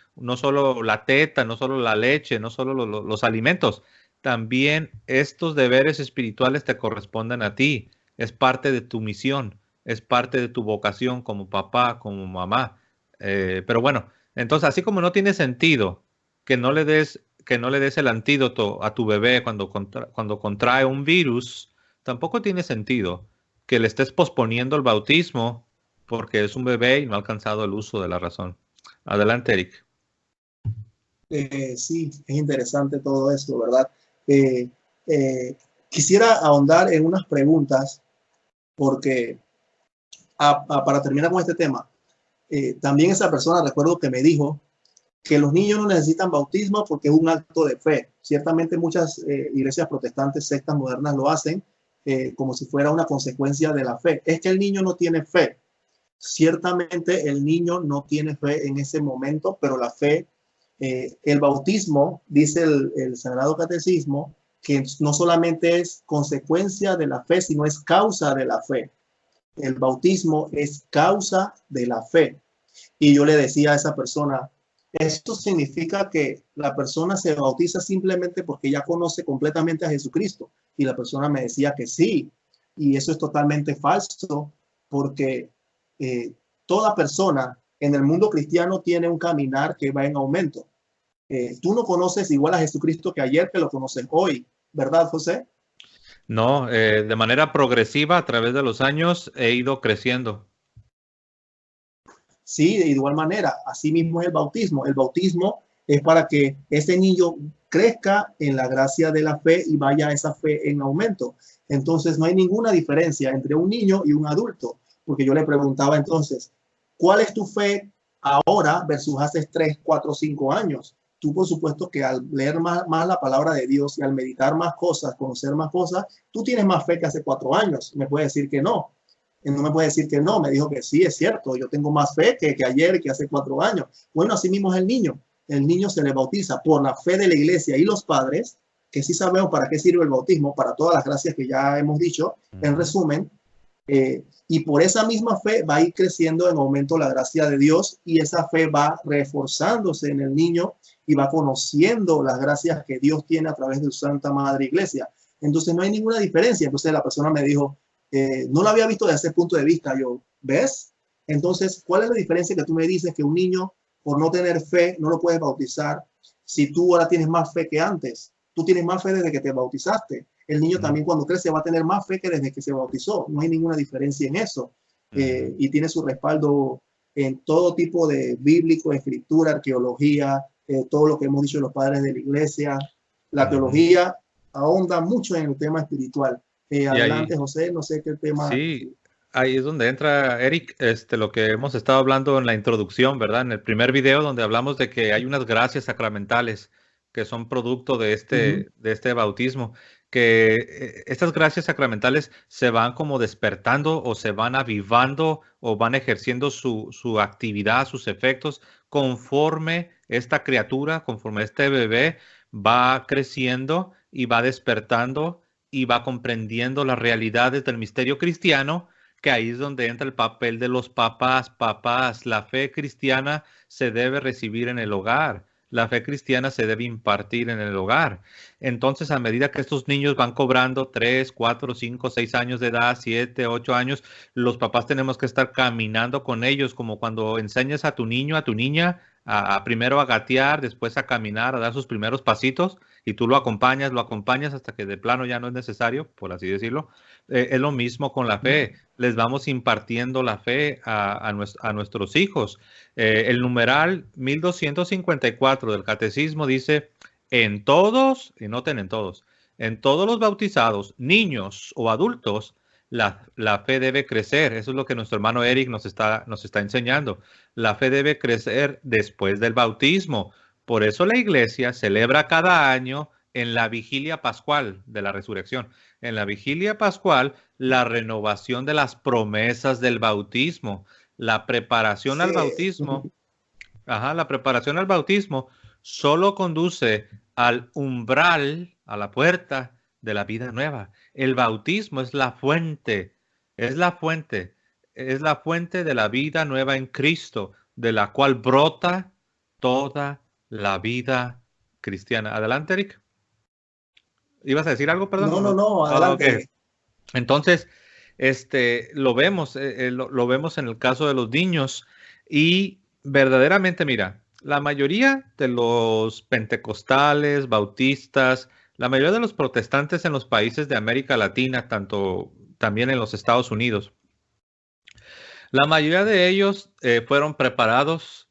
la teta, no solo la leche, no solo los alimentos. también estos deberes espirituales te corresponden a ti. Es parte de tu misión, es parte de tu vocación como papá, como mamá. Pero bueno, entonces así como no tiene sentido que no le des el antídoto a tu bebé cuando contrae un virus, tampoco tiene sentido que le estés posponiendo el bautismo porque es un bebé y no ha alcanzado el uso de la razón. Adelante, Eric. Sí, es interesante todo esto, ¿verdad? Eh, Quisiera ahondar en unas preguntas porque para terminar con este tema, también esa persona recuerdo que me dijo que los niños no necesitan bautismo porque es un acto de fe. Ciertamente muchas iglesias protestantes, sectas modernas lo hacen como si fuera una consecuencia de la fe. Es que el niño no tiene fe. Ciertamente el niño no tiene fe en ese momento, pero la fe, el bautismo, dice el Sagrado Catecismo, que no solamente es consecuencia de la fe, sino es causa de la fe. El bautismo es causa de la fe. Y yo le decía a esa persona, esto significa que la persona se bautiza simplemente porque ya conoce completamente a Jesucristo. Y la persona me decía que sí. Y eso es totalmente falso porque toda persona en el mundo cristiano tiene un caminar que va en aumento. Tú no conoces igual a Jesucristo que ayer, que lo conoces hoy, ¿verdad, José? No, de manera progresiva a través de los años he ido creciendo. Sí, de igual manera, así mismo es el bautismo. El bautismo es para que ese niño crezca en la gracia de la fe y vaya esa fe en aumento. Entonces no hay ninguna diferencia entre un niño y un adulto, porque yo le preguntaba entonces, ¿cuál es tu fe ahora versus hace 3, 4, 5 años? Tú, por supuesto, que al leer más la palabra de Dios y al meditar más cosas, conocer más cosas, tú tienes más fe que hace 4 años. Me puede decir que no. No me puede decir que no, me dijo que sí, es cierto, yo tengo más fe que ayer, que hace 4 años. Bueno, así mismo es el niño se le bautiza por la fe de la iglesia y los padres, que sí sabemos para qué sirve el bautismo, para todas las gracias que ya hemos dicho, en resumen, y por esa misma fe va a ir creciendo en aumento la gracia de Dios y esa fe va reforzándose en el niño y va conociendo las gracias que Dios tiene a través de su Santa Madre Iglesia. Entonces no hay ninguna diferencia. Entonces la persona me dijo, no lo había visto desde ese punto de vista. Yo, ¿ves? Entonces, ¿cuál es la diferencia que tú me dices que un niño, por no tener fe, no lo puedes bautizar si tú ahora tienes más fe que antes? Tú tienes más fe desde que te bautizaste. El niño también cuando crece va a tener más fe que desde que se bautizó. No hay ninguna diferencia en eso. Y tiene su respaldo en todo tipo de bíblico, escritura, arqueología, todo lo que hemos dicho los padres de la iglesia. La teología ahonda mucho en el tema espiritual. Adelante, ahí, José, no sé qué tema. Sí, ahí es donde entra Eric, lo que hemos estado hablando en la introducción, ¿verdad? En el primer video donde hablamos de que hay unas gracias sacramentales que son producto de este bautismo, que estas gracias sacramentales se van como despertando o se van avivando o van ejerciendo su actividad, sus efectos, conforme esta criatura, conforme este bebé va creciendo y va despertando y va comprendiendo las realidades del misterio cristiano, que ahí es donde entra el papel de los papás. Papás, la fe cristiana se debe recibir en el hogar. La fe cristiana se debe impartir en el hogar. Entonces, a medida que estos niños van cobrando 3, 4, 5, 6 años de edad, 7, 8 años, los papás tenemos que estar caminando con ellos, como cuando enseñas a tu niño, a tu niña, primero a gatear, después a caminar, a dar sus primeros pasitos, y tú lo acompañas hasta que de plano ya no es necesario, por así decirlo. Es lo mismo con la fe. Les vamos impartiendo la fe a nuestros hijos. El numeral 1254 del Catecismo dice, en todos, y noten en todos los bautizados, niños o adultos, la fe debe crecer. Eso es lo que nuestro hermano Eric nos está enseñando. La fe debe crecer después del bautismo. Por eso la iglesia celebra cada año en la vigilia pascual de la resurrección, en la vigilia pascual, la renovación de las promesas del bautismo, la preparación al bautismo. La preparación al bautismo solo conduce al umbral, a la puerta de la vida nueva. El bautismo es la fuente, es la fuente, es la fuente de la vida nueva en Cristo, de la cual brota toda la vida cristiana. Adelante, Eric. ¿Ibas a decir algo, perdón? No, no, no, Ok. adelante. Entonces, lo vemos en el caso de los niños y verdaderamente, mira, la mayoría de los pentecostales, bautistas, la mayoría de los protestantes en los países de América Latina, tanto también en los Estados Unidos, la mayoría de ellos fueron preparados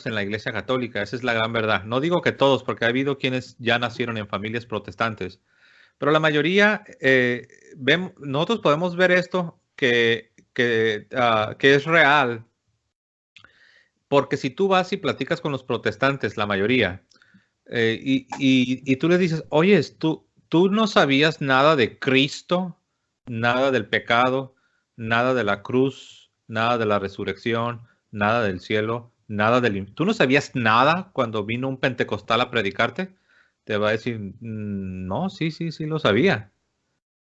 en la Iglesia Católica. Esa es la gran verdad. No digo que todos, porque ha habido quienes ya nacieron en familias protestantes, pero la mayoría, nosotros podemos ver esto que es real, porque si tú vas y platicas con los protestantes, la mayoría, y tú les dices, oye, tú no sabías nada de Cristo, nada del pecado, nada de la cruz, nada de la resurrección, nada del cielo, nada tú no sabías nada cuando vino un pentecostal a predicarte, te va a decir, no, sí, sí, sí lo sabía.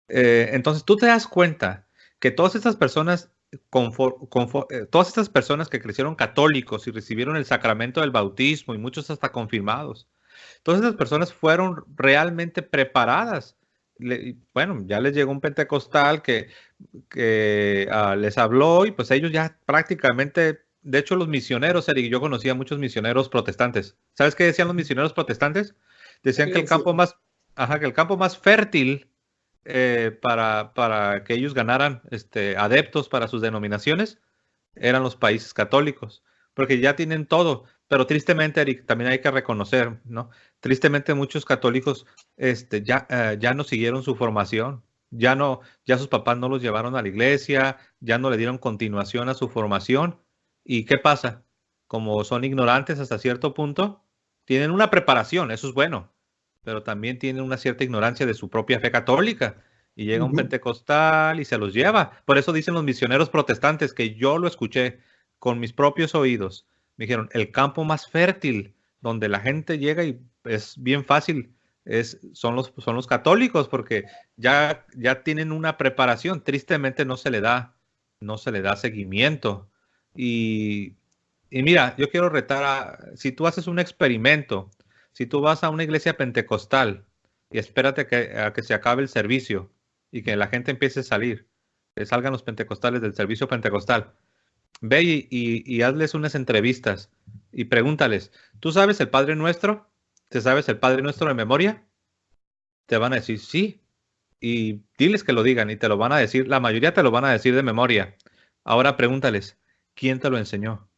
Entonces tú te das cuenta que todas estas personas, todas estas personas que crecieron católicos y recibieron el sacramento del bautismo y muchos hasta confirmados, todas esas personas fueron realmente preparadas. Bueno, ya les llegó un pentecostal que les habló y pues ellos ya prácticamente, de hecho los misioneros, Eric, yo conocía muchos misioneros protestantes. ¿Sabes qué decían los misioneros protestantes? Decían que ¿Qué decía? que el campo más fértil para que ellos ganaran adeptos para sus denominaciones eran los países católicos, porque ya tienen todo. Pero tristemente, Eric, también hay que reconocer, ¿no? Tristemente muchos católicos ya no siguieron su formación, ya sus papás no los llevaron a la iglesia, ya no le dieron continuación a su formación. ¿Y qué pasa? Como son ignorantes hasta cierto punto, tienen una preparación, eso es bueno, pero también tienen una cierta ignorancia de su propia fe católica. Y llega un Ujú. pentecostal y se los lleva. Por eso dicen los misioneros protestantes, que yo lo escuché con mis propios oídos. Me dijeron, el campo más fértil, donde la gente llega y es bien fácil, son los católicos, porque ya tienen una preparación. Tristemente no se le da seguimiento. Y, y mira, yo quiero retar si tú haces un experimento, si tú vas a una iglesia pentecostal y espérate a que se acabe el servicio y que la gente empiece a salir, que salgan los pentecostales del servicio pentecostal, ve y hazles unas entrevistas y pregúntales, ¿tú sabes el Padre Nuestro? ¿Te sabes el Padre Nuestro de memoria? Te van a decir sí. Y diles que lo digan y te lo van a decir, la mayoría te lo van a decir de memoria. Ahora pregúntales, ¿quién te lo enseñó?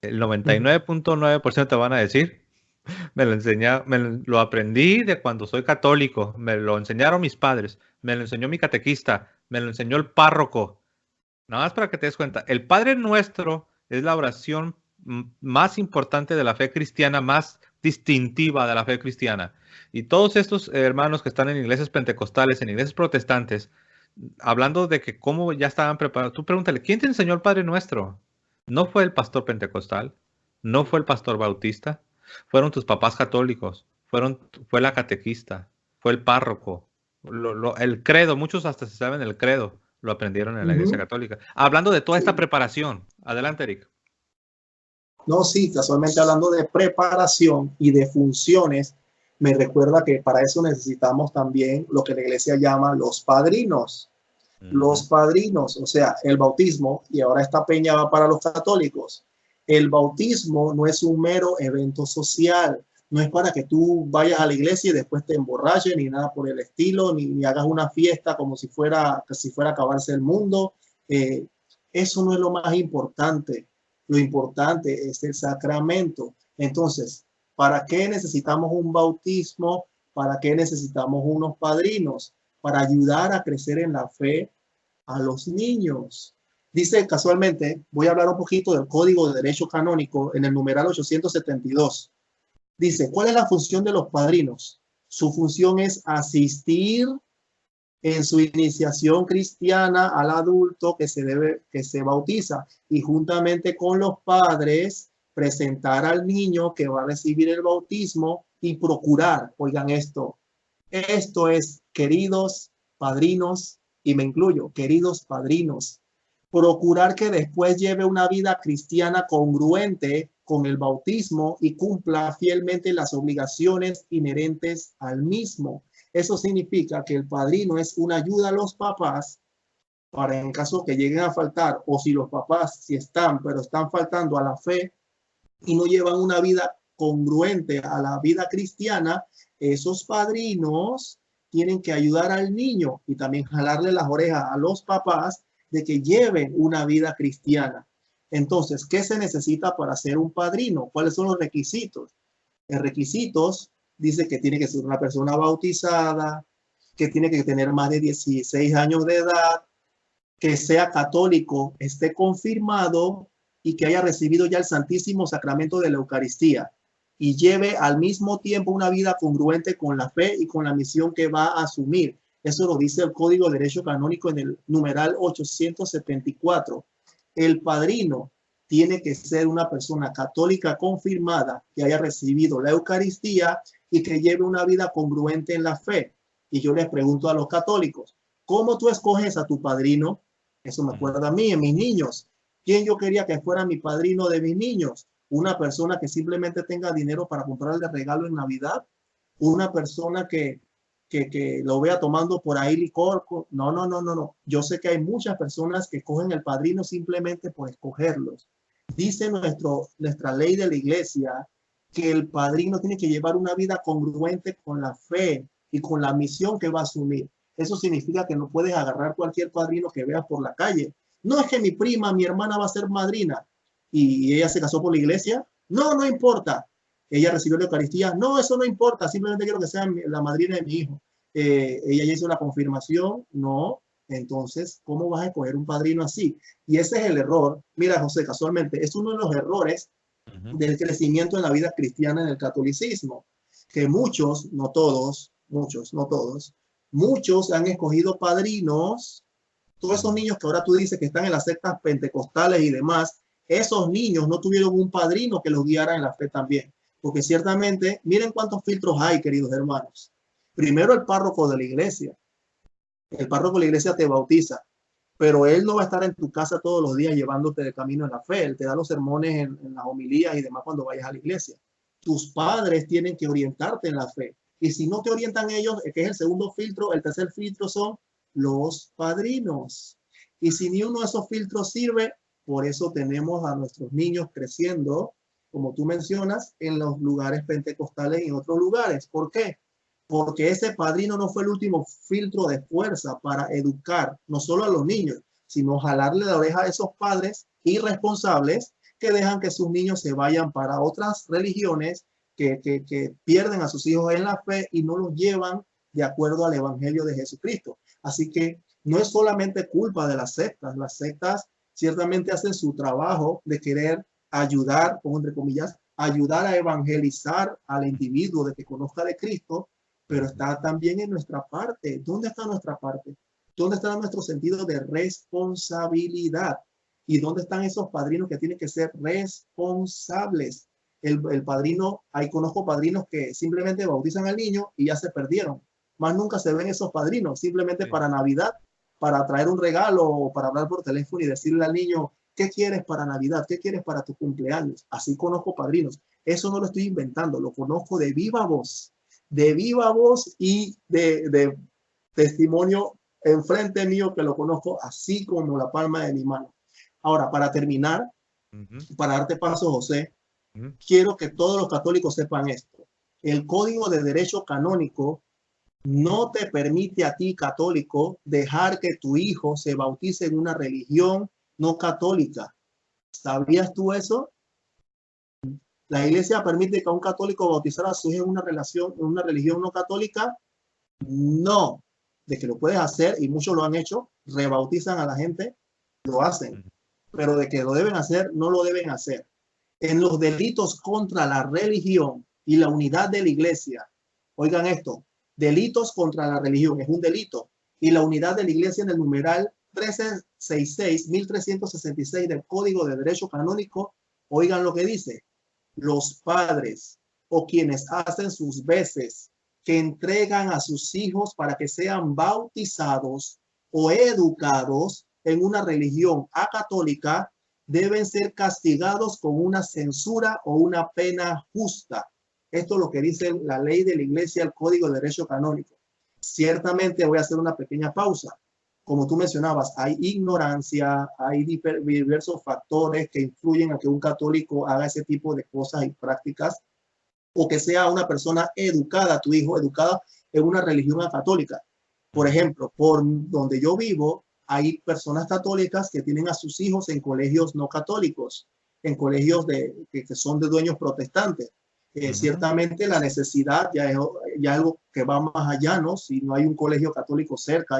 El 99.9% te van a decir, lo aprendí de cuando soy católico, me lo enseñaron mis padres, me lo enseñó mi catequista, me lo enseñó el párroco. Nada más para que te des cuenta, el Padre Nuestro es la oración más importante de la fe cristiana, más distintiva de la fe cristiana. Y todos estos hermanos que están en iglesias pentecostales, en iglesias protestantes, hablando de que cómo ya estaban preparados, tú pregúntale, ¿quién te enseñó el Padre Nuestro? No fue el pastor pentecostal, no fue el pastor bautista, fueron tus papás católicos, fue la catequista, fue el párroco, el credo, muchos hasta se saben el credo, lo aprendieron en la Iglesia Ujú. Católica. Hablando de toda esta Sí. preparación, adelante, Eric. No, sí, casualmente hablando de preparación y de funciones, me recuerda que para eso necesitamos también lo que la iglesia llama los padrinos. Los Ujú. padrinos, o sea, el bautismo, y ahora esta peña va para los católicos. El bautismo no es un mero evento social, no es para que tú vayas a la iglesia y después te emborraches, ni nada por el estilo, ni hagas una fiesta como si fuera a acabarse el mundo. Eh, Eso no es lo más importante. Lo importante es el sacramento. Entonces, ¿para qué necesitamos un bautismo? ¿Para qué necesitamos unos padrinos? Para ayudar a crecer en la fe a los niños. Dice casualmente, voy a hablar un poquito del Código de Derecho Canónico en el numeral 872. Dice, ¿cuál es la función de los padrinos? Su función es asistir en su iniciación cristiana al adulto que se bautiza y juntamente con los padres presentar al niño que va a recibir el bautismo y procurar, oigan esto es, queridos padrinos, y me incluyo, queridos padrinos, procurar que después lleve una vida cristiana congruente con el bautismo y cumpla fielmente las obligaciones inherentes al mismo. Eso significa que el padrino es una ayuda a los papás para en caso que lleguen a faltar, o si los papás si están, pero están faltando a la fe y no llevan una vida congruente a la vida cristiana, esos padrinos tienen que ayudar al niño y también jalarle las orejas a los papás de que lleven una vida cristiana. Entonces, ¿qué se necesita para ser un padrino? ¿Cuáles son los requisitos? Los requisitos dice que tiene que ser una persona bautizada, que tiene que tener más de 16 años de edad, que sea católico, esté confirmado y que haya recibido ya el Santísimo Sacramento de la Eucaristía y lleve al mismo tiempo una vida congruente con la fe y con la misión que va a asumir. Eso lo dice el Código de Derecho Canónico en el numeral 874. El padrino tiene que ser una persona católica confirmada que haya recibido la Eucaristía y que lleve una vida congruente en la fe. Y yo les pregunto a los católicos, ¿cómo tú escoges a tu padrino? Eso me acuerda a mí, en mis niños. ¿Quién yo quería que fuera mi padrino de mis niños? Una persona que simplemente tenga dinero para comprarle regalo en Navidad. Una persona que lo vea tomando por ahí licor. No. Yo sé que hay muchas personas que escogen el padrino simplemente por escogerlos. Dice nuestra ley de la iglesia que el padrino tiene que llevar una vida congruente con la fe y con la misión que va a asumir. Eso significa que no puedes agarrar cualquier padrino que veas por la calle. No es que mi prima, mi hermana va a ser madrina y ella se casó por la iglesia. No importa. Ella recibió la Eucaristía. No, eso no importa. Simplemente quiero que sea la madrina de mi hijo. Ella ya hizo la confirmación. No. Entonces, ¿cómo vas a escoger un padrino así? Y ese es el error. Mira, José, casualmente, es uno de los errores del crecimiento en la vida cristiana en el catolicismo. Que muchos, no todos, muchos han escogido padrinos. Todos esos niños que ahora tú dices que están en las sectas pentecostales y demás, esos niños no tuvieron un padrino que los guiara en la fe también. Porque ciertamente, miren cuántos filtros hay, queridos hermanos. Primero, el párroco de la iglesia. El párroco de la iglesia te bautiza, pero él no va a estar en tu casa todos los días llevándote de camino en la fe. Él te da los sermones en las homilías y demás cuando vayas a la iglesia. Tus padres tienen que orientarte en la fe. Y si no te orientan ellos, que es el segundo filtro, el tercer filtro son los padrinos. Y si ni uno de esos filtros sirve, por eso tenemos a nuestros niños creciendo, como tú mencionas, en los lugares pentecostales y en otros lugares. ¿Por qué? Porque ese padrino no fue el último filtro de fuerza para educar no solo a los niños, sino jalarle la oreja a esos padres irresponsables que dejan que sus niños se vayan para otras religiones, que pierden a sus hijos en la fe y no los llevan de acuerdo al evangelio de Jesucristo. Así que no es solamente culpa de las sectas ciertamente hacen su trabajo de querer ayudar, como entre comillas, ayudar a evangelizar al individuo de que conozca de Cristo, pero está también en nuestra parte. ¿Dónde está nuestra parte? ¿Dónde está nuestro sentido de responsabilidad? ¿Y dónde están esos padrinos que tienen que ser responsables? El padrino, ahí conozco padrinos que simplemente bautizan al niño y ya se perdieron. Más nunca se ven esos padrinos, simplemente para Navidad, para traer un regalo o para hablar por teléfono y decirle al niño, ¿qué quieres para Navidad? ¿Qué quieres para tu cumpleaños? Así conozco padrinos. Eso no lo estoy inventando, lo conozco de viva voz y de testimonio enfrente mío que lo conozco así como la palma de mi mano. Ahora, para terminar, para darte paso, José, quiero que todos los católicos sepan esto. El Código de Derecho Canónico no te permite a ti, católico, dejar que tu hijo se bautice en una religión no católica. ¿Sabías tú eso? ¿La iglesia permite que a un católico bautizar a su hijo en una religión no católica? No. De que lo puedes hacer, y muchos lo han hecho, rebautizan a la gente, lo hacen. Pero de que lo deben hacer, no lo deben hacer. En los delitos contra la religión y la unidad de la iglesia, oigan esto, delitos contra la religión es un delito, y la unidad de la iglesia en el numeral 1366 del Código de Derecho Canónico, oigan lo que dice: los padres o quienes hacen sus veces que entregan a sus hijos para que sean bautizados o educados en una religión acatólica deben ser castigados con una censura o una pena justa. Esto es lo que dice la ley de la Iglesia, el Código de Derecho Canónico. Ciertamente voy a hacer una pequeña pausa. Como tú mencionabas, hay ignorancia, hay diversos factores que influyen a que un católico haga ese tipo de cosas y prácticas, o que sea una persona educada, tu hijo educada en una religión católica. Por ejemplo, por donde yo vivo, hay personas católicas que tienen a sus hijos en colegios no católicos, en colegios que son de dueños protestantes. Ciertamente la necesidad ya es algo que va más allá, ¿no? Si no hay un colegio católico cerca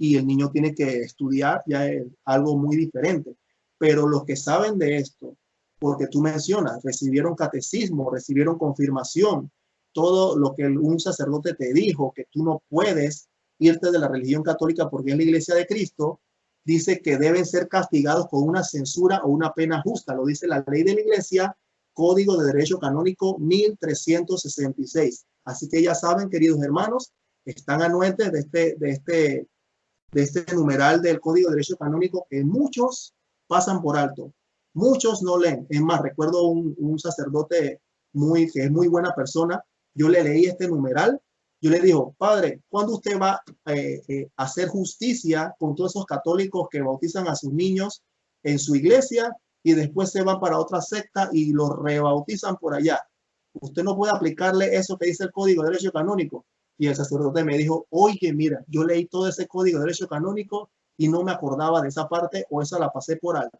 y el niño tiene que estudiar, ya es algo muy diferente. Pero los que saben de esto, porque tú mencionas, recibieron catecismo, recibieron confirmación, todo lo que un sacerdote te dijo, que tú no puedes irte de la religión católica porque es la Iglesia de Cristo, dice que deben ser castigados con una censura o una pena justa. Lo dice la ley de la Iglesia, Código de Derecho Canónico 1366. Así que ya saben, queridos hermanos, están anuentes de este numeral del Código de Derecho Canónico que muchos pasan por alto. Muchos no leen. Es más, recuerdo un sacerdote que es muy buena persona. Yo le leí este numeral. Yo le digo, padre, ¿cuándo usted va a hacer justicia con todos esos católicos que bautizan a sus niños en su iglesia y después se van para otra secta y los rebautizan por allá? Usted no puede aplicarle eso que dice el Código de Derecho Canónico. Y el sacerdote me dijo, oye, mira, yo leí todo ese Código de Derecho Canónico y no me acordaba de esa parte o esa la pasé por alto.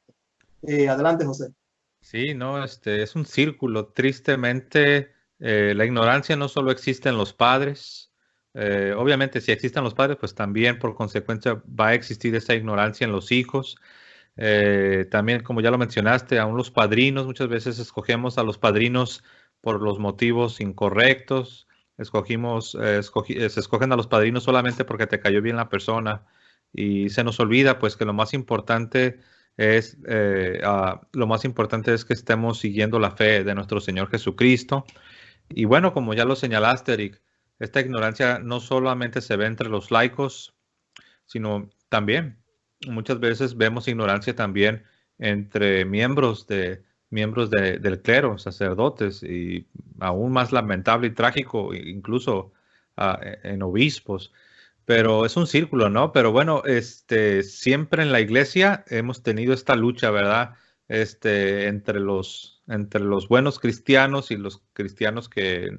Adelante, José. Sí, no, es un círculo. Tristemente, la ignorancia no solo existe en los padres. Obviamente, si existen los padres, pues también por consecuencia va a existir esa ignorancia en los hijos. También, como ya lo mencionaste, aún los padrinos, muchas veces escogemos a los padrinos por los motivos incorrectos. Se escogen a los padrinos solamente porque te cayó bien la persona y se nos olvida pues que lo más importante es que estemos siguiendo la fe de nuestro Señor Jesucristo. Y bueno, como ya lo señalaste, Eric, esta ignorancia no solamente se ve entre los laicos, sino también muchas veces vemos ignorancia también entre del clero, sacerdotes, y aún más lamentable y trágico, incluso en obispos. Pero es un círculo, ¿no? Pero bueno, siempre en la iglesia hemos tenido esta lucha, ¿verdad? Entre los buenos cristianos y los cristianos que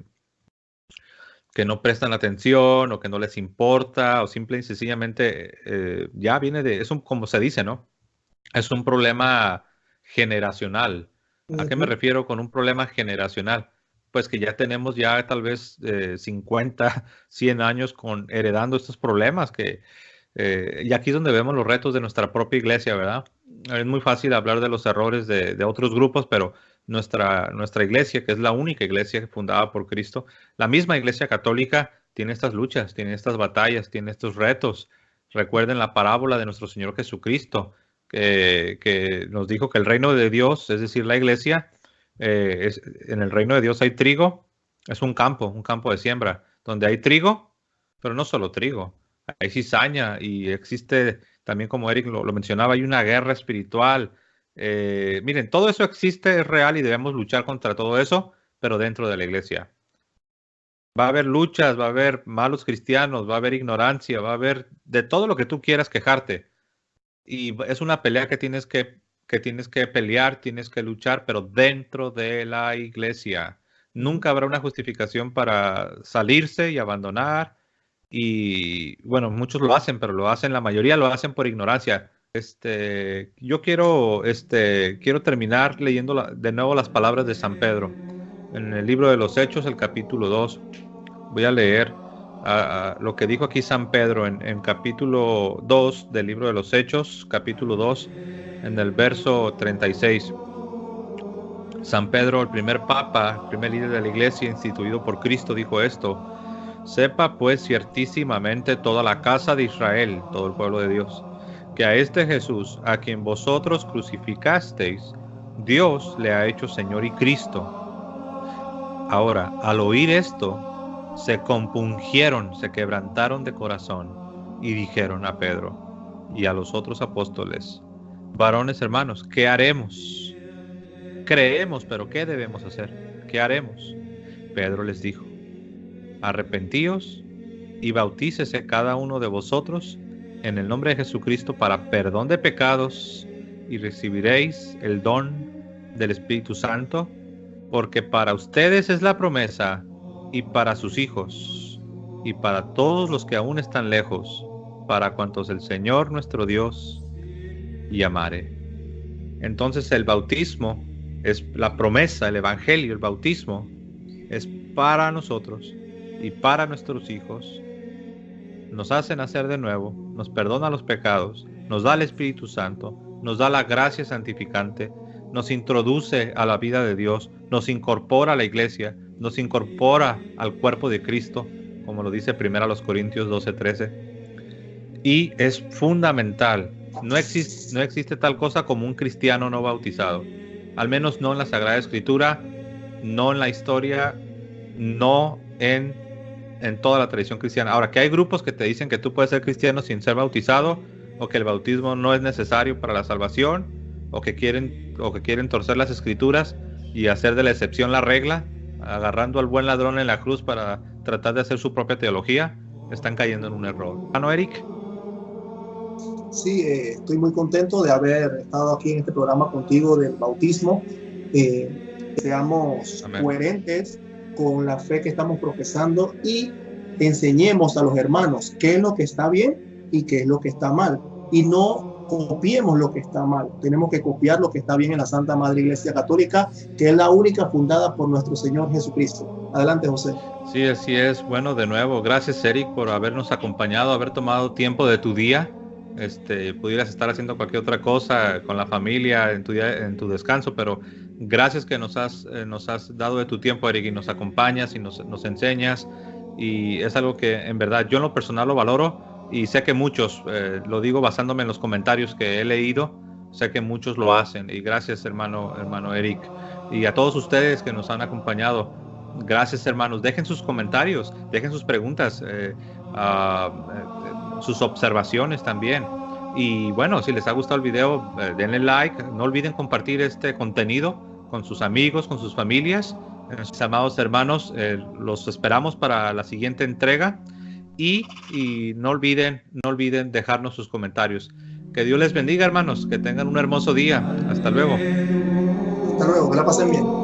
no prestan atención o que no les importa o simple y sencillamente ya viene como se dice, ¿no? Es un problema generacional. ¿A qué me refiero con un problema generacional? Pues que ya tenemos ya tal vez 50, 100 años heredando estos problemas y aquí es donde vemos los retos de nuestra propia iglesia, ¿verdad? Es muy fácil hablar de los errores de otros grupos, pero nuestra iglesia, que es la única iglesia fundada por Cristo, la misma iglesia católica tiene estas luchas, tiene estas batallas, tiene estos retos. Recuerden la parábola de nuestro Señor Jesucristo, que nos dijo que el reino de Dios, es decir, la iglesia, en el reino de Dios hay trigo, es un campo de siembra, donde hay trigo, pero no solo trigo, hay cizaña y existe también, como Eric lo mencionaba, hay una guerra espiritual. Miren, todo eso existe, es real y debemos luchar contra todo eso, pero dentro de la iglesia. Va a haber luchas, va a haber malos cristianos, va a haber ignorancia, va a haber de todo lo que tú quieras quejarte. Y es una pelea que tienes que pelear, tienes que luchar, pero dentro de la iglesia. Nunca habrá una justificación para salirse y abandonar. Y bueno, muchos lo hacen, pero la mayoría lo hacen por ignorancia. Yo quiero terminar leyendo de nuevo las palabras de San Pedro. En el libro de los Hechos, el capítulo 2, voy a leer lo que dijo aquí San Pedro en capítulo 2 del libro de los Hechos, capítulo 2, en el verso 36. San Pedro, el primer papa, el primer líder de la iglesia instituido por Cristo, dijo esto: sepa pues ciertísimamente toda la casa de Israel, todo el pueblo de Dios, que a este Jesús, a quien vosotros crucificasteis, Dios le ha hecho Señor y Cristo. Ahora, al oír esto, se compungieron, se quebrantaron de corazón y dijeron a Pedro y a los otros apóstoles: varones hermanos, ¿qué haremos? Creemos, pero ¿qué debemos hacer? ¿Qué haremos? Pedro les dijo: arrepentíos y bautícese cada uno de vosotros en el nombre de Jesucristo para perdón de pecados, y recibiréis el don del Espíritu Santo, porque para ustedes es la promesa, y para sus hijos, y para todos los que aún están lejos, para cuantos el Señor nuestro Dios llamare. Entonces el bautismo es la promesa, el evangelio, el bautismo es para nosotros y para nuestros hijos. Nos hace nacer de nuevo, nos perdona los pecados, nos da el Espíritu Santo, nos da la gracia santificante, nos introduce a la vida de Dios, nos incorpora a la iglesia, nos incorpora al cuerpo de Cristo, como lo dice 1 Corintios 12:13. Y es fundamental, no existe tal cosa como un cristiano no bautizado, al menos no en la Sagrada Escritura, no en la historia, no en toda la tradición cristiana. Ahora, que hay grupos que te dicen que tú puedes ser cristiano sin ser bautizado, o que el bautismo no es necesario para la salvación, o que quieren torcer las escrituras y hacer de la excepción la regla, agarrando al buen ladrón en la cruz para tratar de hacer su propia teología, están cayendo en un error. ¿No, Eric? Sí, estoy muy contento de haber estado aquí en este programa contigo del bautismo. Seamos Amén. Coherentes con la fe que estamos profesando y enseñemos a los hermanos qué es lo que está bien y qué es lo que está mal. Y no copiemos lo que está mal. Tenemos que copiar lo que está bien en la Santa Madre Iglesia Católica, que es la única fundada por nuestro Señor Jesucristo. Adelante, José. Sí, así es. Bueno, de nuevo, gracias, Eric, por habernos acompañado, haber tomado tiempo de tu día. Pudieras estar haciendo cualquier otra cosa con la familia en tu descanso, pero gracias que nos has dado de tu tiempo, Eric, y nos acompañas y nos enseñas, y es algo que en verdad yo en lo personal lo valoro, y sé que muchos, lo digo basándome en los comentarios que he leído, sé que muchos lo hacen, y gracias, hermano Eric, y a todos ustedes que nos han acompañado, gracias, hermanos. Dejen sus comentarios, dejen sus preguntas, sus observaciones también. Y bueno, si les ha gustado el video, denle like. No olviden compartir este contenido con sus amigos, con sus familias. Mis amados hermanos, los esperamos para la siguiente entrega. Y no olviden dejarnos sus comentarios. Que Dios les bendiga, hermanos. Que tengan un hermoso día. Hasta luego. Hasta luego, que la pasen bien.